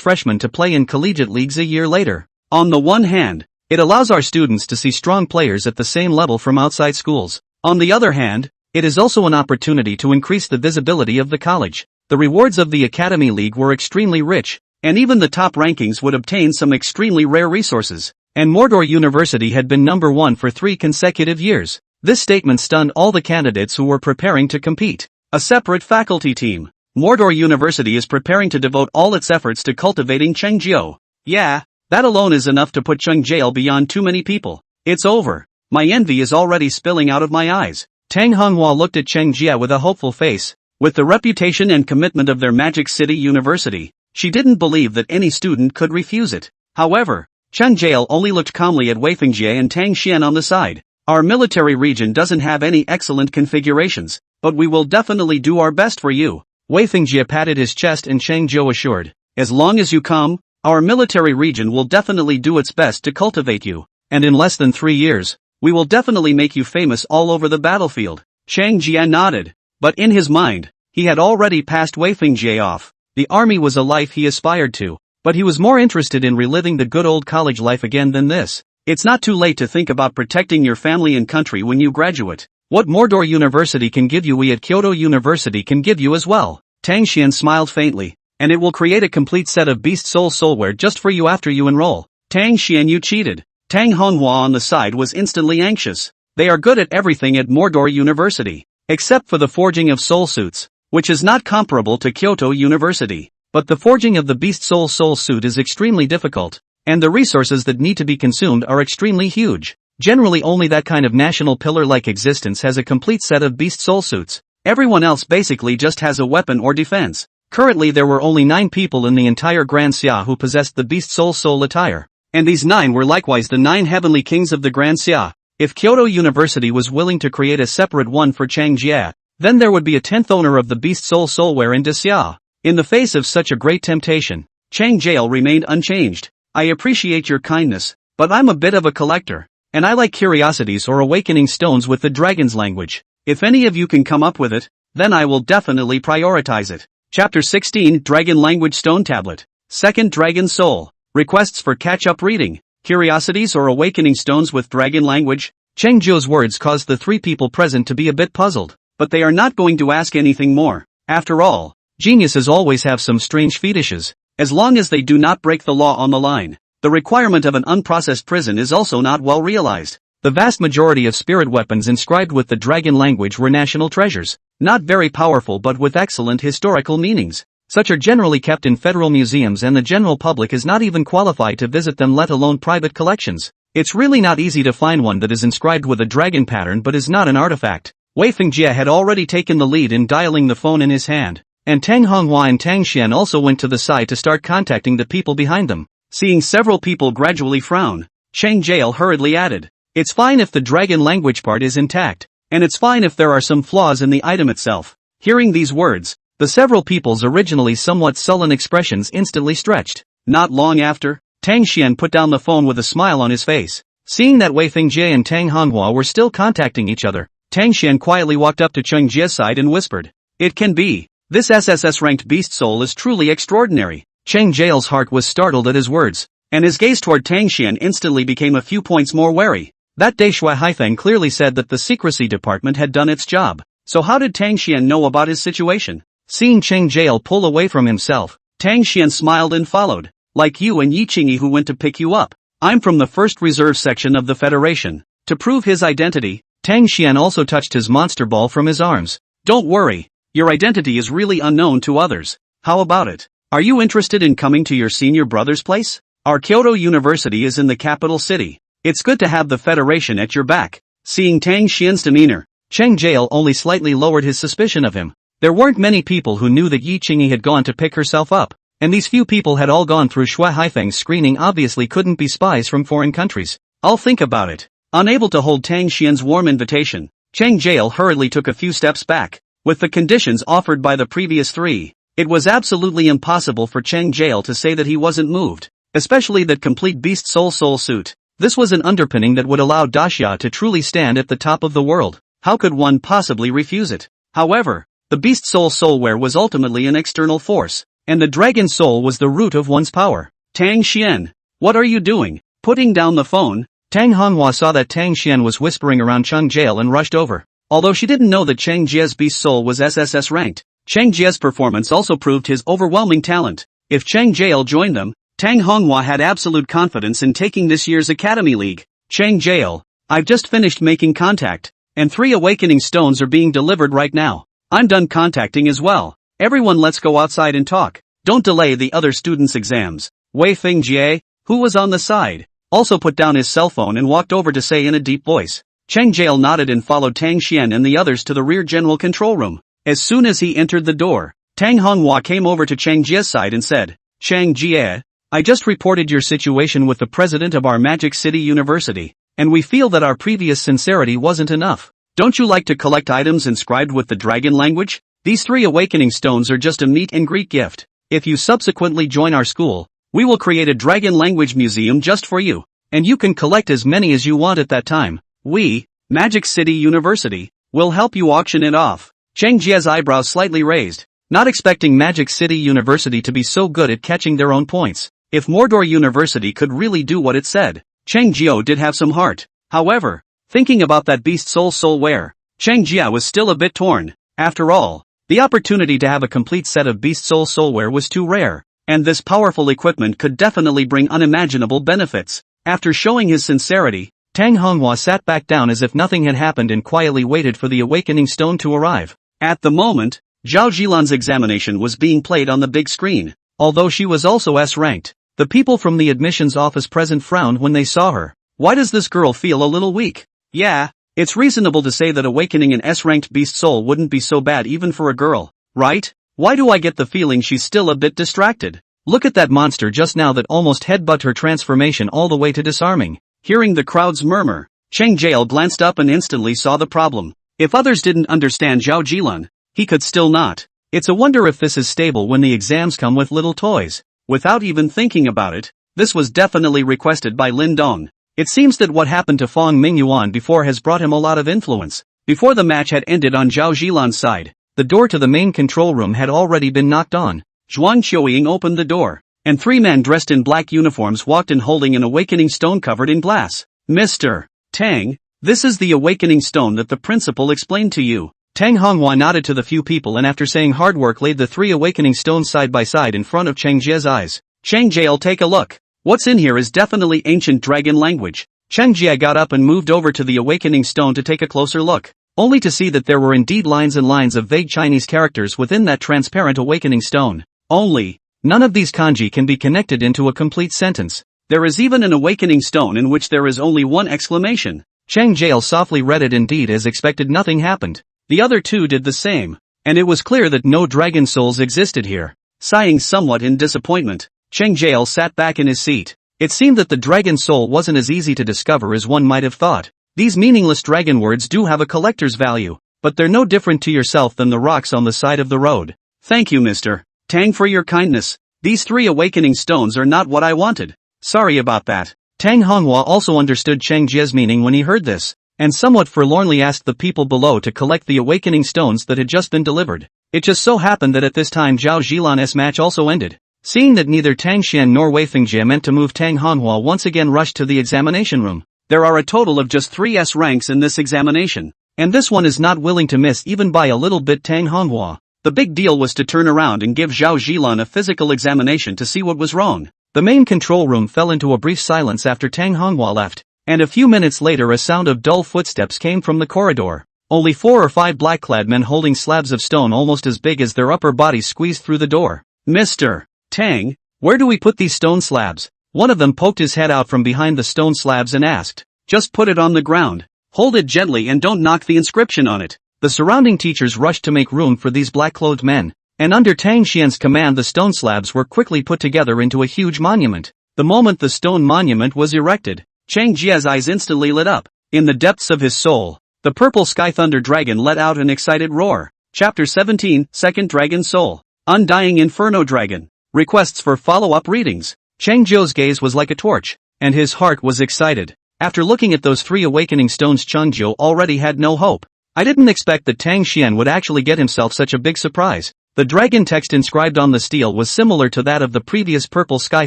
freshmen to play in collegiate leagues a year later. On the one hand, it allows our students to see strong players at the same level from outside schools. On the other hand, it is also an opportunity to increase the visibility of the college. The rewards of the Academy League were extremely rich, and even the top rankings would obtain some extremely rare resources. And Mordor University had been number 1 for 3 consecutive years. This statement stunned all the candidates who were preparing to compete. A separate faculty team. Mordor University is preparing to devote all its efforts to cultivating Cheng Jie. Yeah, that alone is enough to put Cheng Jie beyond too many people. It's over. My envy is already spilling out of my eyes. Tang Honghua looked at Cheng Jie with a hopeful face. With the reputation and commitment of their Magic City University, she didn't believe that any student could refuse it. However, Cheng Jie only looked calmly at Wei Fengjie and Tang Xian on the side. Our military region doesn't have any excellent configurations, but we will definitely do our best for you. Wei Fengjie patted his chest and Cheng Jie assured, as long as you come, our military region will definitely do its best to cultivate you, and in less than 3 years, we will definitely make you famous all over the battlefield. Cheng Jie nodded. But in his mind, he had already passed Wei Fengjie off. The army was a life he aspired to, but he was more interested in reliving the good old college life again than this. It's not too late to think about protecting your family and country when you graduate. What Mordor University can give you, we at Kyoto University can give you as well. Tang Xian smiled faintly, and it will create a complete set of Beast Soul soulware just for you after you enroll. Tang Xian, you cheated. Tang Honghua on the side was instantly anxious. They are good at everything at Mordor University, except for the forging of soul suits, which is not comparable to Kyoto University. But the forging of the beast soul suit is extremely difficult, and the resources that need to be consumed are extremely huge. Generally only that kind of national pillar-like existence has a complete set of beast soul suits. Everyone else basically just has a weapon or defense. Currently there were only 9 people in the entire Grand Xia who possessed the beast soul attire. And these 9 were likewise the 9 heavenly kings of the Grand Xia. If Kyoto University was willing to create a separate one for Cheng Jie, then there would be a 10th owner of the beast soulware in Xia. In the face of such a great temptation, Cheng Jie remained unchanged. I appreciate your kindness, but I'm a bit of a collector, and I like curiosities or awakening stones with the dragon's language. If any of you can come up with it, then I will definitely prioritize it. Chapter 16 Dragon Language Stone Tablet. Second Dragon Soul. Requests for catch-up reading. Curiosities or awakening stones with dragon language? Cheng Jie's words caused the 3 people present to be a bit puzzled, but they are not going to ask anything more. After all, geniuses always have some strange fetishes, as long as they do not break the law on the line. The requirement of an unprocessed prison is also not well realized. The vast majority of spirit weapons inscribed with the dragon language were national treasures, not very powerful but with excellent historical meanings. Such are generally kept in federal museums and the general public is not even qualified to visit them, let alone private collections. It's really not easy to find one that is inscribed with a dragon pattern but is not an artifact. Wei Fengjie had already taken the lead in dialing the phone in his hand, and Tang Honghua and Tang Xian also went to the side to start contacting the people behind them. Seeing several people gradually frown, Cheng Jie hurriedly added, "It's fine if the dragon language part is intact, and it's fine if there are some flaws in the item itself." Hearing these words, the several people's originally somewhat sullen expressions instantly stretched. Not long after, Tang Xian put down the phone with a smile on his face. Seeing that Wei Fengjie and Tang Honghua were still contacting each other, Tang Xian quietly walked up to Cheng Jie's side and whispered, "It can be. This SSS-ranked beast soul is truly extraordinary." Cheng Jie's heart was startled at his words, and his gaze toward Tang Xian instantly became a few points more wary. That day Shui Haifeng clearly said that the secrecy department had done its job. So how did Tang Xian know about his situation? Seeing Cheng Jie pull away from himself, Tang Xian smiled and followed. "Like you and Yi Qingyi who went to pick you up. I'm from the first reserve section of the Federation." To prove his identity, Tang Xian also touched his monster ball from his arms. "Don't worry, your identity is really unknown to others. How about it? Are you interested in coming to your senior brother's place? Our Kyoto University is in the capital city. It's good to have the Federation at your back." Seeing Tang Xian's demeanor, Cheng Jie only slightly lowered his suspicion of him. There weren't many people who knew that Yi Qingyi had gone to pick herself up, and these few people had all gone through Shui Haifeng's screening, obviously couldn't be spies from foreign countries. "I'll think about it." Unable to hold Tang Xian's warm invitation, Cheng Jie hurriedly took a few steps back. With the conditions offered by the previous 3, it was absolutely impossible for Cheng Jie to say that he wasn't moved, especially that complete beast soul suit. This was an underpinning that would allow Daxia to truly stand at the top of the world. How could one possibly refuse it? However, the beast soulware was ultimately an external force, and the dragon soul was the root of one's power. "Tang Xian, what are you doing?" Putting down the phone, Tang Honghua saw that Tang Xian was whispering around Cheng Jie and rushed over. Although she didn't know that Cheng Jie's beast soul was SSS ranked, Cheng Jie's performance also proved his overwhelming talent. If Cheng Jie joined them, Tang Honghua had absolute confidence in taking this year's Academy League. "Cheng Jie, I've just finished making contact, and 3 awakening stones are being delivered right now. I'm done contacting as well. Everyone, let's go outside and talk. Don't delay the other students' exams." Wei Fengjie, who was on the side, also put down his cell phone and walked over to say in a deep voice. Cheng Jie nodded and followed Tang Xian and the others to the rear general control room. As soon as he entered the door, Tang Honghua came over to Cheng Jie's side and said, "Cheng Jie, I just reported your situation with the president of our Magic City University, and we feel that our previous sincerity wasn't enough. Don't you like to collect items inscribed with the dragon language? These 3 awakening stones are just a meet and greet gift. If you subsequently join our school, we will create a dragon language museum just for you, and you can collect as many as you want at that time. We, Magic City University, will help you auction it off." Cheng Jie's eyebrows slightly raised, not expecting Magic City University to be so good at catching their own points. If Mordor University could really do what it said, Cheng Jie did have some heart. However, thinking about that beast soulware, Cheng Jie was still a bit torn. After all, the opportunity to have a complete set of beast soulware was too rare, and this powerful equipment could definitely bring unimaginable benefits. After showing his sincerity, Tang Honghua sat back down as if nothing had happened and quietly waited for the awakening stone to arrive. At the moment, Zhao Jilan's examination was being played on the big screen. Although she was also S-ranked, the people from the admissions office present frowned when they saw her. Why does this girl feel a little weak? Yeah, it's reasonable to say that awakening an S-ranked beast soul wouldn't be so bad even for a girl, right? Why do I get the feeling she's still a bit distracted? Look at that monster just now that almost headbutted her transformation all the way to disarming. Hearing the crowd's murmur, Cheng Jie glanced up and instantly saw the problem. If others didn't understand Zhao Jilan, he could still not. It's a wonder if this is stable when the exams come with little toys. Without even thinking about it, this was definitely requested by Lin Dong. It seems that what happened to Fong Mingyuan before has brought him a lot of influence. Before the match had ended on Zhao Jilan's side, the door to the main control room had already been knocked on. Zhuang Qiuying opened the door, and 3 men dressed in black uniforms walked in holding an awakening stone covered in glass. Mr. Tang, this is the awakening stone that the principal explained to you. Tang Honghua nodded to the few people and after saying hard work laid the 3 awakening stones side by side in front of Cheng Jie's eyes. Cheng Jie'll take a look. What's in here is definitely ancient dragon language. Cheng Jie got up and moved over to the awakening stone to take a closer look, only to see that there were indeed lines and lines of vague Chinese characters within that transparent awakening stone. Only, none of these kanji can be connected into a complete sentence. There is even an awakening stone in which there is only one exclamation. Cheng Jie softly read it. Indeed, as expected, nothing happened. The other 2 did the same, and it was clear that no dragon souls existed here. Sighing somewhat in disappointment, Cheng Jie sat back in his seat. It seemed that the dragon soul wasn't as easy to discover as one might have thought. These meaningless dragon words do have a collector's value, but they're no different to yourself than the rocks on the side of the road. Thank you, Mr. Tang, for your kindness. These 3 awakening stones are not what I wanted. Sorry about that. Tang Honghua also understood Cheng Jie's meaning when he heard this, and somewhat forlornly asked the people below to collect the awakening stones that had just been delivered. It just so happened that at this time Zhao Jilan's match also ended. Seeing that neither Tang Xian nor Wei Fengjie meant to move, Tang Honghua once again rushed to the examination room. There are a total of just 3 S ranks in this examination, and this one is not willing to miss even by a little bit. Tang Honghua. The big deal was to turn around and give Zhao Jilan a physical examination to see what was wrong. The main control room fell into a brief silence after Tang Honghua left, and a few minutes later a sound of dull footsteps came from the corridor. Only 4 or 5 black-clad men holding slabs of stone almost as big as their upper bodies squeezed through the door. Mr. Tang, where do we put these stone slabs? One of them poked his head out from behind the stone slabs and asked. Just put it on the ground. Hold it gently and don't knock the inscription on it. The surrounding teachers rushed to make room for these black-clothed men, and under Tang Xian's command the stone slabs were quickly put together into a huge monument. The moment the stone monument was erected, Cheng Jie's eyes instantly lit up. In the depths of his soul, the purple sky thunder dragon let out an excited roar. Chapter 17, Second Dragon Soul. Undying Inferno Dragon. Requests for follow-up readings. Cheng Jie's gaze was like a torch, and his heart was excited. After looking at those 3 awakening stones, Cheng Jie already had no hope. I didn't expect that Tang Xian would actually get himself such a big surprise. The dragon text inscribed on the steel was similar to that of the previous purple sky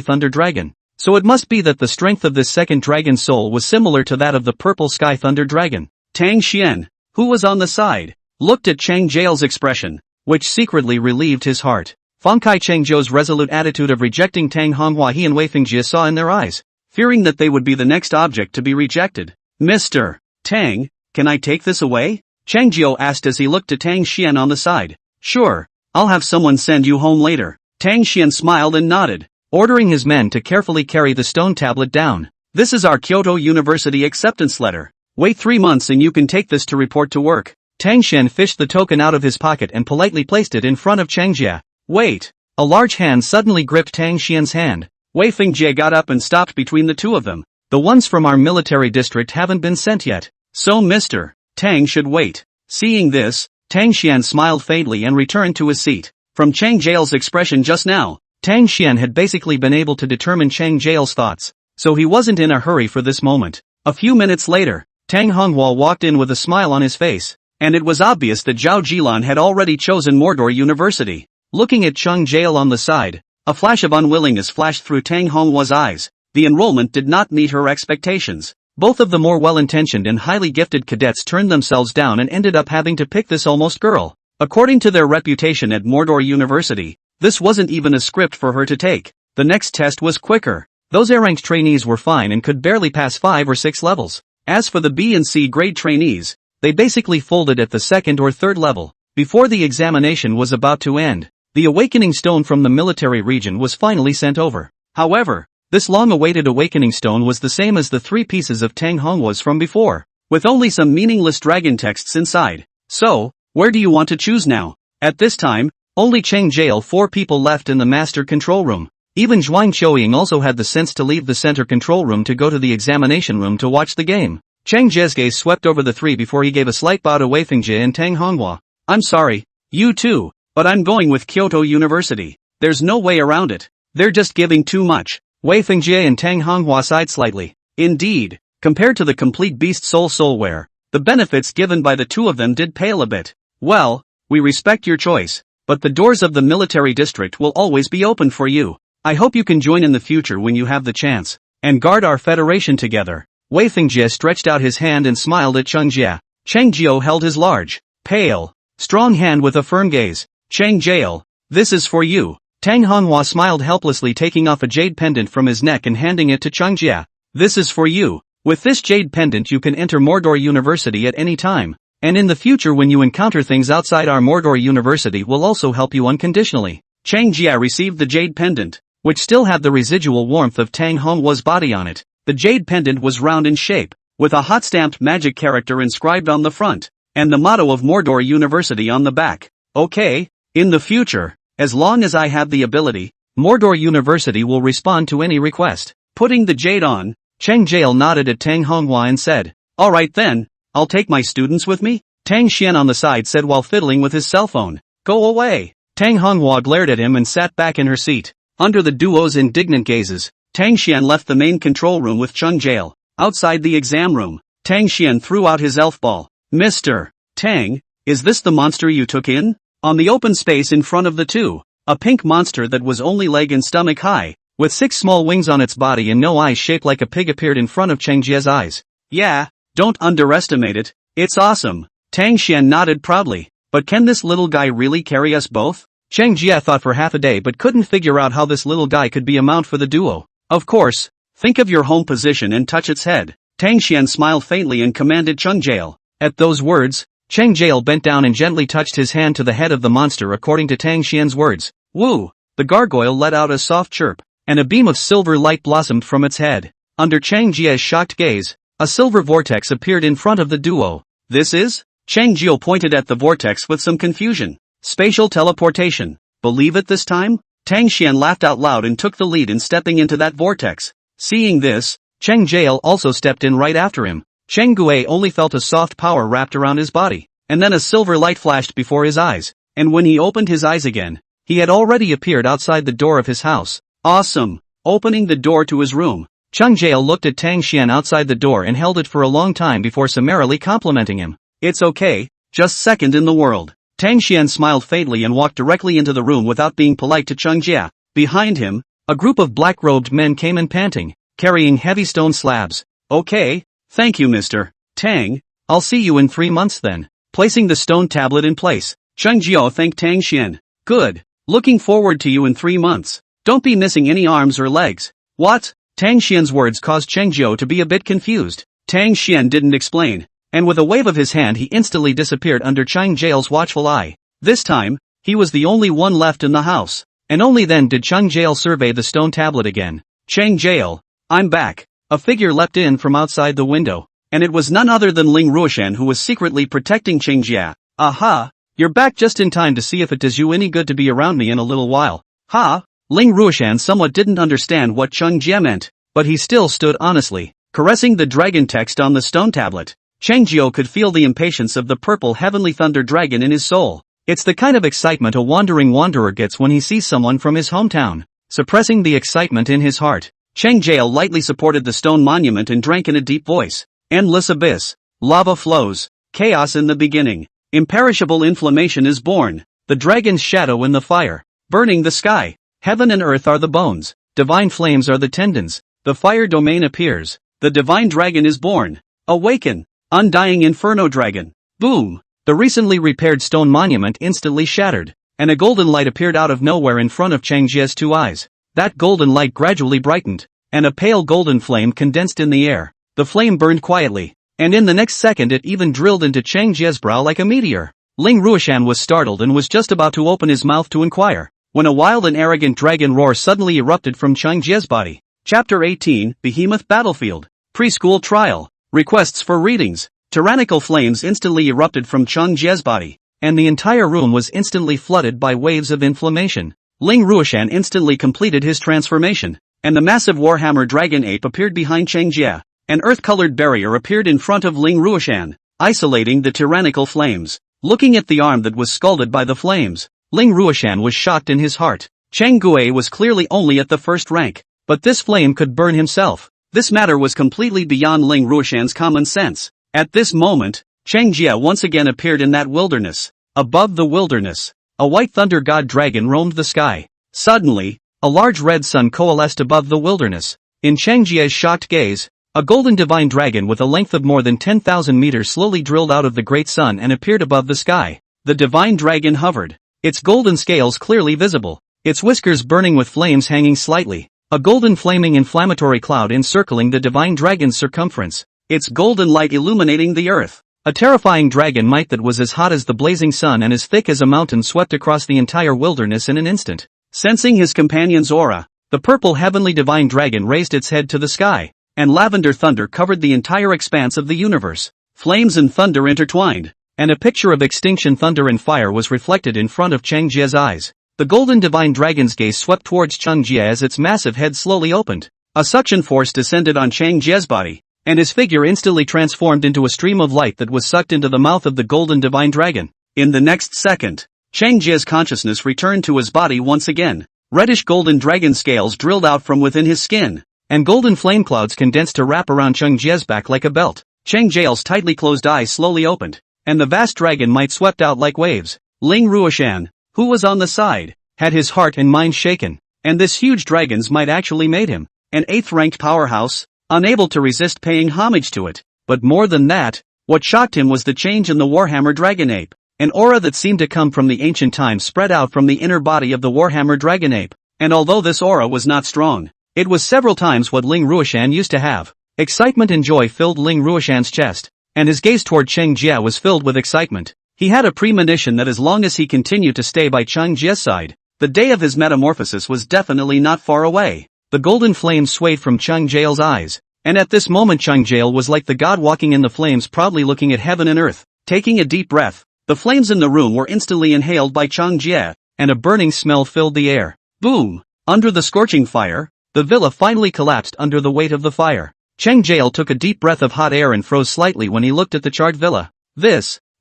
thunder dragon. So it must be that the strength of this second dragon soul was similar to that of the purple sky thunder dragon. Tang Xian, who was on the side, looked at Cheng Jie's expression, which secretly relieved his heart. Feng Kai Cheng Jie's resolute attitude of rejecting Tang Honghua he and Wei Fengjie saw in their eyes, fearing that they would be the next object to be rejected. Mr. Tang, can I take this away? Cheng Jie asked as he looked to Tang Xian on the side. Sure, I'll have someone send you home later. Tang Xian smiled and nodded, ordering his men to carefully carry the stone tablet down. This is our Kyoto University acceptance letter. Wait 3 months and you can take this to report to work. Tang Xian fished the token out of his pocket and politely placed it in front of Cheng Jie. Wait! A large hand suddenly gripped Tang Xian's hand. Wei Fengjie got up and stopped between the 2 of them. The ones from our military district haven't been sent yet, so Mr. Tang should wait. Seeing this, Tang Xian smiled faintly and returned to his seat. From Cheng Jie's expression just now, Tang Xian had basically been able to determine Cheng Jie's thoughts, so he wasn't in a hurry for this moment. A few minutes later, Tang Honghua walked in with a smile on his face, and it was obvious that Zhao Jilan had already chosen Mordor University. Looking at Cheng Jie on the side, a flash of unwillingness flashed through Tang Honghua's eyes. The enrollment did not meet her expectations. Both of the more well-intentioned and highly gifted cadets turned themselves down and ended up having to pick this almost girl. According to their reputation at Mordor University, this wasn't even a script for her to take. The next test was quicker. Those A-ranked trainees were fine and could barely pass 5 or 6 levels. As for the B and C grade trainees, they basically folded at the second or third level. Before the examination was about to end, the awakening stone from the military region was finally sent over. However, this long-awaited awakening stone was the same as the 3 pieces of Tang Honghwa's from before, with only some meaningless dragon texts inside. So, where do you want to choose now? At this time, only Cheng Jie 4 people left in the master control room. Even Zhuang Qiuying also had the sense to leave the center control room to go to the examination room to watch the game. Cheng Jie's gaze swept over the 3 before he gave a slight bow to Wei Fengjie and Tang Honghwa. I'm sorry, you too, but I'm going with Kyoto University. There's no way around it. They're just giving too much. Wei Fengjie and Tang Honghwa sighed slightly. Indeed, compared to the complete beast soulware, the benefits given by the 2 of them did pale a bit. Well, we respect your choice, but the doors of the military district will always be open for you. I hope you can join in the future when you have the chance, and guard our federation together. Wei Fengjie stretched out his hand and smiled at Cheng Jie. Cheng Jie held his large, pale, strong hand with a firm gaze. Cheng Jie, this is for you. Tang Honghwa smiled helplessly, taking off a jade pendant from his neck and handing it to Cheng Jie. This is for you. With this jade pendant you can enter Mordor University at any time, and in the future when you encounter things outside our Mordor University will also help you unconditionally. Cheng Jie received the jade pendant, which still had the residual warmth of Tang Honghwa's body on it. The jade pendant was round in shape, with a hot-stamped magic character inscribed on the front, and the motto of Mordor University on the back. Okay, in the future, as long as I have the ability, Mordor University will respond to any request. Putting the jade on, Cheng Jie nodded at Tang Honghwa and said, alright then, I'll take my students with me? Tang Xian on the side said while fiddling with his cell phone. Go away! Tang Honghwa glared at him and sat back in her seat. Under the duo's indignant gazes, Tang Xian left the main control room with Cheng Jie. Outside the exam room, Tang Xian threw out his elf ball. Mr. Tang, is this the monster you took in? On the open space in front of the 2, a pink monster that was only leg and stomach high, with 6 small wings on its body and no eyes shaped like a pig appeared in front of Cheng Jie's eyes. Yeah, don't underestimate it, it's awesome. Tang Xian nodded proudly. But can this little guy really carry us both? Cheng Jie thought for half a day but couldn't figure out how this little guy could be a mount for the duo. Of course, think of your home position and touch its head. Tang Xian smiled faintly and commanded Cheng Jie. At those words, Cheng Jie bent down and gently touched his hand to the head of the monster according to Tang Xian's words. Woo! The gargoyle let out a soft chirp, and a beam of silver light blossomed from its head. Under Cheng Jie's shocked gaze, a silver vortex appeared in front of the duo. This is? Cheng Jie pointed at the vortex with some confusion. Spatial teleportation. Believe it this time? Tang Xian laughed out loud and took the lead in stepping into that vortex. Seeing this, Cheng Jie also stepped in right after him. Cheng Jie only felt a soft power wrapped around his body, and then a silver light flashed before his eyes, and when he opened his eyes again, he had already appeared outside the door of his house. Awesome! Opening the door to his room, Cheng Jie looked at Tang Xian outside the door and held it for a long time before summarily complimenting him. It's okay, just second in the world. Tang Xian smiled faintly and walked directly into the room without being polite to Cheng Jie. Behind him, a group of black-robed men came in panting, carrying heavy stone slabs. Okay, thank you Mr. Tang, I'll see you in 3 months then. Placing the stone tablet in place, Cheng Jie thanked Tang Xian. Good, looking forward to you in 3 months. Don't be missing any arms or legs. What? Tang Xian's words caused Cheng Jie to be a bit confused. Tang Xian didn't explain, and with a wave of his hand he instantly disappeared under Cheng Jie's watchful eye. This time, he was the only one left in the house, and only then did Cheng Jie survey the stone tablet again. Cheng Jie, I'm back. A figure leapt in from outside the window, and it was none other than Ling Ruoshan who was secretly protecting Cheng Jie. Aha! You're back just in time to see if it does you any good to be around me in a little while. Ha! Ling Ruoshan somewhat didn't understand what Cheng Jie meant, but he still stood honestly, caressing the dragon text on the stone tablet. Cheng Jie could feel the impatience of the purple heavenly thunder dragon in his soul. It's the kind of excitement a wandering wanderer gets when he sees someone from his hometown. Suppressing the excitement in his heart, Cheng Jie lightly supported the stone monument and drank in a deep voice. Endless abyss. Lava flows. Chaos in the beginning. Imperishable inflammation is born. The dragon's shadow in the fire. Burning the sky. Heaven and earth are the bones. Divine flames are the tendons. The fire domain appears. The divine dragon is born. Awaken. Undying inferno dragon. Boom. The recently repaired stone monument instantly shattered, and a golden light appeared out of nowhere in front of Cheng Jie's 2 eyes. That golden light gradually brightened, and a pale golden flame condensed in the air. The flame burned quietly, and in the next second it even drilled into Cheng Jie's brow like a meteor. Ling Ruoshan was startled and was just about to open his mouth to inquire, when a wild and arrogant dragon roar suddenly erupted from Cheng Jie's body. Chapter 18, Behemoth Battlefield. Preschool Trial. Requests for readings. Tyrannical flames instantly erupted from Cheng Jie's body, and the entire room was instantly flooded by waves of inflammation. Ling Ruoshan instantly completed his transformation, and the massive Warhammer dragon ape appeared behind Cheng Jie. An earth-colored barrier appeared in front of Ling Ruoshan, isolating the tyrannical flames. Looking at the arm that was scalded by the flames, Ling Ruoshan was shocked in his heart. Cheng Jie was clearly only at the first rank, but this flame could burn himself. This matter was completely beyond Ling Ruoshan's common sense. At this moment, Cheng Jie once again appeared in that wilderness. Above the wilderness, a white thunder god dragon roamed the sky. Suddenly, a large red sun coalesced above the wilderness. In Cheng Jie's shocked gaze, a golden divine dragon with a length of more than 10,000 meters slowly drilled out of the great sun and appeared above the sky. The divine dragon hovered, its golden scales clearly visible, its whiskers burning with flames hanging slightly, a golden flaming inflammatory cloud encircling the divine dragon's circumference, its golden light illuminating the earth. A terrifying dragon might that was as hot as the blazing sun and as thick as a mountain swept across the entire wilderness in an instant. Sensing his companion's aura, the purple heavenly divine dragon raised its head to the sky, and lavender thunder covered the entire expanse of the universe. Flames and thunder intertwined, and a picture of extinction, thunder and fire was reflected in front of Cheng Jie's eyes. The golden divine dragon's gaze swept towards Cheng Jie as its massive head slowly opened. A suction force descended on Cheng Jie's body, and his figure instantly transformed into a stream of light that was sucked into the mouth of the golden divine dragon. In the next second, Cheng Jie's consciousness returned to his body once again. Reddish golden dragon scales drilled out from within his skin, and golden flame clouds condensed to wrap around Cheng Jie's back like a belt. Cheng Jie's tightly closed eyes slowly opened, and the vast dragon might swept out like waves. Ling Ruoshan, who was on the side, had his heart and mind shaken, and this huge dragon's might actually made him an 8th-ranked powerhouse, unable to resist paying homage to it. But more than that, what shocked him was the change in the Warhammer dragon ape. An aura that seemed to come from the ancient times spread out from the inner body of the Warhammer dragon ape, and although this aura was not strong, it was several times what Ling Ruoshan used to have. Excitement and joy filled Ling Ruoshan's chest, and his gaze toward Cheng Jie was filled with excitement. He had a premonition that as long as he continued to stay by Cheng Jie's side, the day of his metamorphosis was definitely not far away. The golden flame swayed from Cheng Jie's eyes, and at this moment Cheng Jie was like the god walking in the flames, proudly looking at heaven and earth. Taking a deep breath, the flames in the room were instantly inhaled by Cheng Jie, and a burning smell filled the air. Boom! Under the scorching fire, the villa finally collapsed under the weight of the fire. Cheng Jie took a deep breath of hot air and froze slightly when he looked at the charred villa.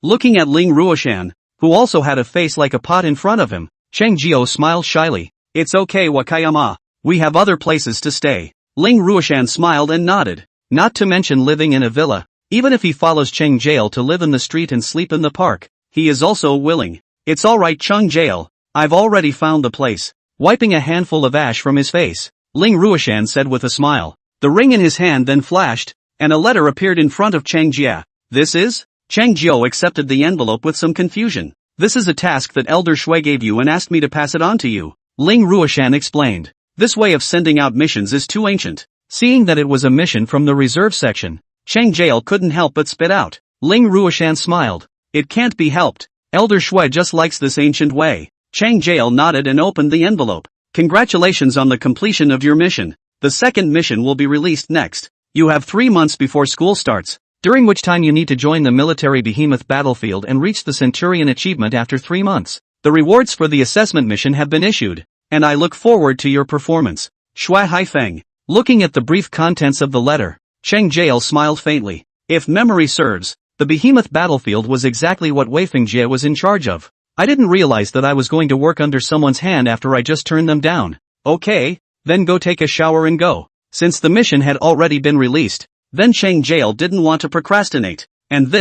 Looking at Ling Ruoshan, who also had a face like a pot in front of him, Cheng Jie smiled shyly. It's okay, Wakayama. We have other places to stay. Ling Ruoshan smiled and nodded. Not to mention living in a villa. Even if he follows Cheng Jie to live in the street and sleep in the park, he is also willing. It's alright, Cheng Jie. I've already found the place. Wiping a handful of ash from his face, Ling Ruoshan said with a smile. The ring in his hand then flashed, and a letter appeared in front of Cheng Jie. This is? Cheng Jie accepted the envelope with some confusion. This is a task that Elder Shui gave you and asked me to pass it on to you. Ling Ruoshan explained. This way of sending out missions is too ancient. Seeing that it was a mission from the reserve section, Cheng Jie couldn't help but spit out. Ling Ruoshan smiled. It can't be helped. Elder Shui just likes this ancient way. Cheng Jie nodded and opened the envelope. Congratulations on the completion of your mission. The second mission will be released next. You have 3 months before school starts, during which time you need to join the military behemoth battlefield and reach the Centurion achievement after 3 months. The rewards for the assessment mission have been issued, and I look forward to your performance. Shui Haifeng. Looking at the brief contents of the letter, Cheng Jie smiled faintly. If memory serves, the behemoth battlefield was exactly what Weifeng Jie was in charge of. I didn't realize that I was going to work under someone's hand after I just turned them down. Okay, then go take a shower and go. Since the mission had already been released, then Cheng Jie didn't want to procrastinate. And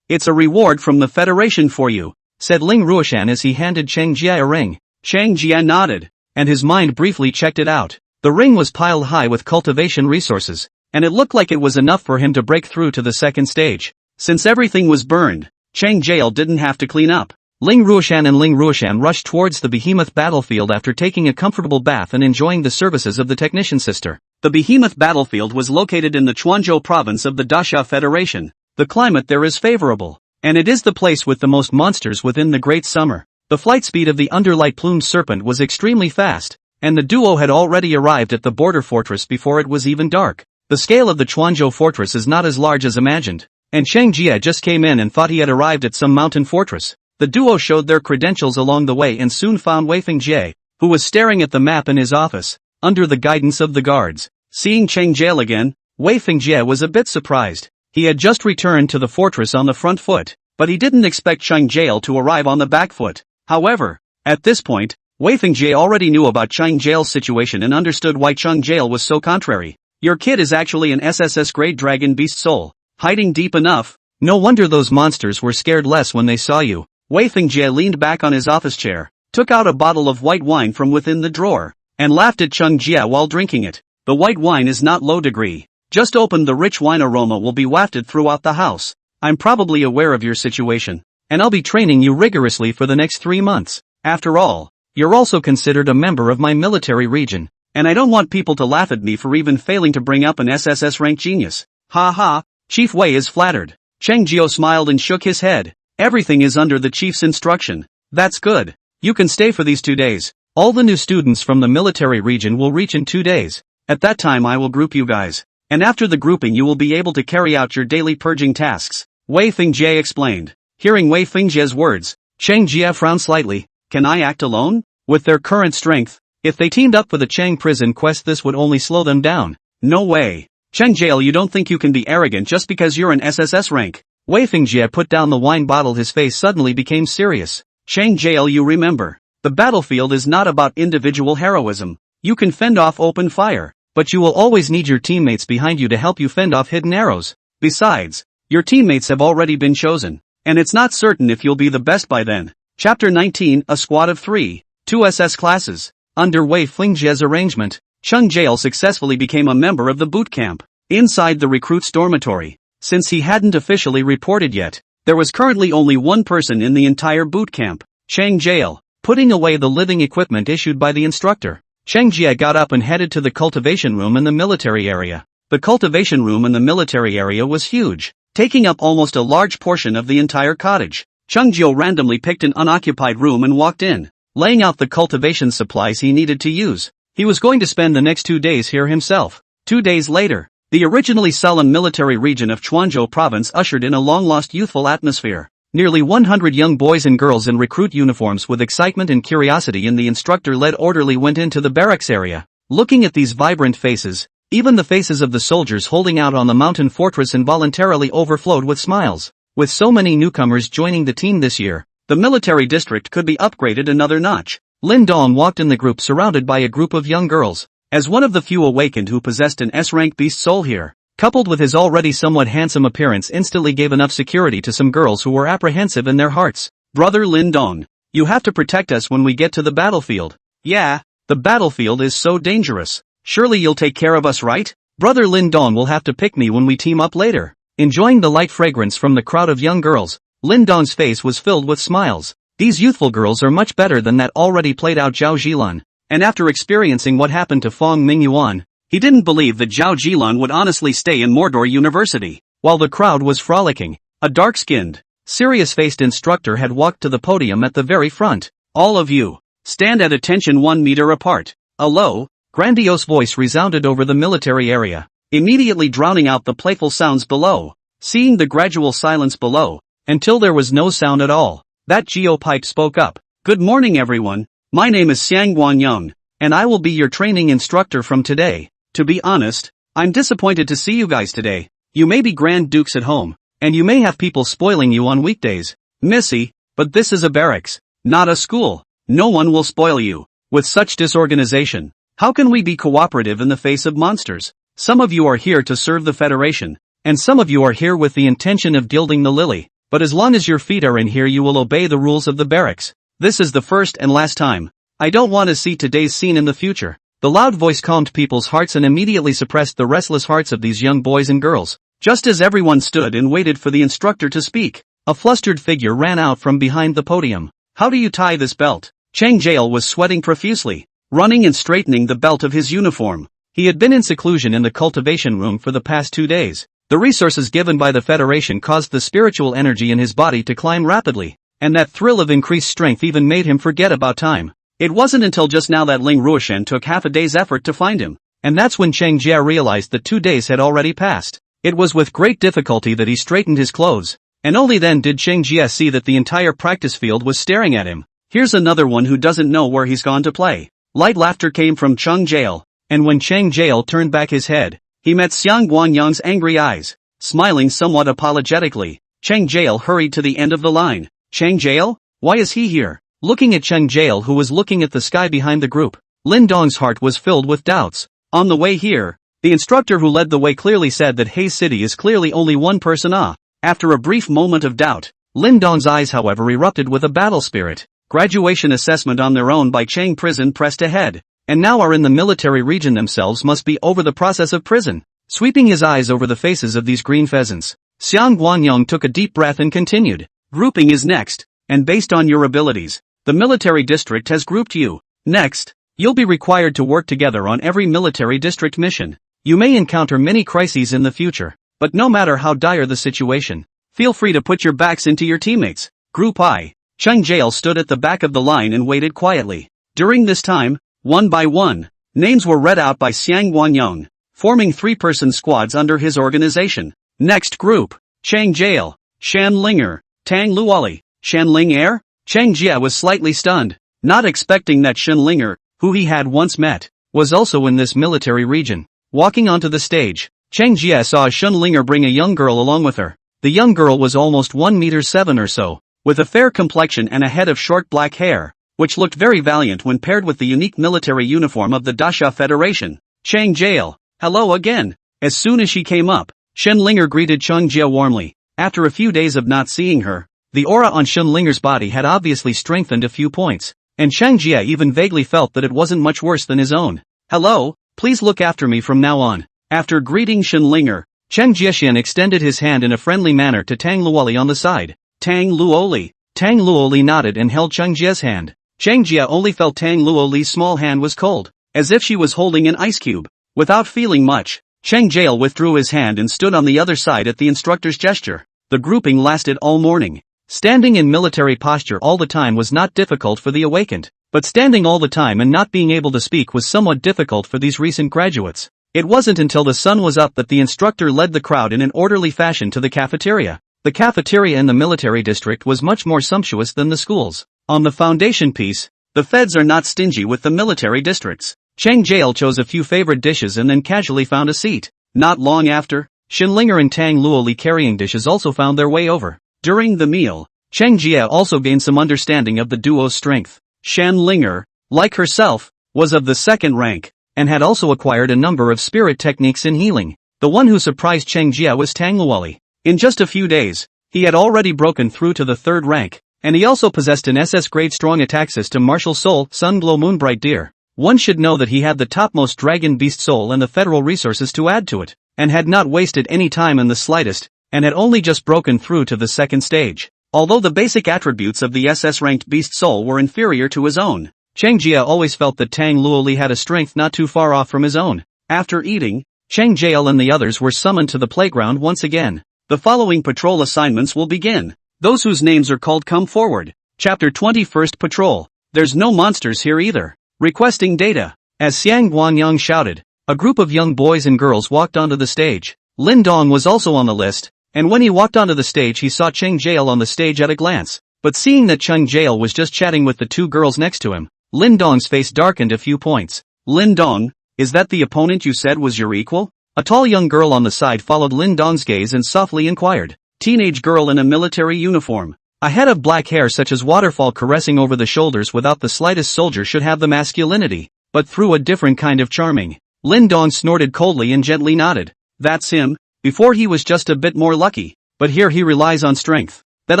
it's a reward from the Federation for you, said Ling Ruoshan as he handed Cheng Jie a ring. Cheng Jie nodded, and his mind briefly checked it out. The ring was piled high with cultivation resources, and it looked like it was enough for him to break through to the second stage. Since everything was burned, Cheng Jie didn't have to clean up. Ling Ruoshan and Ling Ruoshan rushed towards the behemoth battlefield after taking a comfortable bath and enjoying the services of the technician sister. The behemoth battlefield was located in the Chuanzhou province of the Dasha Federation. The climate there is favorable, and it is the place with the most monsters within the Great Summer. The flight speed of the underlight plumed serpent was extremely fast, and the duo had already arrived at the border fortress before it was even dark. The scale of the Chuanzhou fortress is not as large as imagined, and Cheng Jie just came in and thought he had arrived at some mountain fortress. The duo showed their credentials along the way and soon found Wei Fengjie, who was staring at the map in his office, under the guidance of the guards. Seeing Cheng Jie again, Wei Fengjie was a bit surprised. He had just returned to the fortress on the front foot, but he didn't expect Cheng Jie to arrive on the back foot. However, at this point, Wei Fengjie already knew about Cheng Jie's situation and understood why Cheng Jie was so contrary. Your kid is actually an SSS grade dragon beast soul, hiding deep enough. No wonder those monsters were scared less when they saw you. Wei Fengjie leaned back on his office chair, took out a bottle of white wine from within the drawer, and laughed at Cheng Jie while drinking it. The white wine is not low degree. Just open, the rich wine aroma will be wafted throughout the house. I'm probably aware of your situation, and I'll be training you rigorously for the next 3 months. After all, you're also considered a member of my military region, and I don't want people to laugh at me for even failing to bring up an SSS rank genius. Ha ha, Chief Wei is flattered. Cheng Jie smiled and shook his head. Everything is under the chief's instruction. That's good. You can stay for these 2 days. All the new students from the military region will reach in 2 days. At that time I will group you guys, and after the grouping you will be able to carry out your daily purging tasks, Wei Fengjie explained. Hearing Wei Fengjie's words, Cheng Jie frowned slightly. Can I act alone? With their current strength, if they teamed up for the Cheng prison quest this would only slow them down. No way. Cheng Jie, you don't think you can be arrogant just because you're an SSS rank? Wei Fengjie put down the wine bottle. His face suddenly became serious. Cheng Jie, you remember, the battlefield is not about individual heroism. You can fend off open fire, but you will always need your teammates behind you to help you fend off hidden arrows. Besides, your teammates have already been chosen, and it's not certain if you'll be the best by then. Chapter 19, a squad of 3, 2 SS classes. Under Wei Fengjie's arrangement, Cheng Jie successfully became a member of the boot camp. Inside the recruit's dormitory, since he hadn't officially reported yet, there was currently only one person in the entire boot camp, Cheng Jie. Putting away the living equipment issued by the instructor, Cheng Jie got up and headed to the cultivation room in the military area. The cultivation room in the military area was huge, taking up almost a large portion of the entire cottage. Cheng Jie randomly picked an unoccupied room and walked in, laying out the cultivation supplies he needed to use. He was going to spend the next 2 days here himself. 2 days later, the originally solemn military region of Chuanzhou province ushered in a long-lost youthful atmosphere. Nearly 100 young boys and girls in recruit uniforms with excitement and curiosity in the instructor-led orderly went into the barracks area. Looking at these vibrant faces, even the faces of the soldiers holding out on the mountain fortress involuntarily overflowed with smiles. With so many newcomers joining the team this year, the military district could be upgraded another notch. Lin Dong walked in the group surrounded by a group of young girls. As one of the few awakened who possessed an S-rank beast soul here, coupled with his already somewhat handsome appearance, instantly gave enough security to some girls who were apprehensive in their hearts. Brother Lin Dong, you have to protect us when we get to the battlefield. Yeah, the battlefield is so dangerous. Surely you'll take care of us, right? Brother Lin Dong will have to pick me when we team up later. Enjoying the light fragrance from the crowd of young girls, Lin Dong's face was filled with smiles. These youthful girls are much better than that already played out Zhao Zhilan. And after experiencing what happened to Fong Mingyuan, he didn't believe that Zhao Zhilan would honestly stay in Mordor University. While the crowd was frolicking, a dark-skinned, serious-faced instructor had walked to the podium at the very front. All of you, stand at attention 1 meter apart. A low, grandiose voice resounded over the military area, immediately drowning out the playful sounds below. Seeing the gradual silence below, until there was no sound at all, that geopipe spoke up. Good morning everyone, my name is Xiang Guanyang, and I will be your training instructor from today. To be honest, I'm disappointed to see you guys today. You may be Grand Dukes at home, and you may have people spoiling you on weekdays, Missy, but this is a barracks, not a school. No one will spoil you. With such disorganization, how can we be cooperative in the face of monsters? Some of you are here to serve the Federation, and some of you are here with the intention of gilding the lily, but as long as your feet are in here you will obey the rules of the barracks. This is the first and last time. I don't want to see today's scene in the future. The loud voice calmed people's hearts and immediately suppressed the restless hearts of these young boys and girls. Just as everyone stood and waited for the instructor to speak, A flustered figure ran out from behind the podium. "How do you tie this belt?" Cheng Jie was sweating profusely, running and straightening the belt of his uniform. He had been in seclusion in the cultivation room for the past 2 days. The resources given by the Federation caused the spiritual energy in his body to climb rapidly, and that thrill of increased strength even made him forget about time. It wasn't until just now that Ling Ruoshan took half a day's effort to find him, and that's when Cheng Jie realized that 2 days had already passed. It was with great difficulty that he straightened his clothes, and only then did Cheng Jie see that the entire practice field was staring at him. Here's another one who doesn't know where he's gone to play. Light laughter came from Cheng Jie, and when Cheng Jie turned back his head, he met Xiang Guanyang's angry eyes. Smiling somewhat apologetically, Cheng Jie hurried to the end of the line. "Cheng Jie? Why is he here?" Looking at Cheng Jie, who was looking at the sky behind the group, Lin Dong's heart was filled with doubts. On the way here, the instructor who led the way clearly said that Haze City is clearly only one person. After a brief moment of doubt, Lin Dong's eyes however erupted with a battle spirit. Graduation assessment on their own by Chang Prison pressed ahead, and now are in the military region themselves must be over the process of prison. Sweeping his eyes over the faces of these green pheasants, Xiang Guanyang took a deep breath and continued. "Grouping is next, and based on your abilities, the military district has grouped you. Next, you'll be required to work together on every military district mission. You may encounter many crises in the future, but no matter how dire the situation, feel free to put your backs into your teammates." Group I. Cheng Jie stood at the back of the line and waited quietly. During this time, one by one, names were read out by Xiang Guanyang, forming 3-person squads under his organization. Next group: Cheng Jie, Shan Linger, Tang Luoli, Shan Ling. Cheng Jie was slightly stunned, not expecting that Shan Linger, who he had once met, was also in this military region. Walking onto the stage, Cheng Jie saw Shan Linger bring a young girl along with her. The young girl was almost 1.7 meters or so, with a fair complexion and a head of short black hair, which looked very valiant when paired with the unique military uniform of the Dasha Federation. "Cheng Jie, hello again." As soon as she came up, Shan Linger greeted Cheng Jie warmly. After a few days of not seeing her, the aura on Shan Linger's body had obviously strengthened a few points, and Cheng Jie even vaguely felt that it wasn't much worse than his own. "Hello, please look after me from now on." After greeting Shan Linger, Cheng Jie extended his hand in a friendly manner to Tang Luoli on the side. "Tang Luoli." Tang Luoli nodded and held Cheng Jie's hand. Cheng Jie only felt Tang Luoli's small hand was cold, as if she was holding an ice cube. Without feeling much, Cheng Jie withdrew his hand and stood on the other side at the instructor's gesture. The grouping lasted all morning. Standing in military posture all the time was not difficult for the awakened, but standing all the time and not being able to speak was somewhat difficult for these recent graduates. It wasn't until the sun was up that the instructor led the crowd in an orderly fashion to the cafeteria. The cafeteria in the military district was much more sumptuous than the schools. On the foundation piece, the feds are not stingy with the military districts. Cheng Jie chose a few favorite dishes and then casually found a seat. Not long after, Shan Linger and Tang Luoli carrying dishes also found their way over. During the meal, Cheng Jie also gained some understanding of the duo's strength. Shan Linger, like herself, was of the 2nd rank, and had also acquired a number of spirit techniques in healing. The one who surprised Cheng Jie was Tang Luoli. In just a few days, he had already broken through to the 3rd rank, and he also possessed an SS grade strong attack system Martial Soul, Sun Glow Moonbright Deer. One should know that he had the topmost Dragon Beast Soul and the federal resources to add to it, and had not wasted any time in the slightest, and had only just broken through to the 2nd stage. Although the basic attributes of the SS-ranked Beast Soul were inferior to his own, Cheng Jie always felt that Tang Luoli had a strength not too far off from his own. After eating, Cheng Jie and the others were summoned to the playground once again. The following patrol assignments will begin. Those whose names are called come forward. Chapter 21st Patrol. There's no monsters here either. Requesting data. As Xiang Guanyang shouted, a group of young boys and girls walked onto the stage. Lin Dong was also on the list, and when he walked onto the stage he saw Cheng Jie on the stage at a glance. But seeing that Cheng Jie was just chatting with the 2 girls next to him, Lin Dong's face darkened a few points. "Lin Dong, is that the opponent you said was your equal?" A tall young girl on the side followed Lin Dong's gaze and softly inquired. Teenage girl in a military uniform. A head of black hair such as waterfall caressing over the shoulders without the slightest soldier should have the masculinity, but through a different kind of charming. Lin Dong snorted coldly and gently nodded. "That's him. Before he was just a bit more lucky, but here he relies on strength. Then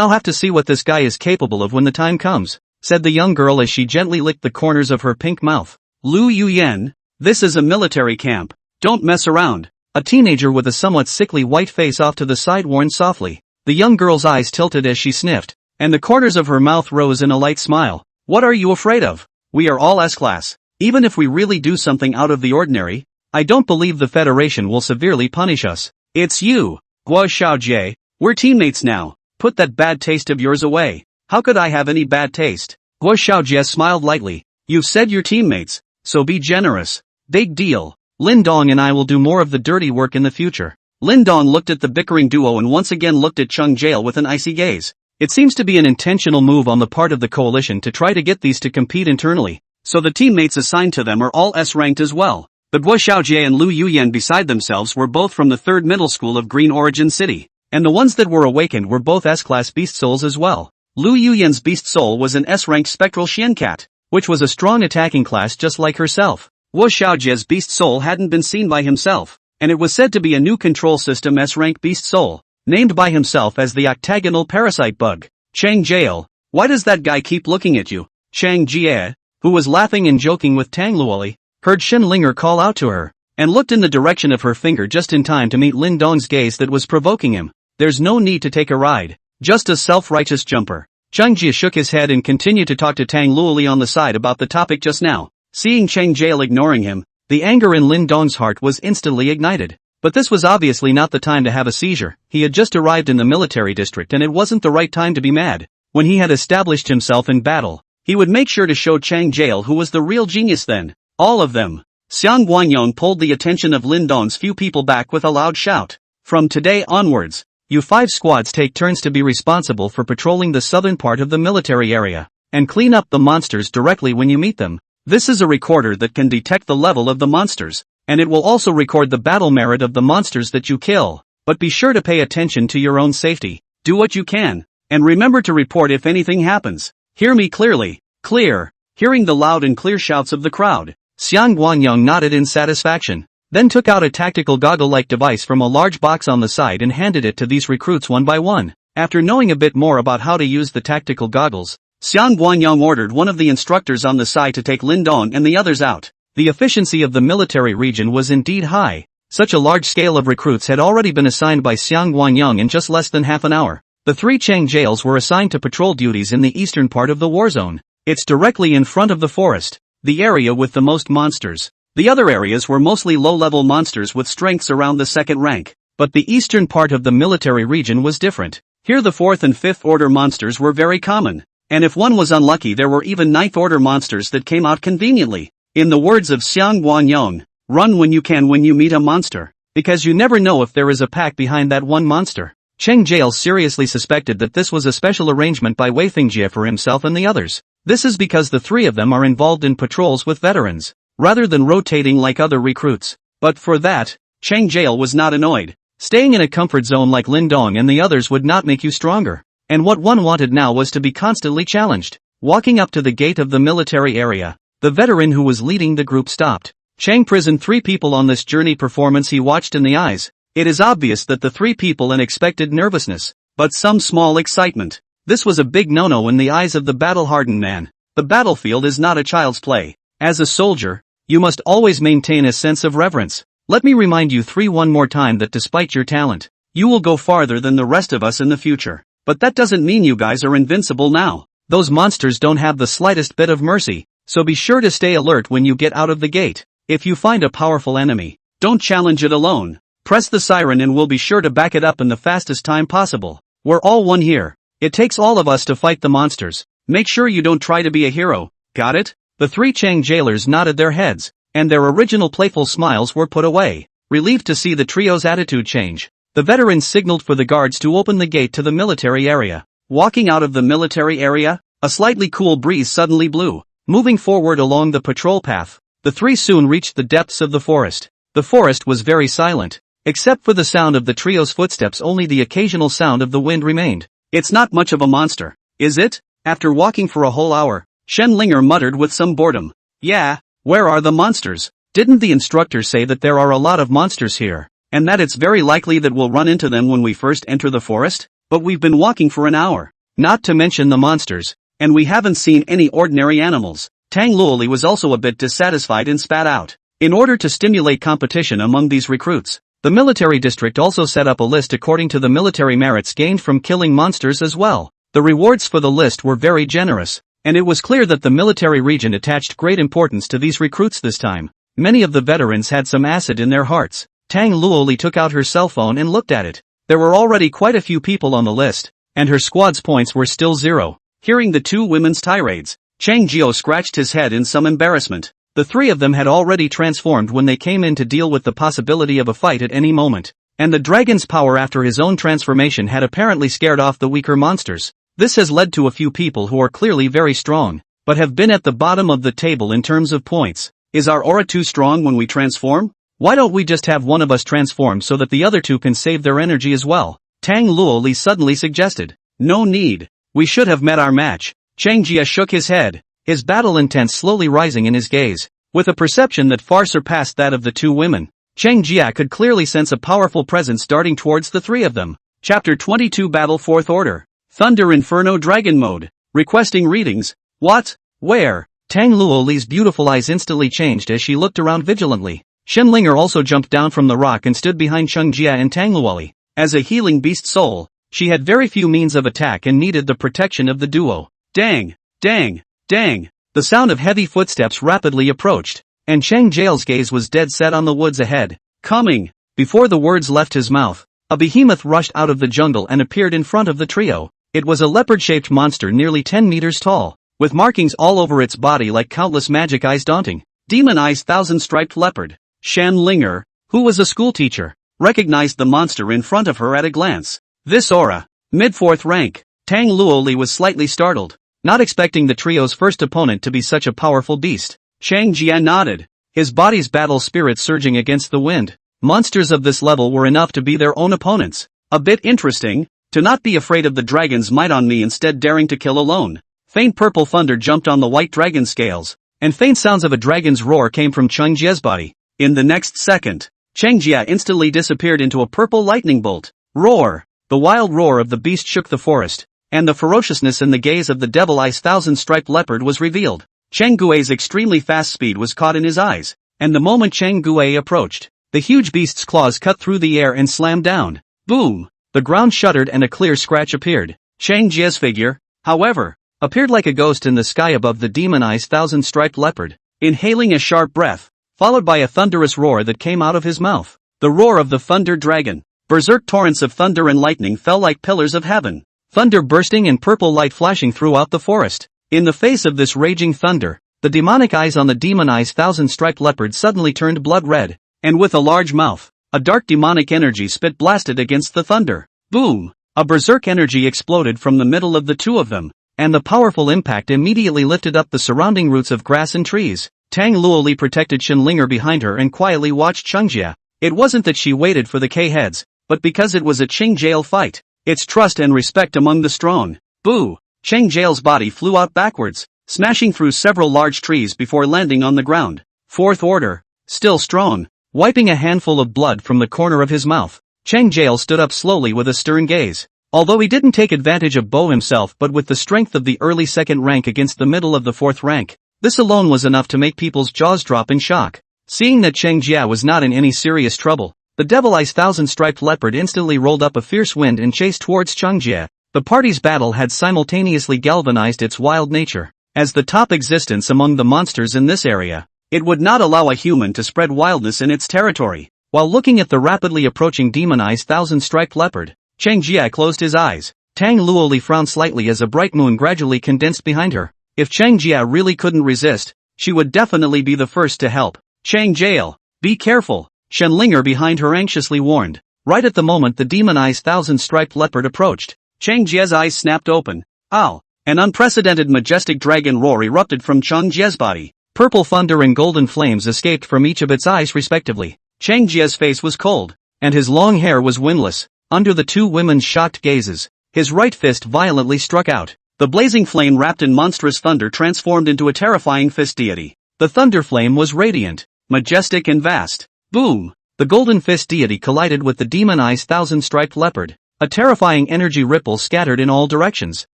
I'll have to see what this guy is capable of when the time comes," said the young girl as she gently licked the corners of her pink mouth. "Lu Yuyen, this is a military camp. Don't mess around." A teenager with a somewhat sickly white face off to the side warned softly. The young girl's eyes tilted as she sniffed, and the corners of her mouth rose in a light smile. What are you afraid of? We are all S-class. Even if we really do something out of the ordinary, I don't believe the Federation will severely punish us. It's you, Guo Xiaojie. We're teammates now. Put that bad taste of yours away. How could I have any bad taste? Guo Xiaojie smiled lightly. You've said you're teammates, so be generous. Big deal. Lin Dong and I will do more of the dirty work in the future. Lin Dong looked at the bickering duo and once again looked at Cheng Jie with an icy gaze. It seems to be an intentional move on the part of the coalition to try to get these to compete internally, so the teammates assigned to them are all S-ranked as well. But Guo Xiaojie and Lu Yuyan beside themselves were both from the 3rd middle school of Green Origin City, and the ones that were awakened were both S-class beast souls as well. Lu Yuyan's beast soul was an S-ranked spectral Xian cat, which was a strong attacking class just like herself. Guo Xiaojie's beast soul hadn't been seen by himself, and it was said to be a new control system S-rank beast soul, named by himself as the octagonal parasite bug. Cheng Jie, why does that guy keep looking at you? Cheng Jie, who was laughing and joking with Tang Luoli, heard Shen Linger call out to her, and looked in the direction of her finger just in time to meet Lin Dong's gaze that was provoking him. There's no need to take a ride. Just a self-righteous jumper. Cheng Jie shook his head and continued to talk to Tang Luoli on the side about the topic just now. Seeing Cheng Jie ignoring him, the anger in Lin Dong's heart was instantly ignited. But this was obviously not the time to have a seizure. He had just arrived in the military district and it wasn't the right time to be mad. When he had established himself in battle, he would make sure to show Cheng Jie who was the real genius then. All of them. Xiang Guanyong pulled the attention of Lin Dong's few people back with a loud shout. From today onwards, you 5 squads take turns to be responsible for patrolling the southern part of the military area, and clean up the monsters directly when you meet them. This is a recorder that can detect the level of the monsters, and it will also record the battle merit of the monsters that you kill. But be sure to pay attention to your own safety. Do what you can, and remember to report if anything happens. Hear me clearly. Clear. Hearing the loud and clear shouts of the crowd, Xiang Guanyong nodded in satisfaction, then took out a tactical goggle-like device from a large box on the side and handed it to these recruits one by one. After knowing a bit more about how to use the tactical goggles, Xiang Guanyong ordered one of the instructors on the side to take Lin Dong and the others out. The efficiency of the military region was indeed high. Such a large scale of recruits had already been assigned by Xiang Guanyong in just less than half an hour. The 3 Cheng Jies were assigned to patrol duties in the eastern part of the war zone. It's directly in front of the forest, the area with the most monsters. The other areas were mostly low-level monsters with strengths around the 2nd rank. But the eastern part of the military region was different. Here the 4th and 5th order monsters were very common. And if one was unlucky there were even 9th order monsters that came out conveniently. In the words of Xiang Guanyong, run when you can when you meet a monster, because you never know if there is a pack behind that one monster. Cheng Jie seriously suspected that this was a special arrangement by Wei Fingjie for himself and the others. This is because the 3 of them are involved in patrols with veterans, rather than rotating like other recruits. But for that, Cheng Jie was not annoyed. Staying in a comfort zone like Lin Dong and the others would not make you stronger. And what one wanted now was to be constantly challenged. Walking up to the gate of the military area, the veteran who was leading the group stopped. Cheng prisoned 3 people on this journey performance he watched in the eyes. It is obvious that the 3 people expected nervousness, but some small excitement. This was a big no-no in the eyes of the battle-hardened man. The battlefield is not a child's play. As a soldier, you must always maintain a sense of reverence. Let me remind you 3 one more time that despite your talent, you will go farther than the rest of us in the future. But that doesn't mean you guys are invincible now. Those monsters don't have the slightest bit of mercy, so be sure to stay alert when you get out of the gate. If you find a powerful enemy, don't challenge it alone. Press the siren and we'll be sure to back it up in the fastest time possible. We're all one here. It takes all of us to fight the monsters. Make sure you don't try to be a hero. Got it? The 3 Cheng jailers nodded their heads, and their original playful smiles were put away, relieved to see the trio's attitude change. The veterans signaled for the guards to open the gate to the military area. Walking out of the military area, a slightly cool breeze suddenly blew. Moving forward along the patrol path, the 3 soon reached the depths of the forest. The forest was very silent. Except for the sound of the trio's footsteps, only the occasional sound of the wind remained. It's not much of a monster, is it? After walking for a whole hour, Shen Linger muttered with some boredom. Yeah, where are the monsters? Didn't the instructor say that there are a lot of monsters here, and that it's very likely that we'll run into them when we first enter the forest? But we've been walking for an hour, not to mention the monsters, and we haven't seen any ordinary animals. Tang Luoli was also a bit dissatisfied and spat out. In order to stimulate competition among these recruits, The military district also set up a list according to the military merits gained from killing monsters as well. The rewards for the list were very generous, and it was clear that the military region attached great importance to these recruits this time. Many of the veterans had some acid in their hearts. Tang Luoli took out her cell phone and looked at it. There were already quite a few people on the list, and her squad's points were still 0. Hearing the two women's tirades, Cheng Jie scratched his head in some embarrassment. The three of them had already transformed when they came in to deal with the possibility of a fight at any moment, and the dragon's power after his own transformation had apparently scared off the weaker monsters. This has led to a few people who are clearly very strong, but have been at the bottom of the table in terms of points. Is our aura too strong when we transform? Why don't we just have one of us transform so that the other two can save their energy as well? Tang Luoli suddenly suggested. No need. We should have met our match. Cheng Jie shook his head, his battle intent slowly rising in his gaze. With a perception that far surpassed that of the two women, Cheng Jie could clearly sense a powerful presence darting towards the three of them. Chapter 22 Battle 4th Order. Thunder Inferno Dragon Mode. Requesting readings. What? Where? Tang Luoli's beautiful eyes instantly changed as she looked around vigilantly. Shenlinger also jumped down from the rock and stood behind Cheng Jie and Tang Luoli. As a healing beast soul, she had very few means of attack and needed the protection of the duo. Dang! Dang! Dang! The sound of heavy footsteps rapidly approached, and Cheng Jie's gaze was dead set on the woods ahead. Coming! Before the words left his mouth, a behemoth rushed out of the jungle and appeared in front of the trio. It was a leopard-shaped monster nearly 10 meters tall, with markings all over its body like countless magic eyes daunting. Demon-eyes thousand-striped leopard. Shenlinger, who was a schoolteacher, recognized the monster in front of her at a glance. This aura. Mid-4th rank. Tang Luoli was slightly startled, not expecting the trio's first opponent to be such a powerful beast. Cheng Jie nodded, his body's battle spirit surging against the wind. Monsters of this level were enough to be their own opponents. A bit interesting, to not be afraid of the dragon's might on me, instead daring to kill alone. Faint purple thunder jumped on the white dragon scales, and faint sounds of a dragon's roar came from Cheng Jie's body. In the next second, Cheng Jie instantly disappeared into a purple lightning bolt. Roar! The wild roar of the beast shook the forest, and the ferociousness in the gaze of the devil-eyes thousand-striped leopard was revealed. Cheng Gui's extremely fast speed was caught in his eyes, and the moment Cheng Gui approached, the huge beast's claws cut through the air and slammed down. Boom! The ground shuddered and a clear scratch appeared. Cheng Jie's figure, however, appeared like a ghost in the sky above the demon-eyes thousand-striped leopard, inhaling a sharp breath, followed by a thunderous roar that came out of his mouth. The roar of the thunder dragon. Berserk torrents of thunder and lightning fell like pillars of heaven, thunder bursting and purple light flashing throughout the forest. In the face of this raging thunder, the demonic eyes on the demon-eyes thousand-striped leopard suddenly turned blood red, and with a large mouth, a dark demonic energy spit blasted against the thunder. Boom! A berserk energy exploded from the middle of the two of them, and the powerful impact immediately lifted up the surrounding roots of grass and trees. Tang Luoli protected Shenlinger behind her and quietly watched Cheng Jie. It wasn't that she waited for the K-heads, but because it was a Cheng Jie fight. It's trust and respect among the strong. Boo! Cheng Jie's body flew out backwards, smashing through several large trees before landing on the ground. 4th order. Still strong. Wiping a handful of blood from the corner of his mouth, Cheng Jie stood up slowly with a stern gaze. Although he didn't take advantage of Bo himself, but with the strength of the early 2nd rank against the middle of the 4th rank, this alone was enough to make people's jaws drop in shock. Seeing that Cheng Jie was not in any serious trouble, the devil-eyes thousand-striped leopard instantly rolled up a fierce wind and chased towards Cheng Jie. The party's battle had simultaneously galvanized its wild nature. As the top existence among the monsters in this area, it would not allow a human to spread wildness in its territory. While looking at the rapidly approaching demon-eyes thousand-striped leopard, Cheng Jie closed his eyes. Tang Luoli frowned slightly as a bright moon gradually condensed behind her. If Cheng Jie really couldn't resist, she would definitely be the first to help. Cheng Jie, be careful, Shenlinger behind her anxiously warned. Right at the moment the demon-eyes thousand-striped leopard approached, Cheng Jie's eyes snapped open. Ow! An unprecedented majestic dragon roar erupted from Cheng Jie's body. Purple thunder and golden flames escaped from each of its eyes respectively. Cheng Jie's face was cold, and his long hair was windless. Under the two women's shocked gazes, his right fist violently struck out. The blazing flame wrapped in monstrous thunder transformed into a terrifying fist deity. The thunder flame was radiant, majestic and vast. Boom! The golden fist deity collided with the demon-eyes thousand-striped leopard. A terrifying energy ripple scattered in all directions.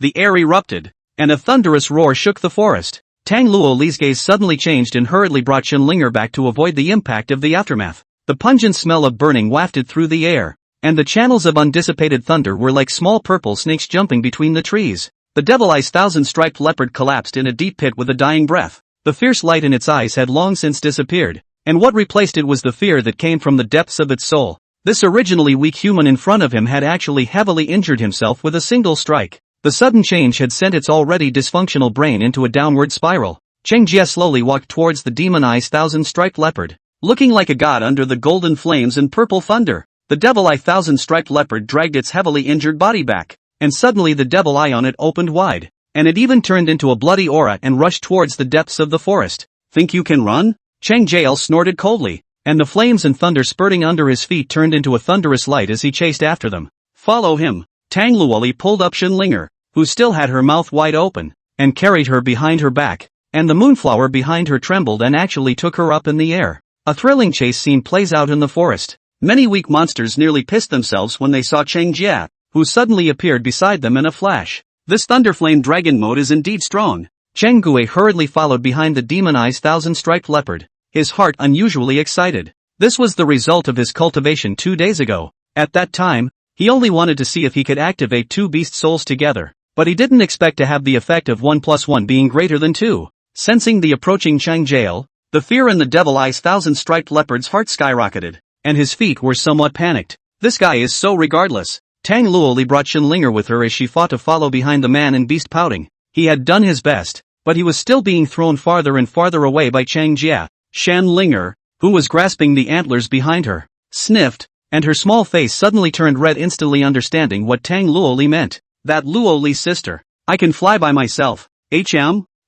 The air erupted, and a thunderous roar shook the forest. Tang Luoli's gaze suddenly changed and hurriedly brought Shenlinger back to avoid the impact of the aftermath. The pungent smell of burning wafted through the air, and the channels of undissipated thunder were like small purple snakes jumping between the trees. The devil-eyed thousand-striped leopard collapsed in a deep pit with a dying breath. The fierce light in its eyes had long since disappeared, and what replaced it was the fear that came from the depths of its soul. This originally weak human in front of him had actually heavily injured himself with a single strike. The sudden change had sent its already dysfunctional brain into a downward spiral. Cheng Jie slowly walked towards the demonized thousand-striped leopard, looking like a god under the golden flames and purple thunder. The devil-eye thousand-striped leopard dragged its heavily injured body back, and suddenly the devil eye on it opened wide, and it even turned into a bloody aura and rushed towards the depths of the forest. Think you can run? Cheng Jie snorted coldly, and the flames and thunder spurting under his feet turned into a thunderous light as he chased after them. Follow him. Tang Luoli pulled up Shenlinger, who still had her mouth wide open, and carried her behind her back, and the moonflower behind her trembled and actually took her up in the air. A thrilling chase scene plays out in the forest. Many weak monsters nearly pissed themselves when they saw Cheng Jie, who suddenly appeared beside them in a flash. This thunderflame dragon mode is indeed strong. Cheng Jie hurriedly followed behind the demonized thousand-striped leopard, his heart unusually excited. This was the result of his cultivation 2 days ago. At that time, he only wanted to see if he could activate two beast souls together, but he didn't expect to have the effect of 1 + 1 being greater than 2. Sensing the approaching Cheng Jie, the fear in the devil-eyed thousand-striped leopard's heart skyrocketed, and his feet were somewhat panicked. This guy is so regardless. Tang Luoli brought Shenlinger with her as she fought to follow behind the man and beast pouting. He had done his best, but he was still being thrown farther and farther away by Cheng Jie. Shenlinger, who was grasping the antlers behind her, sniffed, and her small face suddenly turned red, instantly understanding what Tang Luoli meant. That Luoli's sister. I can fly by myself.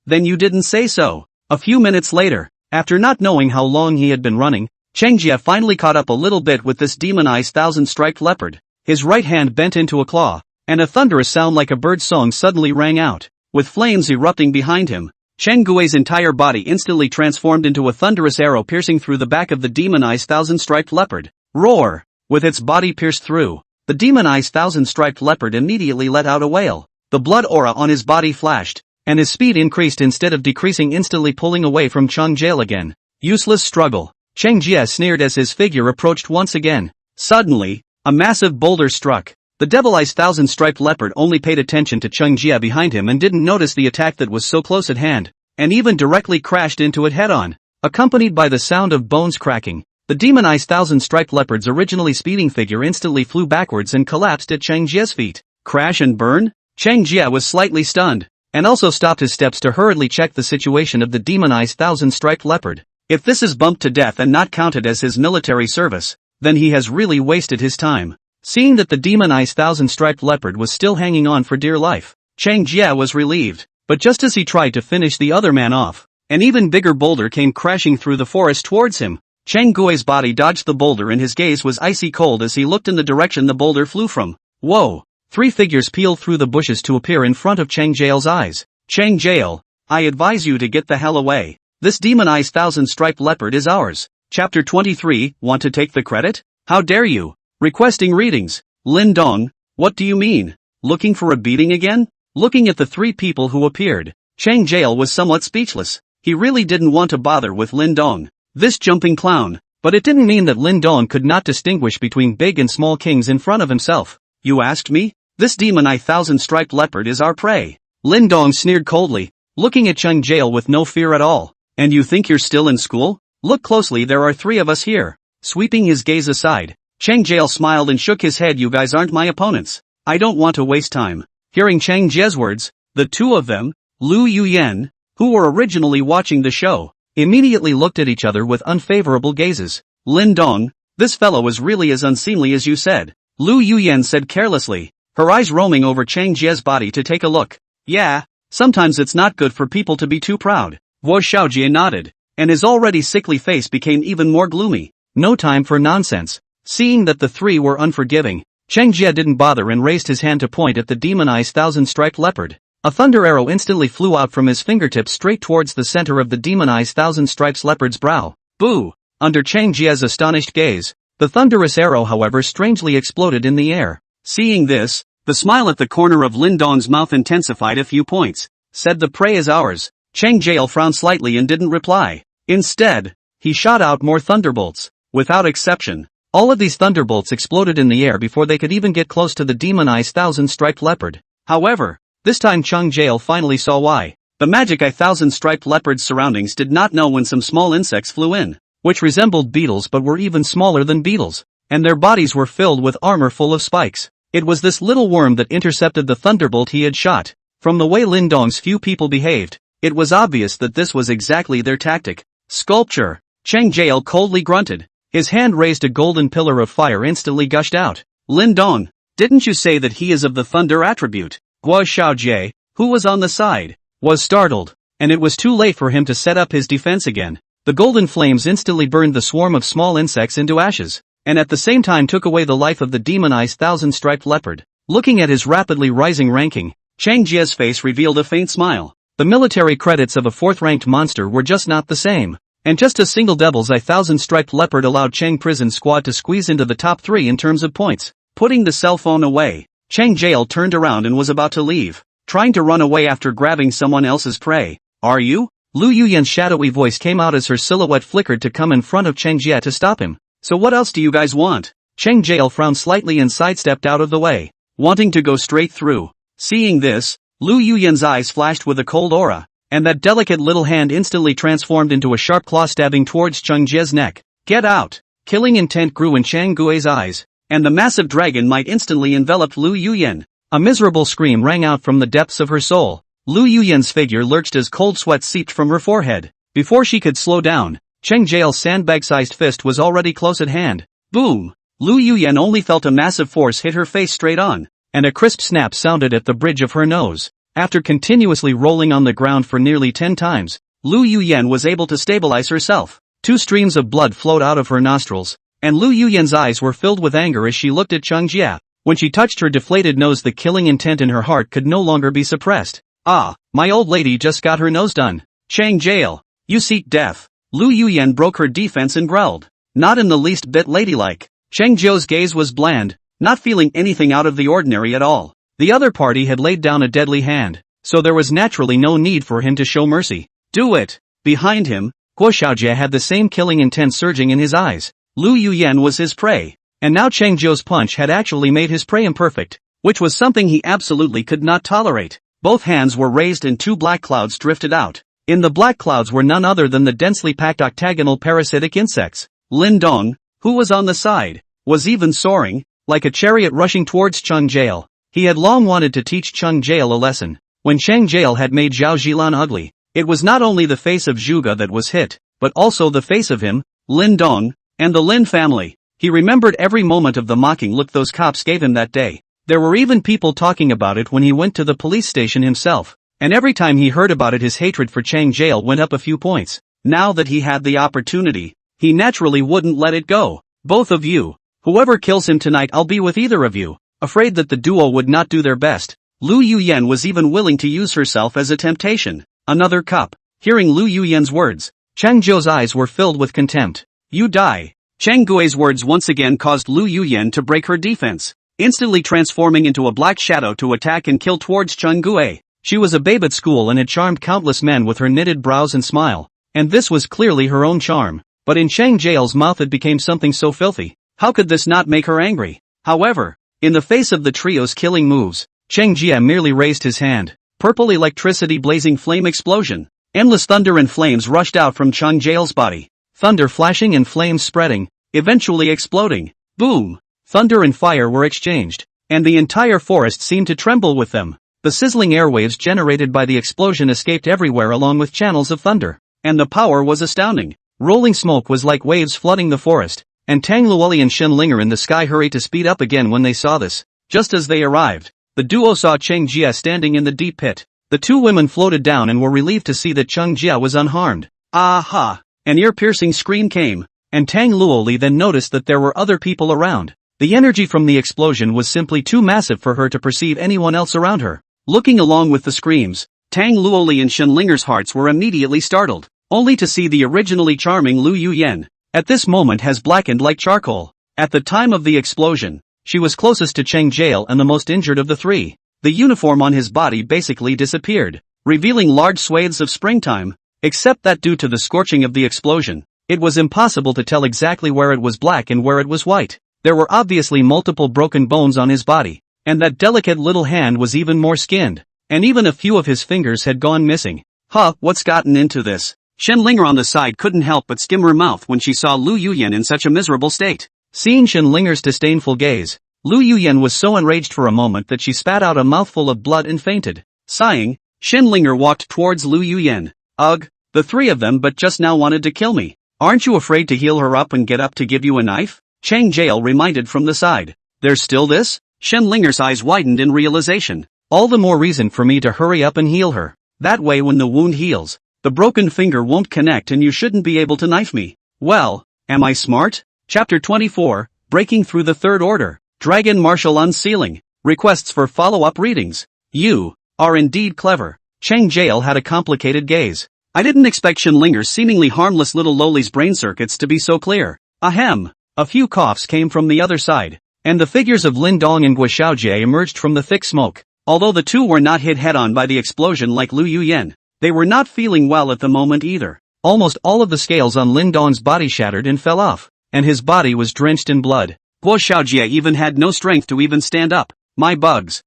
Then you didn't say so. A few minutes later, after not knowing how long he had been running, Cheng Jie finally caught up a little bit with this demonized thousand-striped leopard. His right hand bent into a claw, and a thunderous sound like a bird's song suddenly rang out. With flames erupting behind him, Cheng Jie's entire body instantly transformed into a thunderous arrow piercing through the back of the demonized thousand-striped leopard. Roar! With its body pierced through, the demonized thousand-striped leopard immediately let out a wail. The blood aura on his body flashed, and his speed increased instead of decreasing, instantly pulling away from Cheng Jie again. Useless struggle. Cheng Jie sneered as his figure approached once again. Suddenly, a massive boulder struck. The devil-eyed thousand-striped leopard only paid attention to Cheng Jie behind him and didn't notice the attack that was so close at hand, and even directly crashed into it head-on. Accompanied by the sound of bones cracking, the demonized thousand-striped leopard's originally speeding figure instantly flew backwards and collapsed at Cheng Jie's feet. Crash and burn? Cheng Jie was slightly stunned, and also stopped his steps to hurriedly check the situation of the demonized thousand-striped leopard. If this is bumped to death and not counted as his military service, then he has really wasted his time. Seeing that the demonized thousand-striped leopard was still hanging on for dear life, Cheng Jie was relieved, but just as he tried to finish the other man off, an even bigger boulder came crashing through the forest towards him. Cheng Jie's body dodged the boulder and his gaze was icy cold as he looked in the direction the boulder flew from. Whoa! 3 figures peeled through the bushes to appear in front of Cheng Jie's eyes. Cheng Jie, I advise you to get the hell away. This demonized thousand-striped leopard is ours. Chapter 23, want to take the credit? How dare you? Requesting readings. Lin Dong, what do you mean? Looking for a beating again? Looking at the 3 people who appeared, Cheng Jie was somewhat speechless. He really didn't want to bother with Lin Dong, this jumping clown, but it didn't mean that Lin Dong could not distinguish between big and small kings in front of himself. You asked me? This demonized thousand-striped leopard is our prey. Lin Dong sneered coldly, looking at Cheng Jie with no fear at all. And you think you're still in school? Look closely, there are 3 of us here. Sweeping his gaze aside, Cheng Jie smiled and shook his head. You guys aren't my opponents. I don't want to waste time. Hearing Cheng Jie's words, the 2 of them, Lu Yuyan, who were originally watching the show, immediately looked at each other with unfavorable gazes. Lin Dong, this fellow is really as unseemly as you said, Lu Yuyan said carelessly, her eyes roaming over Cheng Jie's body to take a look. Yeah, sometimes it's not good for people to be too proud. Wu Xiaojie nodded, and his already sickly face became even more gloomy. No time for nonsense. Seeing that the 3 were unforgiving, Cheng Jie didn't bother and raised his hand to point at the demonized thousand-striped leopard. A thunder arrow instantly flew out from his fingertips straight towards the center of the demonized thousand-stripes leopard's brow. Boo! Under Cheng Jie's astonished gaze, the thunderous arrow however strangely exploded in the air. Seeing this, the smile at the corner of Lin Dong's mouth intensified a few points. Said the prey is ours. Cheng Jie frowned slightly and didn't reply. Instead, he shot out more thunderbolts. Without exception, all of these thunderbolts exploded in the air before they could even get close to the demonized thousand-striped leopard. However, this time Cheng Jie finally saw why. The magic thousand-striped leopard's surroundings did not know when some small insects flew in, which resembled beetles but were even smaller than beetles, and their bodies were filled with armor full of spikes. It was this little worm that intercepted the thunderbolt he had shot. From the way Lin Dong's few people behaved, it was obvious that this was exactly their tactic. Sculpture. Cheng Jie coldly grunted. His hand raised a golden pillar of fire instantly gushed out. Lin Dong, didn't you say that he is of the thunder attribute? Guo Xiaojie, who was on the side, was startled, and it was too late for him to set up his defense again. The golden flames instantly burned the swarm of small insects into ashes, and at the same time took away the life of the demonized thousand-striped leopard. Looking at his rapidly rising ranking, Cheng Jie's face revealed a faint smile. The military credits of a fourth-ranked monster were just not the same. And just a single devil's eye thousand-striped leopard allowed Cheng Prison Squad to squeeze into the top 3 in terms of points. Putting the cell phone away, Cheng Jie turned around and was about to leave, trying to run away after grabbing someone else's prey. Are you? Lu Yuyan's shadowy voice came out as her silhouette flickered to come in front of Cheng Jie to stop him. So what else do you guys want? Cheng Jie frowned slightly and sidestepped out of the way, wanting to go straight through. Seeing this, Lu Yuyan's eyes flashed with a cold aura, and that delicate little hand instantly transformed into a sharp claw stabbing towards Cheng Jie's neck. Get out! Killing intent grew in Chang Gui's eyes, and the massive dragon might instantly enveloped Lu Yuyan. A miserable scream rang out from the depths of her soul. Lu Yuyan's figure lurched as cold sweat seeped from her forehead. Before she could slow down, Cheng Jie's sandbag-sized fist was already close at hand. Boom! Lu Yuyan only felt a massive force hit her face straight on, and a crisp snap sounded at the bridge of her nose. After continuously rolling on the ground for nearly 10 times, Lu Yuyan was able to stabilize herself. 2 streams of blood flowed out of her nostrils, and Lu Yuyan's eyes were filled with anger as she looked at Cheng Jie. When she touched her deflated nose, the killing intent in her heart could no longer be suppressed. Ah, my old lady just got her nose done. Cheng Jie, you seek death. Lu Yuyan broke her defense and growled. Not in the least bit ladylike. Cheng Jie's gaze was bland, not feeling anything out of the ordinary at all. The other party had laid down a deadly hand, so there was naturally no need for him to show mercy. Do it! Behind him, Guo Xiaojie had the same killing intent surging in his eyes. Lu Yuyan was his prey, and now Cheng Jie's punch had actually made his prey imperfect, which was something he absolutely could not tolerate. Both hands were raised and 2 black clouds drifted out. In the black clouds were none other than the densely packed octagonal parasitic insects. Lin Dong, who was on the side, was even soaring, like a chariot rushing towards Cheng Jie. He had long wanted to teach Cheng Jie a lesson. When Cheng Jie had made Zhao Zilan ugly, it was not only the face of Zhuge that was hit, but also the face of him, Lin Dong, and the Lin family. He remembered every moment of the mocking look those cops gave him that day. There were even people talking about it when he went to the police station himself, and every time he heard about it his hatred for Cheng Jie went up a few points. Now that he had the opportunity, he naturally wouldn't let it go. Both of you, whoever kills him tonight, I'll be with either of you. Afraid that the duo would not do their best, Lu Yuyan was even willing to use herself as a temptation. Another cup. Hearing Lu Yuyan's words, Cheng Jie's eyes were filled with contempt. You die. Cheng Gui's words once again caused Lu Yuyan to break her defense, instantly transforming into a black shadow to attack and kill towards Cheng Jie. She was a babe at school and had charmed countless men with her knitted brows and smile, and this was clearly her own charm. But in Cheng Jie's mouth it became something so filthy. How could this not make her angry? However, in the face of the trio's killing moves, Cheng Jie merely raised his hand. Purple electricity blazing flame explosion. Endless thunder and flames rushed out from Cheng Jie's body. Thunder flashing and flames spreading, eventually exploding. Boom! Thunder and fire were exchanged, and the entire forest seemed to tremble with them. The sizzling airwaves generated by the explosion escaped everywhere along with channels of thunder, and the power was astounding. Rolling smoke was like waves flooding the forest, and Tang Luoli and Shen Linger in the sky hurried to speed up again when they saw this. Just as they arrived, the duo saw Cheng Jie standing in the deep pit. The 2 women floated down and were relieved to see that Cheng Jie was unharmed. Aha! An ear-piercing scream came, and Tang Luoli then noticed that there were other people around. The energy from the explosion was simply too massive for her to perceive anyone else around her. Looking along with the screams, Tang Luoli and Shen Linger's hearts were immediately startled, only to see the originally charming Lu Yuyan. At this moment has blackened like charcoal. At the time of the explosion, she was closest to Cheng Jie and the most injured of the 3. The uniform on his body basically disappeared, revealing large swathes of springtime, except that due to the scorching of the explosion, It was impossible to tell exactly where it was black and where it was white. There were obviously multiple broken bones on his body, and that delicate little hand was even more skinned, and even a few of his fingers had gone missing. Huh, what's gotten into this? Shenlinger on the side couldn't help but skim her mouth when she saw Lu Yuyan in such a miserable state. Seeing Shenlinger's disdainful gaze, Lu Yuyan was so enraged for a moment that she spat out a mouthful of blood and fainted. Sighing, Shenlinger walked towards Lu Yuyan. Ugh, the three of them but just now wanted to kill me. Aren't you afraid to heal her up and get up to give you a knife? Cheng Jie reminded from the side. There's still this? Shenlinger's eyes widened in realization. All the more reason for me to hurry up and heal her. That way when the wound heals, the broken finger won't connect and you shouldn't be able to knife me. Well, am I smart? Chapter 24, Breaking Through the Third Order. Dragon Martial Unsealing. Requests for follow-up readings. You are indeed clever. Cheng Jie had a complicated gaze. I didn't expect Shenlinger's seemingly harmless little lowly's brain circuits to be so clear. Ahem. A few coughs came from the other side, and the figures of Lin Dong and Guo emerged from the thick smoke. Although the two were not hit head-on by the explosion like Lu Yuyan, they were not feeling well at the moment either. Almost all of the scales on Lin Dong's body shattered and fell off, and his body was drenched in blood. Guo even had no strength to even stand up. My bugs.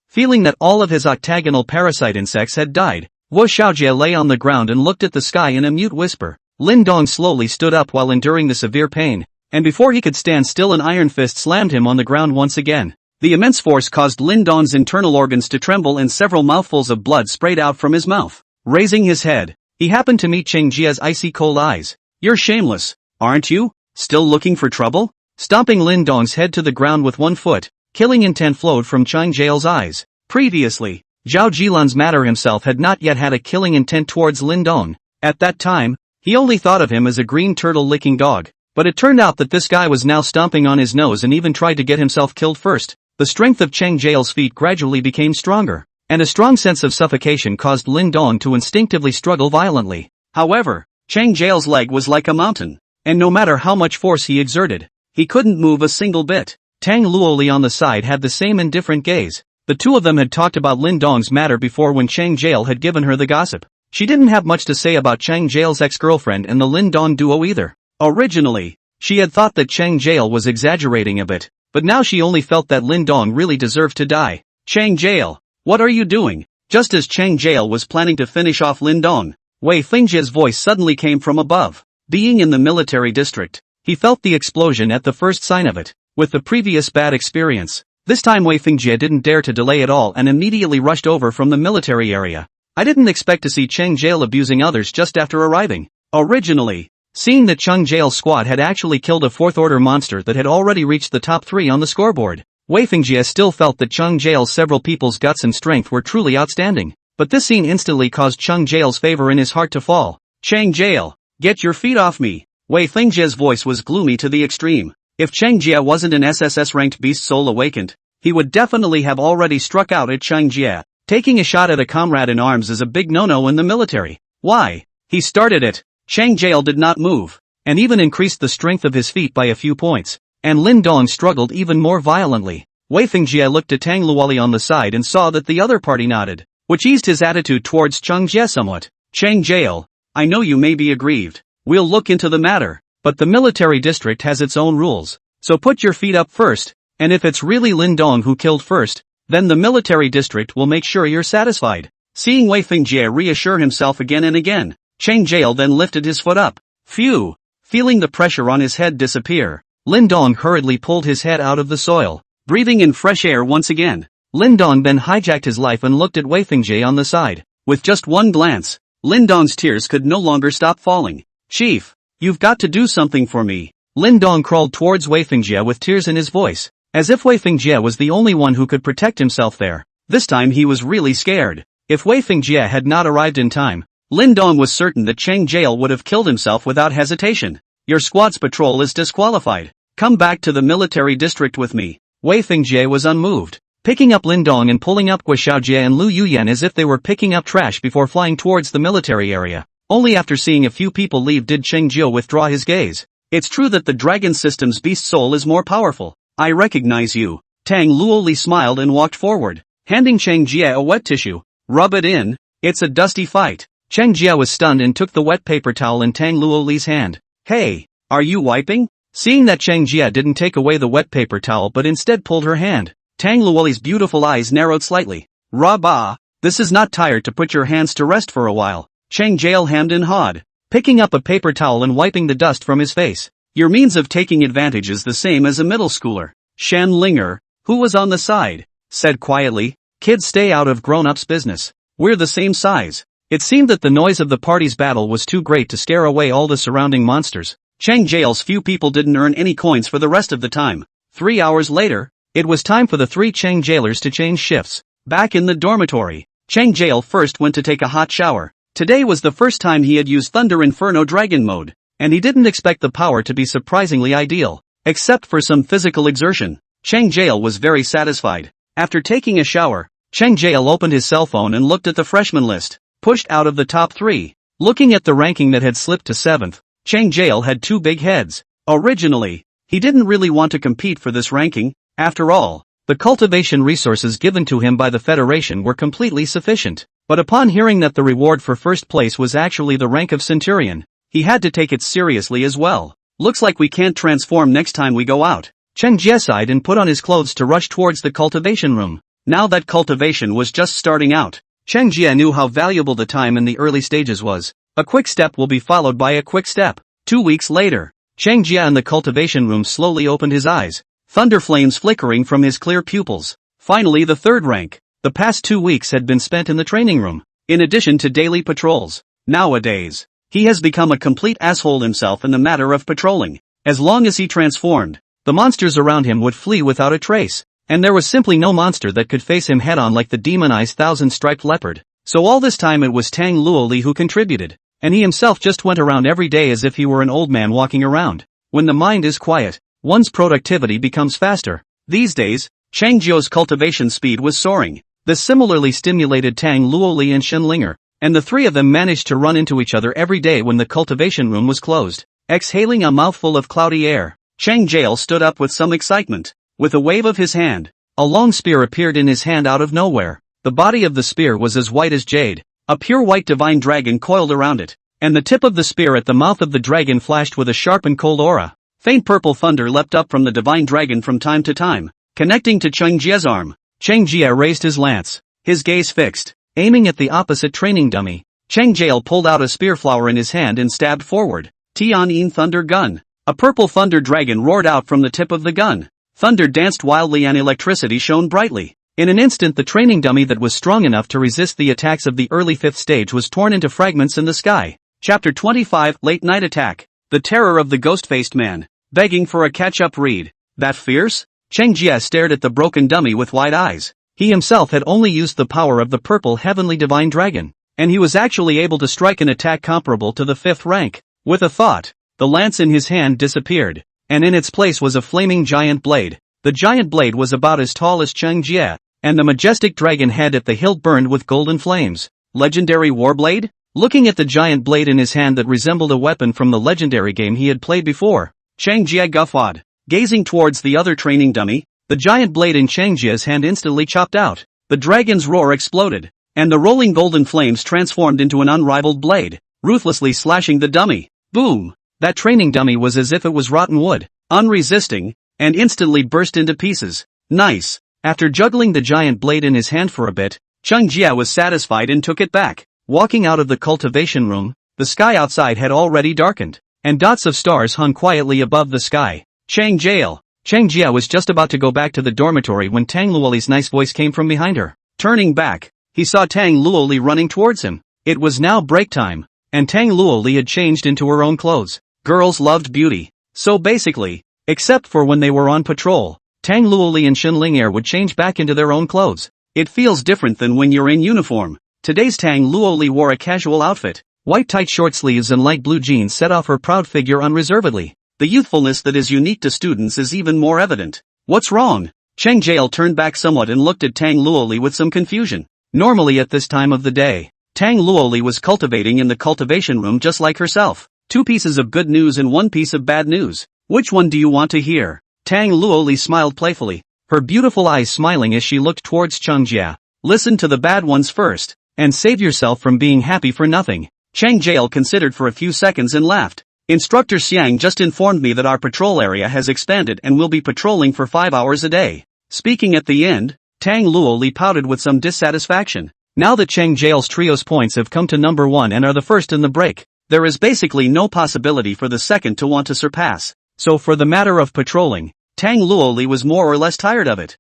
Feeling that all of his octagonal parasite insects had died, Guo lay on the ground and looked at the sky in a mute whisper. Lin Dong slowly stood up while enduring the severe pain, and before he could stand still an iron fist slammed him on the ground once again. The immense force caused Lin Dong's internal organs to tremble and several mouthfuls of blood sprayed out from his mouth. Raising his head, he happened to meet Cheng Jie's icy cold eyes. You're shameless, aren't you? Still looking for trouble? Stomping Lin Dong's head to the ground with one foot, killing intent flowed from Cheng Jie's eyes. Previously, Zhao Jilan's matter himself had not yet had a killing intent towards Lin Dong. At that time, he only thought of him as a green turtle-licking dog. But it turned out that this guy was now stomping on his nose and even tried to get himself killed first. The strength of Cheng Jie's feet gradually became stronger, and a strong sense of suffocation caused Lin Dong to instinctively struggle violently. However, Cheng Jie's leg was like a mountain, and no matter how much force he exerted, he couldn't move a single bit. Tang Luoli on the side had the same indifferent gaze. The two of them had talked about Lin Dong's matter before when Cheng Jie had given her the gossip. She didn't have much to say about Cheng Jie's ex-girlfriend and the Lin Dong duo either. Originally, she had thought that Cheng Jie was exaggerating a bit, but now she only felt that Lin Dong really deserved to die. Cheng Jie, what are you doing? Just as Cheng Jie was planning to finish off Lin Dong, Wei Fingjie's voice suddenly came from above. Being in the military district, he felt the explosion at the first sign of it. With the previous bad experience, this time Wei Fingjie didn't dare to delay at all and immediately rushed over from the military area. I didn't expect to see Cheng Jie abusing others just after arriving. Originally, seeing that Cheng Jie's squad had actually killed a fourth-order monster that had already reached the top 3 on the scoreboard, Wei Fingjie still felt that Cheng Jie's several people's guts and strength were truly outstanding. But this scene instantly caused Cheng Jie's favor in his heart to fall. Cheng Jie, get your feet off me. Wei Fingjie's voice was gloomy to the extreme. If Cheng Jie wasn't an SSS-ranked beast soul awakened, he would definitely have already struck out at Cheng Jie. Taking a shot at a comrade in arms is a big no-no in the military. Why? He started it. Cheng Jie did not move, and even increased the strength of his feet by a few points, and Lin Dong struggled even more violently. Wei Fingjie looked at Tang Luoli on the side and saw that the other party nodded, which eased his attitude towards Cheng Jie somewhat. Cheng Jie, I know you may be aggrieved. We'll look into the matter, but the military district has its own rules, so put your feet up first, and if it's really Lin Dong who killed first, then the military district will make sure you're satisfied. Seeing Wei Fingjie reassure himself again and again, Cheng Jie then lifted his foot up. Phew! Feeling the pressure on his head disappear, Lin Dong hurriedly pulled his head out of the soil, breathing in fresh air once again. Lin Dong then hijacked his life and looked at Wei Fingjie on the side. With just one glance, Lin Dong's tears could no longer stop falling. Chief, you've got to do something for me. Lin Dong crawled towards Wei Fingjie with tears in his voice, as if Wei Fingjie was the only one who could protect himself there. This time he was really scared. If Wei Fingjie had not arrived in time, Lin Dong was certain that Cheng Jie would have killed himself without hesitation. Your squad's patrol is disqualified. Come back to the military district with me. Wei Fingjie was unmoved, picking up Lin Dong and pulling up Guo Xiaojie and Lu Yuyan as if they were picking up trash before flying towards the military area. Only after seeing a few people leave did Cheng Jie withdraw his gaze. It's true that the dragon system's beast soul is more powerful. I recognize you. Tang Luoli smiled and walked forward, handing Cheng Jie a wet tissue. Rub it in. It's a dusty fight. Cheng Jie was stunned and took the wet paper towel in Tang Luoli's hand. Hey, are you wiping? Seeing that Cheng Jie didn't take away the wet paper towel but instead pulled her hand, Tang Luoli's beautiful eyes narrowed slightly. Rabah, this is not tired to put your hands to rest for a while. Cheng Jie hemmed and hawed, picking up a paper towel and wiping the dust from his face. Your means of taking advantage is the same as a middle schooler. Shen Linger, who was on the side, said quietly, kids stay out of grown-ups' business. We're the same size. It seemed that the noise of the party's battle was too great to scare away all the surrounding monsters. Cheng Jie's few people didn't earn any coins for the rest of the time. 3 hours later, it was time for the 3 Cheng jailers to change shifts. Back in the dormitory, Cheng Jie first went to take a hot shower. Today was the first time he had used Thunder Inferno Dragon mode, and he didn't expect the power to be surprisingly ideal. Except for some physical exertion, Cheng Jie was very satisfied. After taking a shower, Cheng Jie opened his cell phone and looked at the freshman list, pushed out of the top 3. Looking at the ranking that had slipped to 7th, Cheng Jie had 2 big heads. Originally, he didn't really want to compete for this ranking. After all, the cultivation resources given to him by the Federation were completely sufficient. But upon hearing that the reward for first place was actually the rank of Centurion, he had to take it seriously as well. Looks like we can't transform next time we go out. Cheng Jie sighed and put on his clothes to rush towards the cultivation room. Now that cultivation was just starting out, Cheng Jie knew how valuable the time in the early stages was. A quick step will be followed by a quick step. 2 weeks later, Cheng Jie in the cultivation room slowly opened his eyes, thunder flames flickering from his clear pupils. Finally the 3rd rank. The past 2 weeks had been spent in the training room, in addition to daily patrols. Nowadays, he has become a complete asshole himself in the matter of patrolling. As long as he transformed, the monsters around him would flee without a trace, and there was simply no monster that could face him head-on like the demonized thousand-striped leopard. So all this time it was Tang Luoli who contributed, and he himself just went around every day as if he were an old man walking around. When the mind is quiet, one's productivity becomes faster. These days, Cheng Jie's cultivation speed was soaring. This similarly stimulated Tang Luoli and Shen Linger, and the 3 of them managed to run into each other every day when the cultivation room was closed. Exhaling a mouthful of cloudy air, Cheng Jie stood up with some excitement. With a wave of his hand, a long spear appeared in his hand out of nowhere. The body of the spear was as white as jade. A pure white divine dragon coiled around it, and the tip of the spear at the mouth of the dragon flashed with a sharp and cold aura. Faint purple thunder leapt up from the divine dragon from time to time, connecting to Cheng Jie's arm. Cheng Jie raised his lance, his gaze fixed, aiming at the opposite training dummy. Cheng Jie pulled out a spear flower in his hand and stabbed forward. Tianyin Thunder Gun. A purple thunder dragon roared out from the tip of the gun. Thunder danced wildly and electricity shone brightly. In an instant the training dummy that was strong enough to resist the attacks of the early 5th stage was torn into fragments in the sky. Chapter 25 Late Night Attack. The Terror of the Ghost-Faced Man. Begging for a catch-up read. That fierce? Cheng Jie stared at the broken dummy with wide eyes. He himself had only used the power of the purple heavenly divine dragon, and he was actually able to strike an attack comparable to the 5th rank. With a thought, the lance in his hand disappeared, and in its place was a flaming giant blade. The giant blade was about as tall as Cheng Jie, and the majestic dragon head at the hilt burned with golden flames. Legendary Warblade? Looking at the giant blade in his hand that resembled a weapon from the legendary game he had played before, Cheng Jie guffawed. Gazing towards the other training dummy, the giant blade in Cheng Jie's hand instantly chopped out. The dragon's roar exploded, and the rolling golden flames transformed into an unrivaled blade, ruthlessly slashing the dummy. Boom! That training dummy was as if it was rotten wood, unresisting, and instantly burst into pieces. Nice! After juggling the giant blade in his hand for a bit, Cheng Jie was satisfied and took it back. Walking out of the cultivation room, the sky outside had already darkened, and dots of stars hung quietly above the sky. Cheng Jie was just about to go back to the dormitory when Tang Luoli's nice voice came from behind her. Turning back, he saw Tang Luoli running towards him. It was now break time, and Tang Luoli had changed into her own clothes. Girls loved beauty. So basically, except for when they were on patrol, Tang Luoli and Shen Linger would change back into their own clothes. It feels different than when you're in uniform. Today's Tang Luoli wore a casual outfit. White tight short sleeves and light blue jeans set off her proud figure unreservedly. The youthfulness that is unique to students is even more evident. What's wrong? Cheng Jie turned back somewhat and looked at Tang Luoli with some confusion. Normally at this time of the day, Tang Luoli was cultivating in the cultivation room just like herself. 2 pieces of good news and 1 piece of bad news. Which one do you want to hear? Tang Luoli smiled playfully, her beautiful eyes smiling as she looked towards Cheng Jie. Listen to the bad ones first. and save yourself from being happy for nothing. Cheng Jie considered for a few seconds and laughed. Instructor Xiang just informed me that our patrol area has expanded and will be patrolling for 5 hours a day. Speaking at the end, Tang Luoli pouted with some dissatisfaction. Now that Cheng Jie's trio's points have come to number 1 and are the first in the break, there is basically no possibility for the second to want to surpass. So for the matter of patrolling, Tang Luoli was more or less tired of it.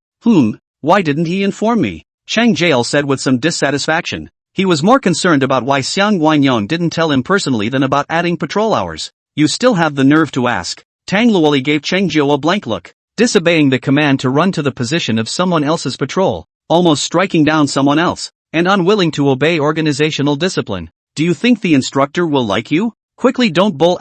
Why didn't he inform me? Cheng Jie said with some dissatisfaction. He was more concerned about why Xiang Guangyong didn't tell him personally than about adding patrol hours. You still have the nerve to ask. Tang Luoli gave Cheng Jie a blank look, disobeying the command to run to the position of someone else's patrol, almost striking down someone else, and unwilling to obey organizational discipline. Do you think the instructor will like you? Quickly don't bowl *********.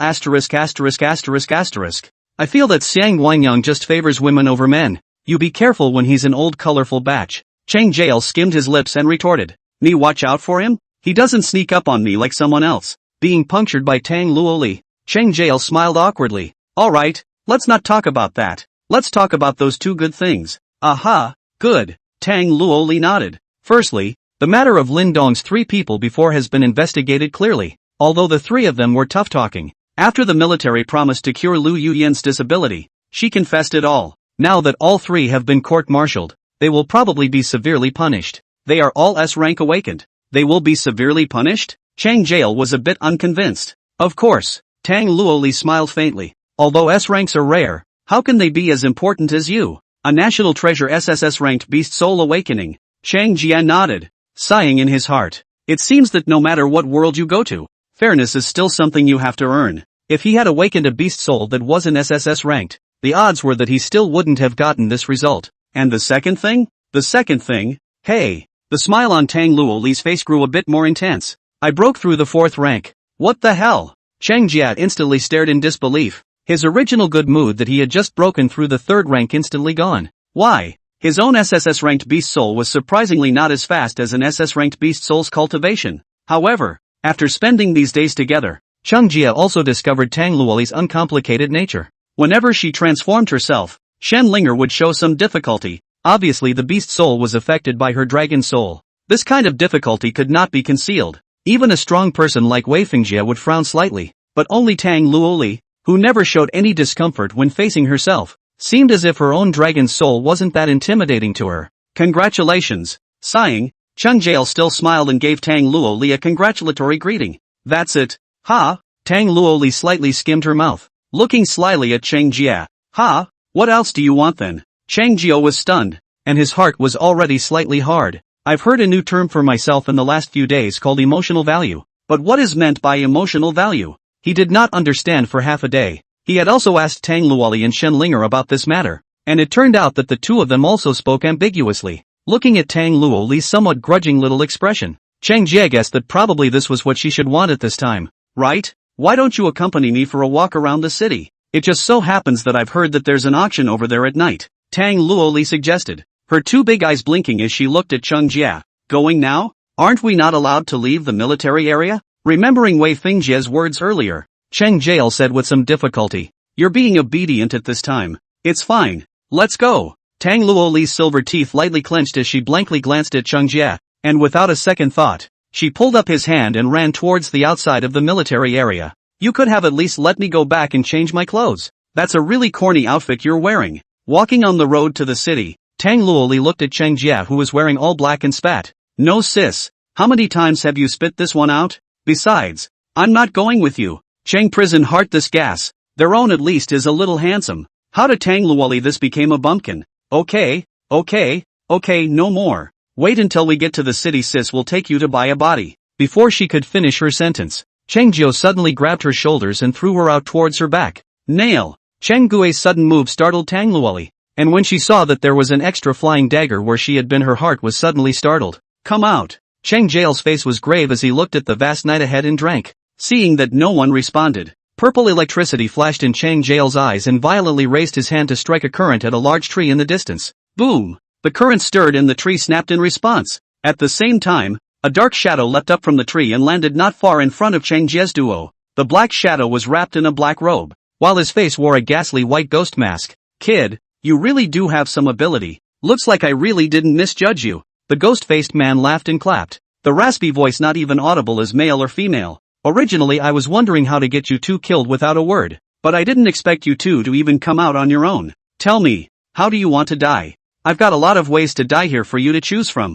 I feel that Xiang Guangyong just favors women over men. You be careful when he's an old colorful batch. Cheng Jie skimmed his lips and retorted. Me watch out for him? He doesn't sneak up on me like someone else. Being punctured by Tang Luoli. Cheng Jie smiled awkwardly. Alright, let's not talk about that. Let's talk about those two good things. Aha, good. Tang Luoli nodded. Firstly, the matter of Lin Dong's 3 people before has been investigated clearly, although the 3 of them were tough talking. After the military promised to cure Lu Yuyan's disability, she confessed it all. Now that all 3 have been court-martialed, they will probably be severely punished. They are all S-rank awakened. They will be severely punished? Cheng Jie was a bit unconvinced. Of course. Tang Luoli smiled faintly. Although S-ranks are rare, how can they be as important as you? A national treasure SSS-ranked beast soul awakening. Cheng Jie nodded, sighing in his heart. It seems that no matter what world you go to, fairness is still something you have to earn. If he had awakened a beast soul that wasn't SSS ranked, the odds were that he still wouldn't have gotten this result. And the second thing? The second thing? Hey! The smile on Tang Luoli's face grew a bit more intense. I broke through the 4th rank. What the hell? Cheng Jie instantly stared in disbelief. His original good mood that he had just broken through the 3rd rank instantly gone. Why? His own SSS-ranked beast soul was surprisingly not as fast as an SS-ranked beast soul's cultivation. However, after spending these days together, Cheng Jie also discovered Tang Luoli's uncomplicated nature. Whenever she transformed herself, Shen Linger would show some difficulty. Obviously the beast soul was affected by her dragon soul. This kind of difficulty could not be concealed. Even a strong person like Wei Fingjie would frown slightly, but only Tang Luoli, who never showed any discomfort when facing herself, seemed as if her own dragon soul wasn't that intimidating to her. Congratulations. Sighing, Cheng Jie still smiled and gave Tang Luoli a congratulatory greeting. That's it. Ha? Tang Luoli slightly skimmed her mouth, looking slyly at Cheng Jie. Ha? What else do you want then? Cheng Jie was stunned, and his heart was already slightly hard. I've heard a new term for myself in the last few days called emotional value. But what is meant by emotional value? He did not understand for half a day. He had also asked Tang Luoli and Shen Linger about this matter, and it turned out that the 2 of them also spoke ambiguously. Looking at Tang Luoli's somewhat grudging little expression, Cheng Jie guessed that probably this was what she should want at this time. Right? Why don't you accompany me for a walk around the city? It just so happens that I've heard that there's an auction over there at night, Tang Luoli suggested, her 2 big eyes blinking as she looked at Cheng Jie. Going now? Aren't we not allowed to leave the military area? Remembering Wei Fingjie's words earlier, Cheng Jie said with some difficulty. You're being obedient at this time. It's fine. Let's go. Tang Luoli's silver teeth lightly clenched as she blankly glanced at Cheng Jie, and without a second thought, she pulled up his hand and ran towards the outside of the military area. You could have at least let me go back and change my clothes. That's a really corny outfit you're wearing. Walking on the road to the city, Tang Luoli looked at Cheng Jie who was wearing all black and spat. No sis. How many times have you spit this one out? Besides, I'm not going with you. Cheng prison heart this gas. Their own at least is a little handsome. How to Tang Luoli this became a bumpkin. Okay, no more. Wait until we get to the city sis will take you to buy a body. Before she could finish her sentence, Cheng Jie suddenly grabbed her shoulders and threw her out towards her back. Nail! Cheng Gui's sudden move startled Tang Luoli, and when she saw that there was an extra flying dagger where she had been her heart was suddenly startled. Come out! Cheng Jie's face was grave as he looked at the vast night ahead and drank. Seeing that no one responded, purple electricity flashed in Cheng Jie's eyes and violently raised his hand to strike a current at a large tree in the distance. Boom! The current stirred and the tree snapped in response. At the same time, a dark shadow leapt up from the tree and landed not far in front of Cheng Jie's duo. The black shadow was wrapped in a black robe, while his face wore a ghastly white ghost mask. Kid, you really do have some ability. Looks like I really didn't misjudge you. The ghost-faced man laughed and clapped. The raspy voice not even audible as male or female. Originally I was wondering how to get you two killed without a word, but I didn't expect you two to even come out on your own. Tell me, how do you want to die? I've got a lot of ways to die here for you to choose from.